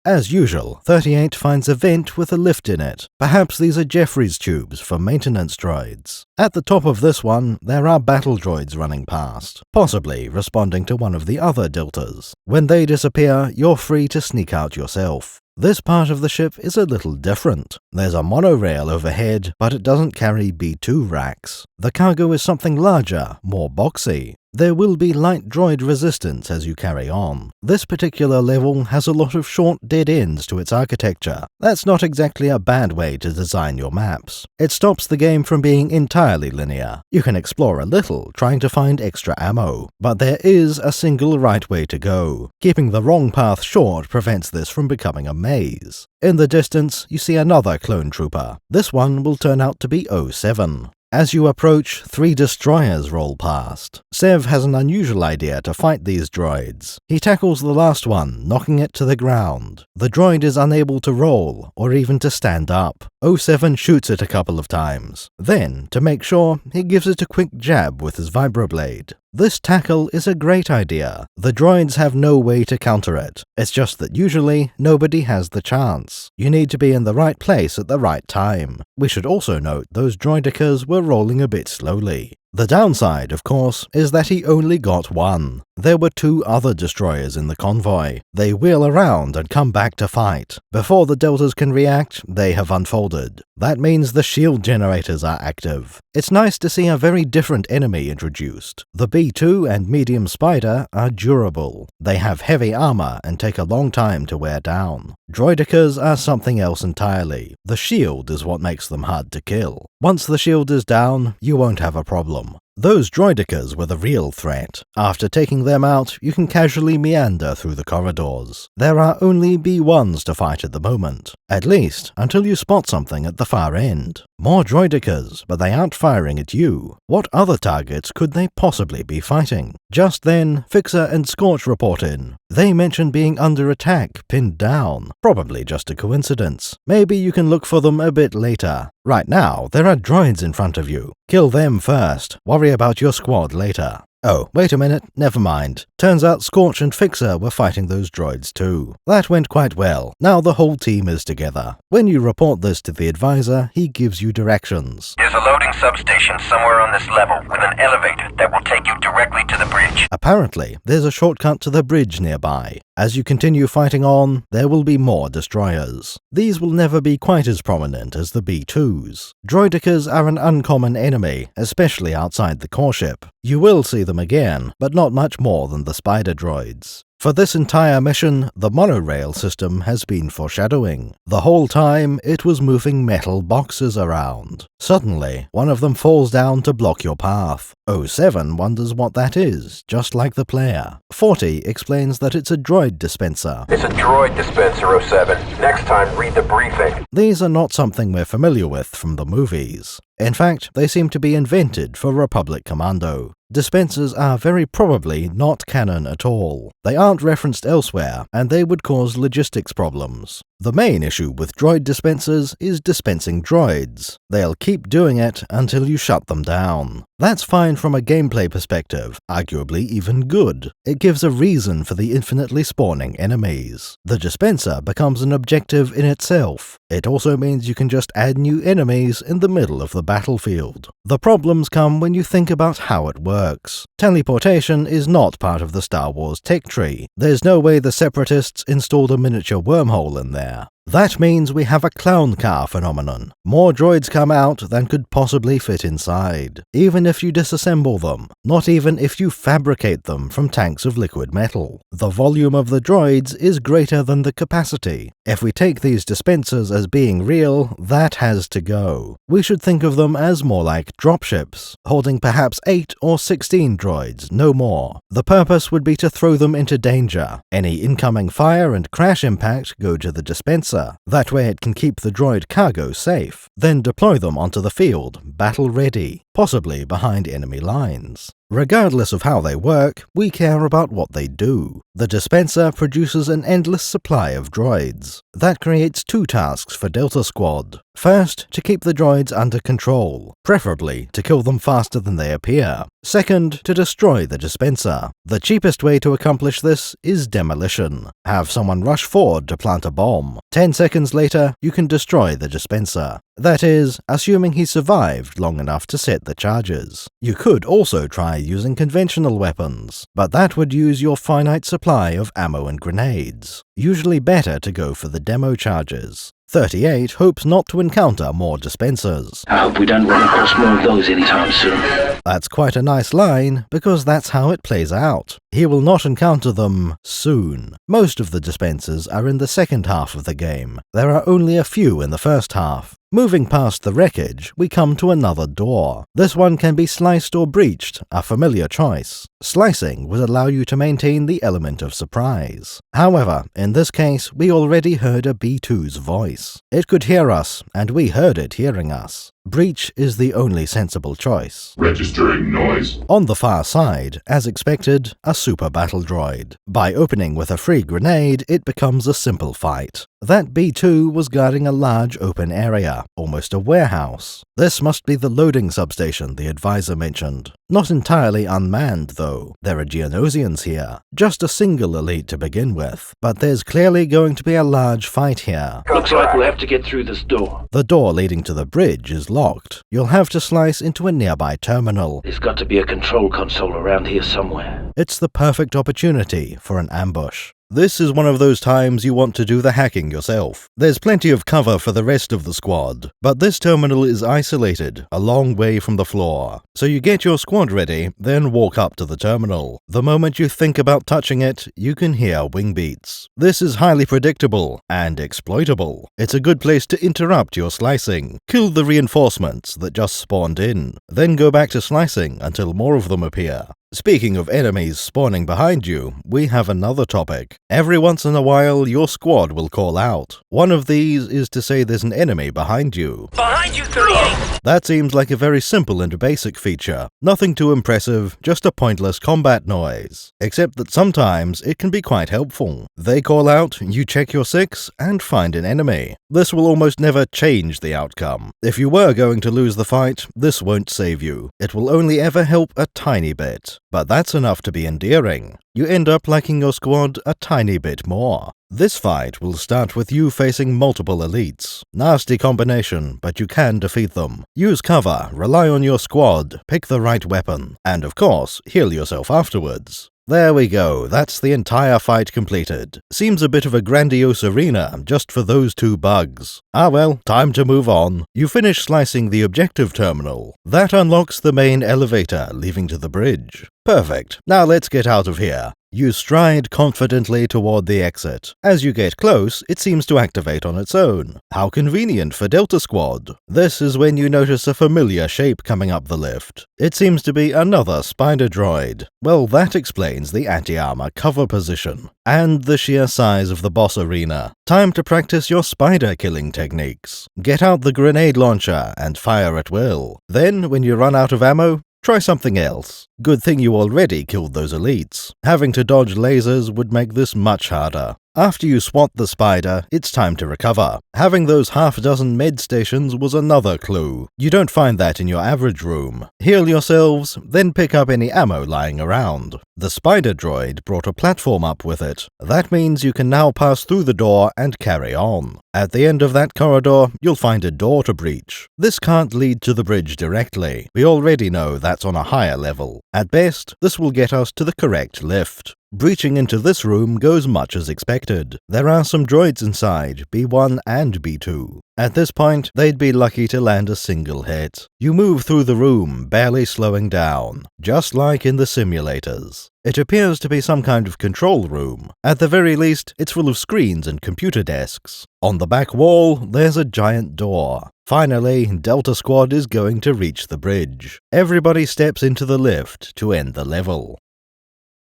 As usual, 38 finds a vent with a lift in it. Perhaps these are Jeffrey's tubes for maintenance droids. At the top of this one, there are battle droids running past, possibly responding to one of the other deltas. When they disappear, you're free to sneak out yourself. This part of the ship is a little different. There's a monorail overhead, but it doesn't carry B2 racks. The cargo is something larger, more boxy. There will be light droid resistance as you carry on. This particular level has a lot of short dead ends to its architecture. That's not exactly a bad way to design your maps. It stops the game from being entirely linear. You can explore a little, trying to find extra ammo, but there is a single right way to go. Keeping the wrong path short prevents this from becoming a maze. In the distance, you see another clone trooper. This one will turn out to be 07. As you approach, 3 destroyers roll past. Sev has an unusual idea to fight these droids. He tackles the last one, knocking it to the ground. The droid is unable to roll, or even to stand up. 07 shoots it a couple of times. Then, to make sure, he gives it a quick jab with his vibroblade. This tackle is a great idea. The droids have no way to counter it. It's just that usually, nobody has the chance. You need to be in the right place at the right time. We should also note those droidicas were rolling a bit slowly. The downside, of course, is that he only got one. There were 2 other destroyers in the convoy. They wheel around and come back to fight. Before the deltas can react, they have unfolded. That means the shield generators are active. It's nice to see a very different enemy introduced. The B2 and medium spider are durable. They have heavy armor and take a long time to wear down. Droidicas are something else entirely. The shield is what makes them hard to kill. Once the shield is down, you won't have a problem. Those droidicas were the real threat. After taking them out, you can casually meander through the corridors. There are only B1s to fight at the moment, at least until you spot something at the far end. More droidicas, but they aren't firing at you. What other targets could they possibly be fighting? Just then, Fixer and Scorch report in. They mention being under attack, pinned down. Probably just a coincidence. Maybe you can look for them a bit later. Right now, there are droids in front of you. Kill them first. Worry about your squad later. Oh, wait a minute, never mind. Turns out Scorch and Fixer were fighting those droids too. That went quite well. Now the whole team is together. When you report this to the advisor, he gives you directions. There's a loading substation somewhere on this level with an elevator that will take you directly to the bridge. Apparently, there's a shortcut to the bridge nearby. As you continue fighting on, there will be more destroyers. These will never be quite as prominent as the B2s. Droidicas are an uncommon enemy, especially outside the core ship. You will see them again, but not much more than the spider droids. For this entire mission, the monorail system has been foreshadowing. The whole time, it was moving metal boxes around. Suddenly, one of them falls down to block your path. 07 wonders what that is, just like the player. 40 explains that it's a droid dispenser. It's a droid dispenser, 07. Next time, read the briefing. These are not something we're familiar with from the movies. In fact, they seem to be invented for Republic Commando. Dispensers are very probably not canon at all. They aren't referenced elsewhere, and they would cause logistics problems. The main issue with droid dispensers is dispensing droids. They'll keep doing it until you shut them down. That's fine from a gameplay perspective, arguably even good. It gives a reason for the infinitely spawning enemies. The dispenser becomes an objective in itself. It also means you can just add new enemies in the middle of the battlefield. The problems come when you think about how it works. Teleportation is not part of the Star Wars tech tree. There's no way the Separatists installed a miniature wormhole in there. That means we have a clown car phenomenon. More droids come out than could possibly fit inside, even if you disassemble them, not even if you fabricate them from tanks of liquid metal. The volume of the droids is greater than the capacity. If we take these dispensers as being real, that has to go. We should think of them as more like dropships, holding perhaps 8 or 16 droids, no more. The purpose would be to throw them into danger. Any incoming fire and crash impact go to the dispenser. That way it can keep the droid cargo safe. Then deploy them onto the field, battle ready, possibly behind enemy lines. Regardless of how they work, we care about what they do. The dispenser produces an endless supply of droids. That creates 2 tasks for Delta Squad. First, to keep the droids under control, preferably to kill them faster than they appear. Second, to destroy the dispenser. The cheapest way to accomplish this is demolition. Have someone rush forward to plant a bomb. 10 seconds later, you can destroy the dispenser. That is, assuming he survived long enough to set the charges. You could also try using conventional weapons, but that would use your finite supply of ammo and grenades. Usually better to go for the demo charges. 38 hopes not to encounter more dispensers. I hope we don't run across more of those anytime soon. That's quite a nice line, because that's how it plays out. He will not encounter them soon. Most of the dispensers are in the second half of the game. There are only a few in the first half. Moving past the wreckage, we come to another door. This one can be sliced or breached, a familiar choice. Slicing would allow you to maintain the element of surprise. However, in this case, we already heard a B2's voice. It could hear us, and we heard it hearing us. Breach is the only sensible choice. Registering noise. On the far side, as expected, a super battle droid. By opening with a free grenade, it becomes a simple fight. That B2 was guarding a large open area, almost a warehouse. This must be the loading substation the advisor mentioned. Not entirely unmanned, though. There are Geonosians here. Just a single elite to begin with. But there's clearly going to be a large fight here. Looks like we'll have to get through this door. The door leading to the bridge is locked. You'll have to slice into a nearby terminal. There's got to be a control console around here somewhere. It's the perfect opportunity for an ambush. This is one of those times you want to do the hacking yourself. There's plenty of cover for the rest of the squad, but this terminal is isolated, a long way from the floor. So you get your squad ready, then walk up to the terminal. The moment you think about touching it, you can hear wing beats. This is highly predictable and exploitable. It's a good place to interrupt your slicing. Kill the reinforcements that just spawned in, then go back to slicing until more of them appear. Speaking of enemies spawning behind you, we have another topic. Every once in a while, your squad will call out. One of these is to say there's an enemy behind you. Behind you, 38! That seems like a very simple and basic feature. Nothing too impressive, just a pointless combat noise. Except that sometimes it can be quite helpful. They call out, you check your 6, and find an enemy. This will almost never change the outcome. If you were going to lose the fight, this won't save you. It will only ever help a tiny bit. But that's enough to be endearing. You end up liking your squad a tiny bit more. This fight will start with you facing multiple elites. Nasty combination, but you can defeat them. Use cover, rely on your squad, pick the right weapon, and of course, heal yourself afterwards. There we go, that's the entire fight completed. Seems a bit of a grandiose arena just for those 2 bugs. Ah well, time to move on. You finish slicing the objective terminal. That unlocks the main elevator leading to the bridge. Perfect, now let's get out of here. You stride confidently toward the exit. As you get close, it seems to activate on its own. How convenient for Delta Squad. This is when you notice a familiar shape coming up the lift. It seems to be another spider droid. Well, that explains the anti-armor cover position. And the sheer size of the boss arena. Time to practice your spider killing techniques. Get out the grenade launcher and fire at will. Then, when you run out of ammo, try something else. Good thing you already killed those elites. Having to dodge lasers would make this much harder. After you swat the spider, it's time to recover. Having those half-dozen med stations was another clue. You don't find that in your average room. Heal yourselves, then pick up any ammo lying around. The spider droid brought a platform up with it. That means you can now pass through the door and carry on. At the end of that corridor, you'll find a door to breach. This can't lead to the bridge directly. We already know that's on a higher level. At best, this will get us to the correct lift. Breaching into this room goes much as expected. There are some droids inside, B1 and B2. At this point, they'd be lucky to land a single hit. You move through the room, barely slowing down, just like in the simulators. It appears to be some kind of control room. At the very least, it's full of screens and computer desks. On the back wall, there's a giant door. Finally, Delta Squad is going to reach the bridge. Everybody steps into the lift to end the level.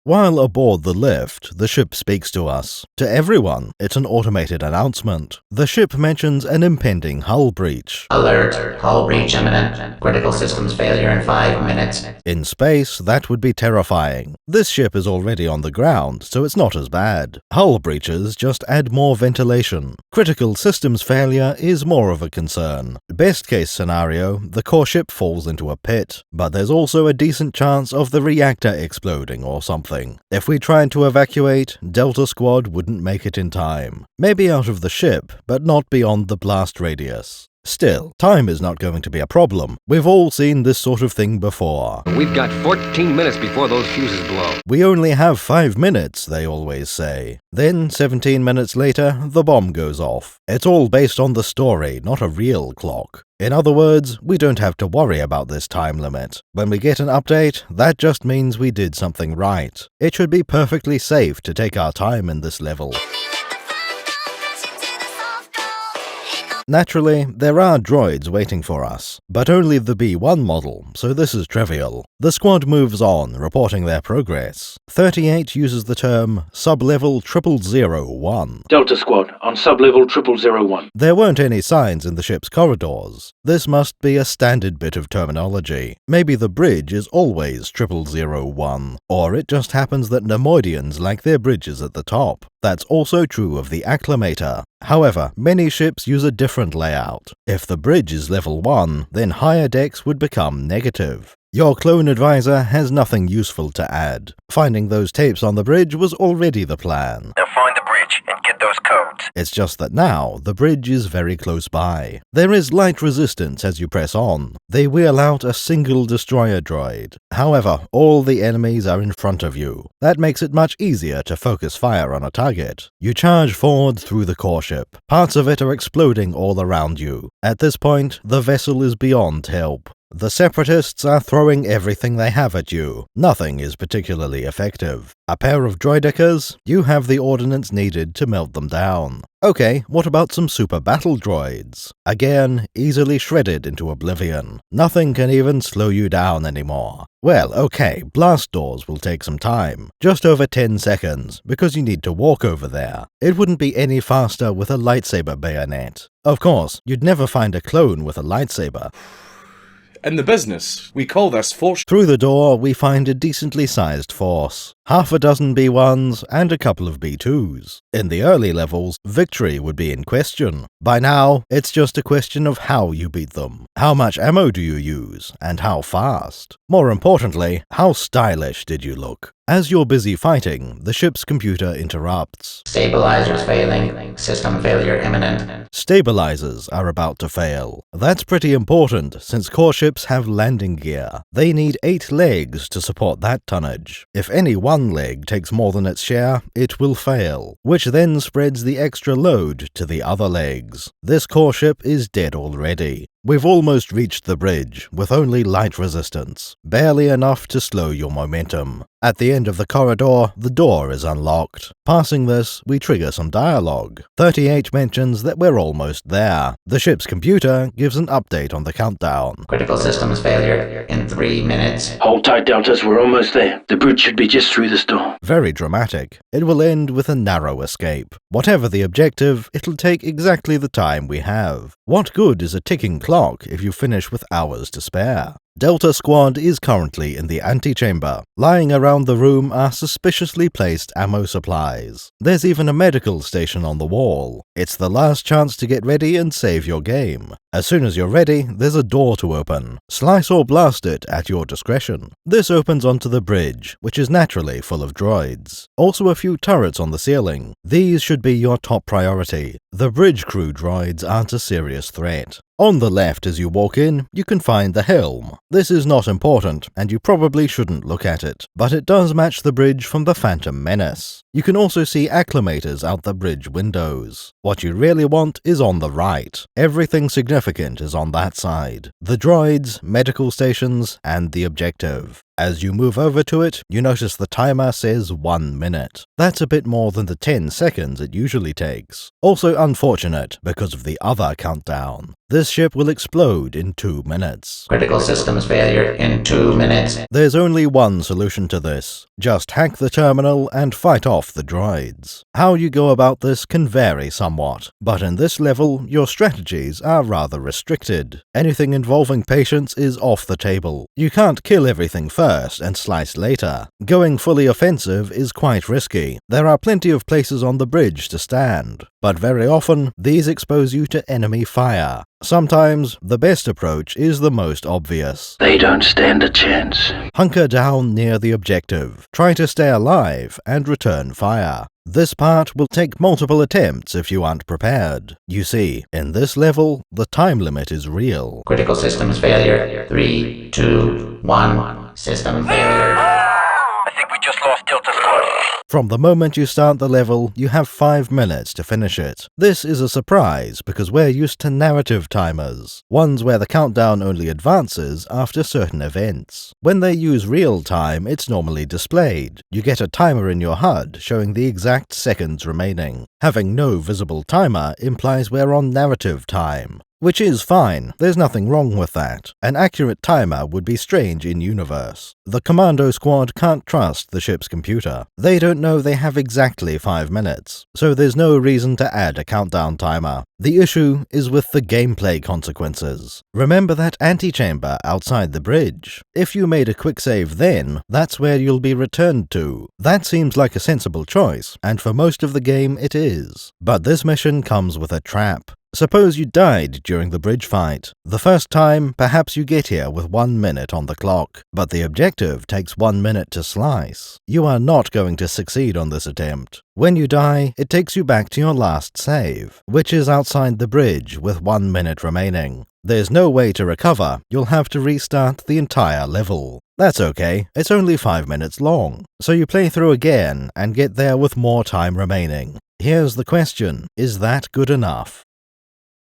While aboard the lift, the ship speaks to us. To everyone, it's an automated announcement. The ship mentions an impending hull breach. Alert! Hull breach imminent. Critical systems failure in 5 minutes. In space, that would be terrifying. This ship is already on the ground, so it's not as bad. Hull breaches just add more ventilation. Critical systems failure is more of a concern. Best case scenario, the core ship falls into a pit, but there's also a decent chance of the reactor exploding or something. If we tried to evacuate, Delta Squad wouldn't make it in time. Maybe out of the ship, but not beyond the blast radius. Still, time is not going to be a problem. We've all seen this sort of thing before. We've got 14 minutes before those fuses blow. We only have 5 minutes, they always say. Then, 17 minutes later, the bomb goes off. It's all based on the story, not a real clock. In other words, we don't have to worry about this time limit. When we get an update, that just means we did something right. It should be perfectly safe to take our time in this level. Naturally, there are droids waiting for us, but only the B1 model, so this is trivial. The squad moves on, reporting their progress. 38 uses the term sublevel 0001. Delta Squad, on sublevel 0001. There weren't any signs in the ship's corridors. This must be a standard bit of terminology. Maybe the bridge is always 0001, or it just happens that Nemoidians like their bridges at the top. That's also true of the Acclimator. However, many ships use a different layout. If the bridge is level 1, then higher decks would become negative. Your clone advisor has nothing useful to add. Finding those tapes on the bridge was already the plan. Now find the bridge and get those codes. It's just that now, the bridge is very close by. There is light resistance as you press on. They wheel out a single destroyer droid. However, all the enemies are in front of you. That makes it much easier to focus fire on a target. You charge forward through the core ship. Parts of it are exploding all around you. At this point, the vessel is beyond help. The Separatists are throwing everything they have at you. Nothing is particularly effective. A pair of droidekers, you have the ordnance needed to melt them down. Okay, what about some super battle droids? Again, easily shredded into oblivion. Nothing can even slow you down anymore. Well, okay, blast doors will take some time. Just over 10 seconds, because you need to walk over there. It wouldn't be any faster with a lightsaber bayonet. Of course, you'd never find a clone with a lightsaber. In the business, we call this force. Through the door, we find a decently sized force. Half a dozen B1s and a couple of B2s. In the early levels, victory would be in question. By now, it's just a question of how you beat them. How much ammo do you use, and how fast? More importantly, how stylish did you look? As you're busy fighting, the ship's computer interrupts. Stabilizers failing. System failure imminent. Stabilizers are about to fail. That's pretty important, since core ships have landing gear. They need 8 legs to support that tonnage. If any one leg takes more than its share, it will fail, which then spreads the extra load to the other legs. This core ship is dead already. We've almost reached the bridge, with only light resistance, barely enough to slow your momentum. At the end of the corridor, the door is unlocked. Passing this, we trigger some dialogue. 38 mentions that we're almost there. The ship's computer gives an update on the countdown. Critical systems failure in 3 minutes. Hold tight, Deltas, we're almost there. The bridge should be just through this door. Very dramatic. It will end with a narrow escape. Whatever the objective, it'll take exactly the time we have. What good is a ticking clock if you finish with hours to spare? Delta Squad is currently in the antechamber. Lying around the room are suspiciously placed ammo supplies. There's even a medical station on the wall. It's the last chance to get ready and save your game. As soon as you're ready, there's a door to open. Slice or blast it at your discretion. This opens onto the bridge, which is naturally full of droids. Also a few turrets on the ceiling. These should be your top priority. The bridge crew droids aren't a serious threat. On the left as you walk in, you can find the helm. This is not important, and you probably shouldn't look at it, but it does match the bridge from the Phantom Menace. You can also see acclimators out the bridge windows. What you really want is on the right. Everything significant is on that side. The droids, medical stations, and the objective. As you move over to it, you notice the timer says 1 minute. That's a bit more than the 10 seconds it usually takes. Also unfortunate because of the other countdown. This ship will explode in 2 minutes. Critical systems failure in 2 minutes. There's only one solution to this. Just hack the terminal and fight off the droids. How you go about this can vary somewhat, but in this level, your strategies are rather restricted. Anything involving patience is off the table. You can't kill everything first and slice later. Going fully offensive is quite risky. There are plenty of places on the bridge to stand, but very often these expose you to enemy fire. Sometimes, the best approach is the most obvious. They don't stand a chance. Hunker down near the objective. Try to stay alive and return fire. This part will take multiple attempts if you aren't prepared. You see, in this level, the time limit is real. Critical systems failure. 3, 2, 1. System failure. I think we just lost Delta Squad. From the moment you start the level, you have 5 minutes to finish it. This is a surprise because we're used to narrative timers, ones where the countdown only advances after certain events. When they use real time, it's normally displayed. You get a timer in your HUD showing the exact seconds remaining. Having no visible timer implies we're on narrative time. Which is fine, there's nothing wrong with that. An accurate timer would be strange in-universe. The Commando Squad can't trust the ship's computer. They don't know they have exactly 5 minutes, so there's no reason to add a countdown timer. The issue is with the gameplay consequences. Remember that antechamber outside the bridge? If you made a quick save then, that's where you'll be returned to. That seems like a sensible choice, and for most of the game it is. But this mission comes with a trap. Suppose you died during the bridge fight. The first time, perhaps you get here with 1 minute on the clock, but the objective takes 1 minute to slice. You are not going to succeed on this attempt. When you die, it takes you back to your last save, which is outside the bridge with 1 minute remaining. There's no way to recover, you'll have to restart the entire level. That's okay, it's only 5 minutes long, so you play through again and get there with more time remaining. Here's the question, is that good enough?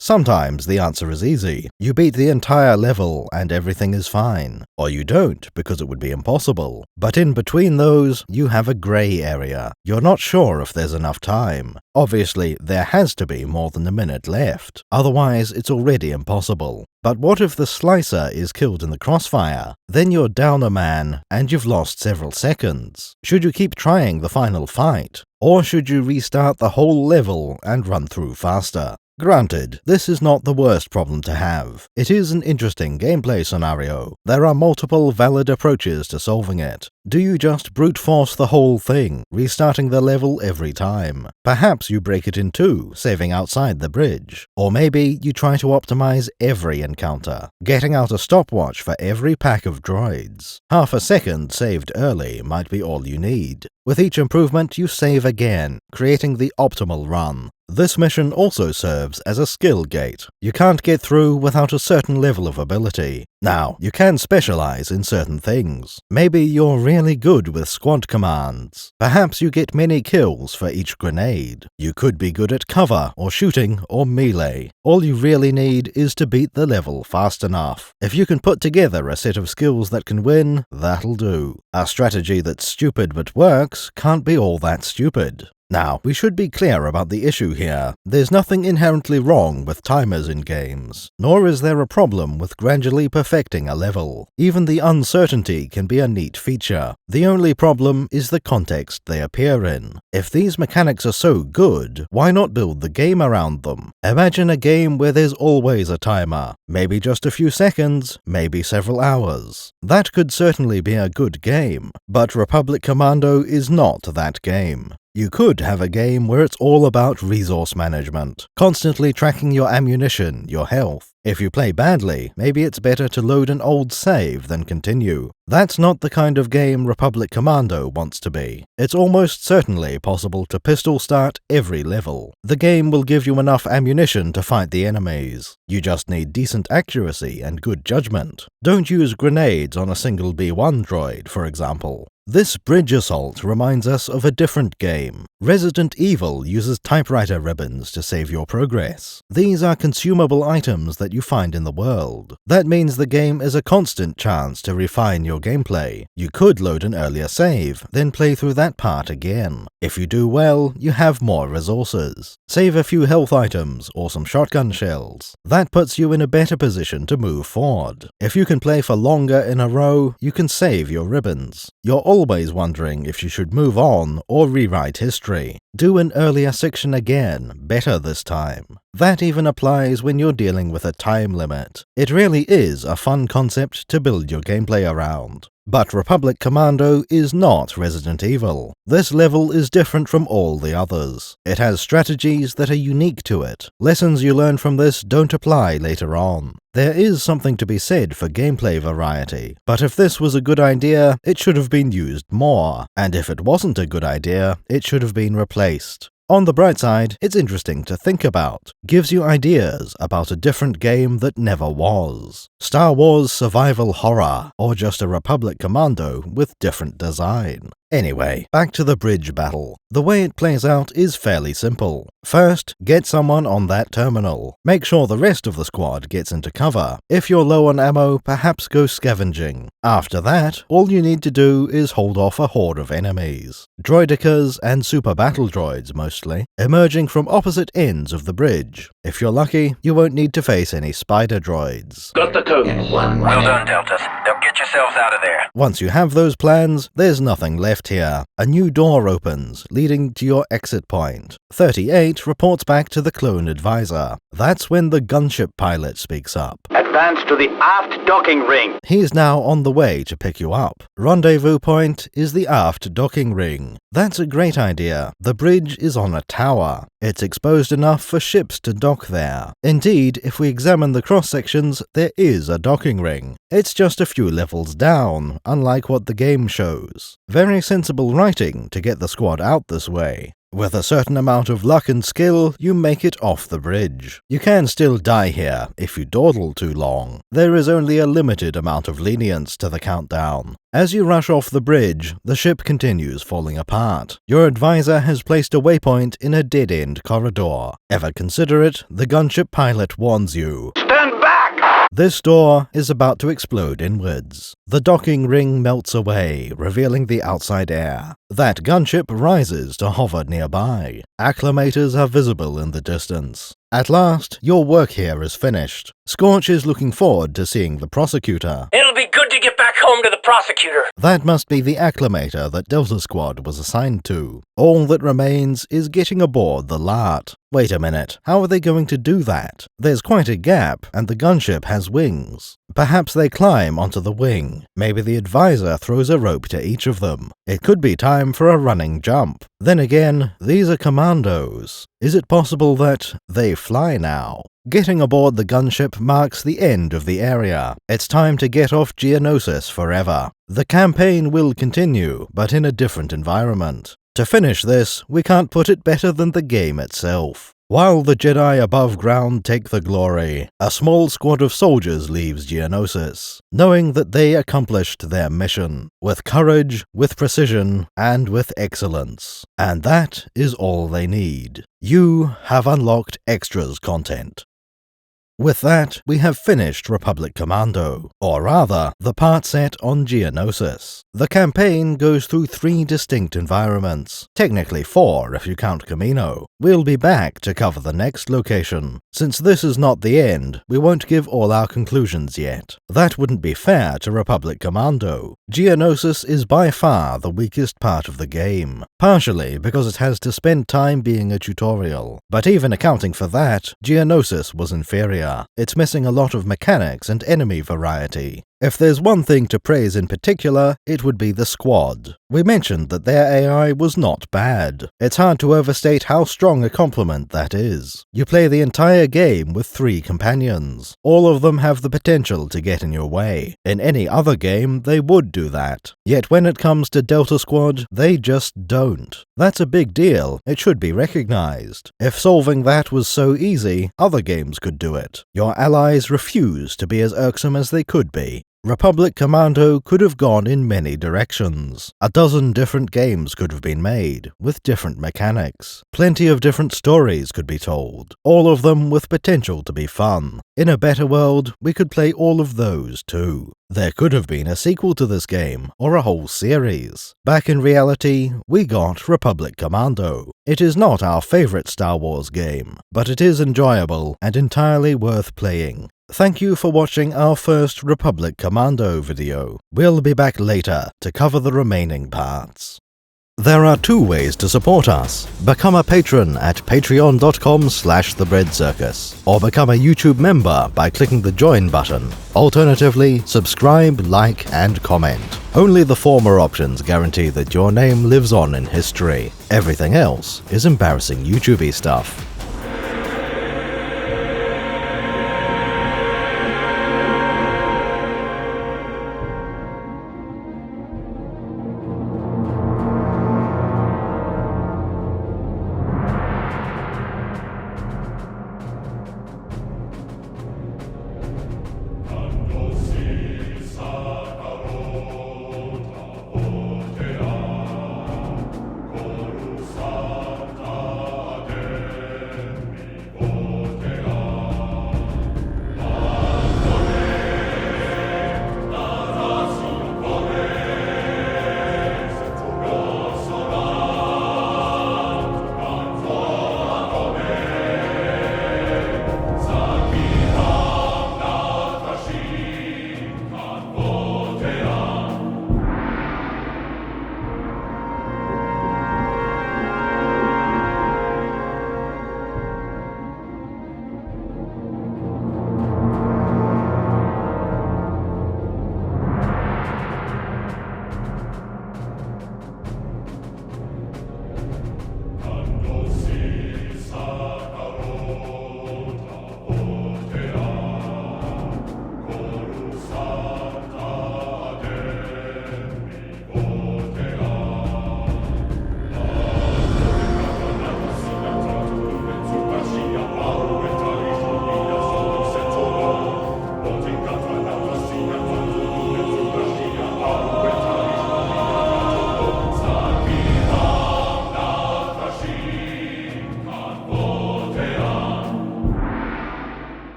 Sometimes the answer is easy. You beat the entire level and everything is fine. Or you don't, because it would be impossible. But in between those, you have a grey area. You're not sure if there's enough time. Obviously, there has to be more than a minute left. Otherwise, it's already impossible. But what if the slicer is killed in the crossfire? Then you're down a man, and you've lost several seconds. Should you keep trying the final fight? Or should you restart the whole level and run through faster? Granted, this is not the worst problem to have. It is an interesting gameplay scenario. There are multiple valid approaches to solving it. Do you just brute force the whole thing, restarting the level every time? Perhaps you break it in two, saving outside the bridge. Or maybe you try to optimize every encounter, getting out a stopwatch for every pack of droids. Half a second saved early might be all you need. With each improvement, you save again, creating the optimal run. This mission also serves as a skill gate. You can't get through without a certain level of ability. Now, you can specialize in certain things. Maybe you're really good with squad commands. Perhaps you get many kills for each grenade. You could be good at cover or shooting or melee. All you really need is to beat the level fast enough. If you can put together a set of skills that can win, that'll do. A strategy that's stupid but works can't be all that stupid. Now, we should be clear about the issue here. There's nothing inherently wrong with timers in games, nor is there a problem with gradually perfecting a level. Even the uncertainty can be a neat feature. The only problem is the context they appear in. If these mechanics are so good, why not build the game around them? Imagine a game where there's always a timer. Maybe just a few seconds, maybe several hours. That could certainly be a good game, but Republic Commando is not that game. You could have a game where it's all about resource management, constantly tracking your ammunition, your health. If you play badly, maybe it's better to load an old save than continue. That's not the kind of game Republic Commando wants to be. It's almost certainly possible to pistol start every level. The game will give you enough ammunition to fight the enemies. You just need decent accuracy and good judgment. Don't use grenades on a single B1 droid, for example. This bridge assault reminds us of a different game. Resident Evil uses typewriter ribbons to save your progress. These are consumable items that you find in the world. That means the game is a constant chance to refine your gameplay. You could load an earlier save, then play through that part again. If you do well, you have more resources. Save a few health items or some shotgun shells. That puts you in a better position to move forward. If you can play for longer in a row, you can save your ribbons. You're always wondering if you should move on or rewrite history. Do an earlier section again, better this time. That even applies when you're dealing with a time limit. It really is a fun concept to build your gameplay around. But Republic Commando is not Resident Evil. This level is different from all the others. It has strategies that are unique to it. Lessons you learn from this don't apply later on. There is something to be said for gameplay variety, but if this was a good idea, it should have been used more, and if it wasn't a good idea, it should have been replaced. On the bright side, it's interesting to think about. Gives you ideas about a different game that never was. Star Wars survival horror, or just a Republic Commando with different design. Anyway, back to the bridge battle. The way it plays out is fairly simple. First, get someone on that terminal. Make sure the rest of the squad gets into cover. If you're low on ammo, perhaps go scavenging. After that, all you need to do is hold off a horde of enemies. Droidicas and super battle droids mostly, emerging from opposite ends of the bridge. If you're lucky, you won't need to face any spider droids. Got the code. Well done, Deltas. Now get yourselves out of there. Once you have those plans, there's nothing left here. A new door opens, leading to your exit point. 38 reports back to the clone advisor. That's when the gunship pilot speaks up. Advance to the aft docking ring. He's now on the way to pick you up. Rendezvous point is the aft docking ring. That's a great idea. The bridge is on a tower. It's exposed enough for ships to dock there. Indeed, if we examine the cross-sections, there is a docking ring. It's just a few levels down, unlike what the game shows. Very sensible writing to get the squad out this way. With a certain amount of luck and skill, you make it off the bridge. You can still die here if you dawdle too long. There is only a limited amount of lenience to the countdown. As you rush off the bridge, the ship continues falling apart. Your advisor has placed a waypoint in a dead-end corridor. Ever consider it, the gunship pilot warns you. Stand back! This door is about to explode inwards. The docking ring melts away, revealing the outside air. That gunship rises to hover nearby. Acclimators are visible in the distance. At last, your work here is finished. Scorch is looking forward to seeing the prosecutor. It'll be good to get back home to the prosecutor. That must be the acclimator that Delta Squad was assigned to. All that remains is getting aboard the LART. Wait a minute, how are they going to do that? There's quite a gap, and the gunship has wings. Perhaps they climb onto the wing. Maybe the advisor throws a rope to each of them. It could be time for a running jump. Then again, these are commandos. Is it possible that they fly now? Getting aboard the gunship marks the end of the area. It's time to get off Geonosis forever. The campaign will continue, but in a different environment. To finish this, we can't put it better than the game itself. While the Jedi above ground take the glory, a small squad of soldiers leaves Geonosis, knowing that they accomplished their mission, with courage, with precision, and with excellence. And that is all they need. You have unlocked extras content. With that, we have finished Republic Commando, or rather, the part set on Geonosis. The campaign goes through 3 distinct environments, technically 4 if you count Camino. We'll be back to cover the next location. Since this is not the end, we won't give all our conclusions yet. That wouldn't be fair to Republic Commando. Geonosis is by far the weakest part of the game, partially because it has to spend time being a tutorial. But even accounting for that, Geonosis was inferior. It's missing a lot of mechanics and enemy variety. If there's one thing to praise in particular, it would be the squad. We mentioned that their AI was not bad. It's hard to overstate how strong a compliment that is. You play the entire game with 3 companions. All of them have the potential to get in your way. In any other game, they would do that. Yet when it comes to Delta Squad, they just don't. That's a big deal. It should be recognized. If solving that was so easy, other games could do it. Your allies refuse to be as irksome as they could be. Republic Commando could have gone in many directions. A dozen different games could have been made, with different mechanics. Plenty of different stories could be told, all of them with potential to be fun. In a better world, we could play all of those too. There could have been a sequel to this game, or a whole series. Back in reality, we got Republic Commando. It is not our favorite Star Wars game, but it is enjoyable and entirely worth playing. Thank you for watching our first Republic Commando video. We'll be back later to cover the remaining parts. There are 2 ways to support us. Become a patron at patreon.com/thebreadcircus, or become a YouTube member by clicking the join button. Alternatively, subscribe, like, and comment. Only the former options guarantee that your name lives on in history. Everything else is embarrassing YouTube-y stuff.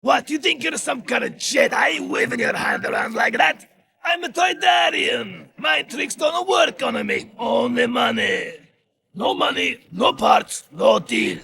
What, you think you're some kind of Jedi waving your hand around like that? I'm a Toydarian. My tricks don't work on me. Only money. No money, no parts, no deal.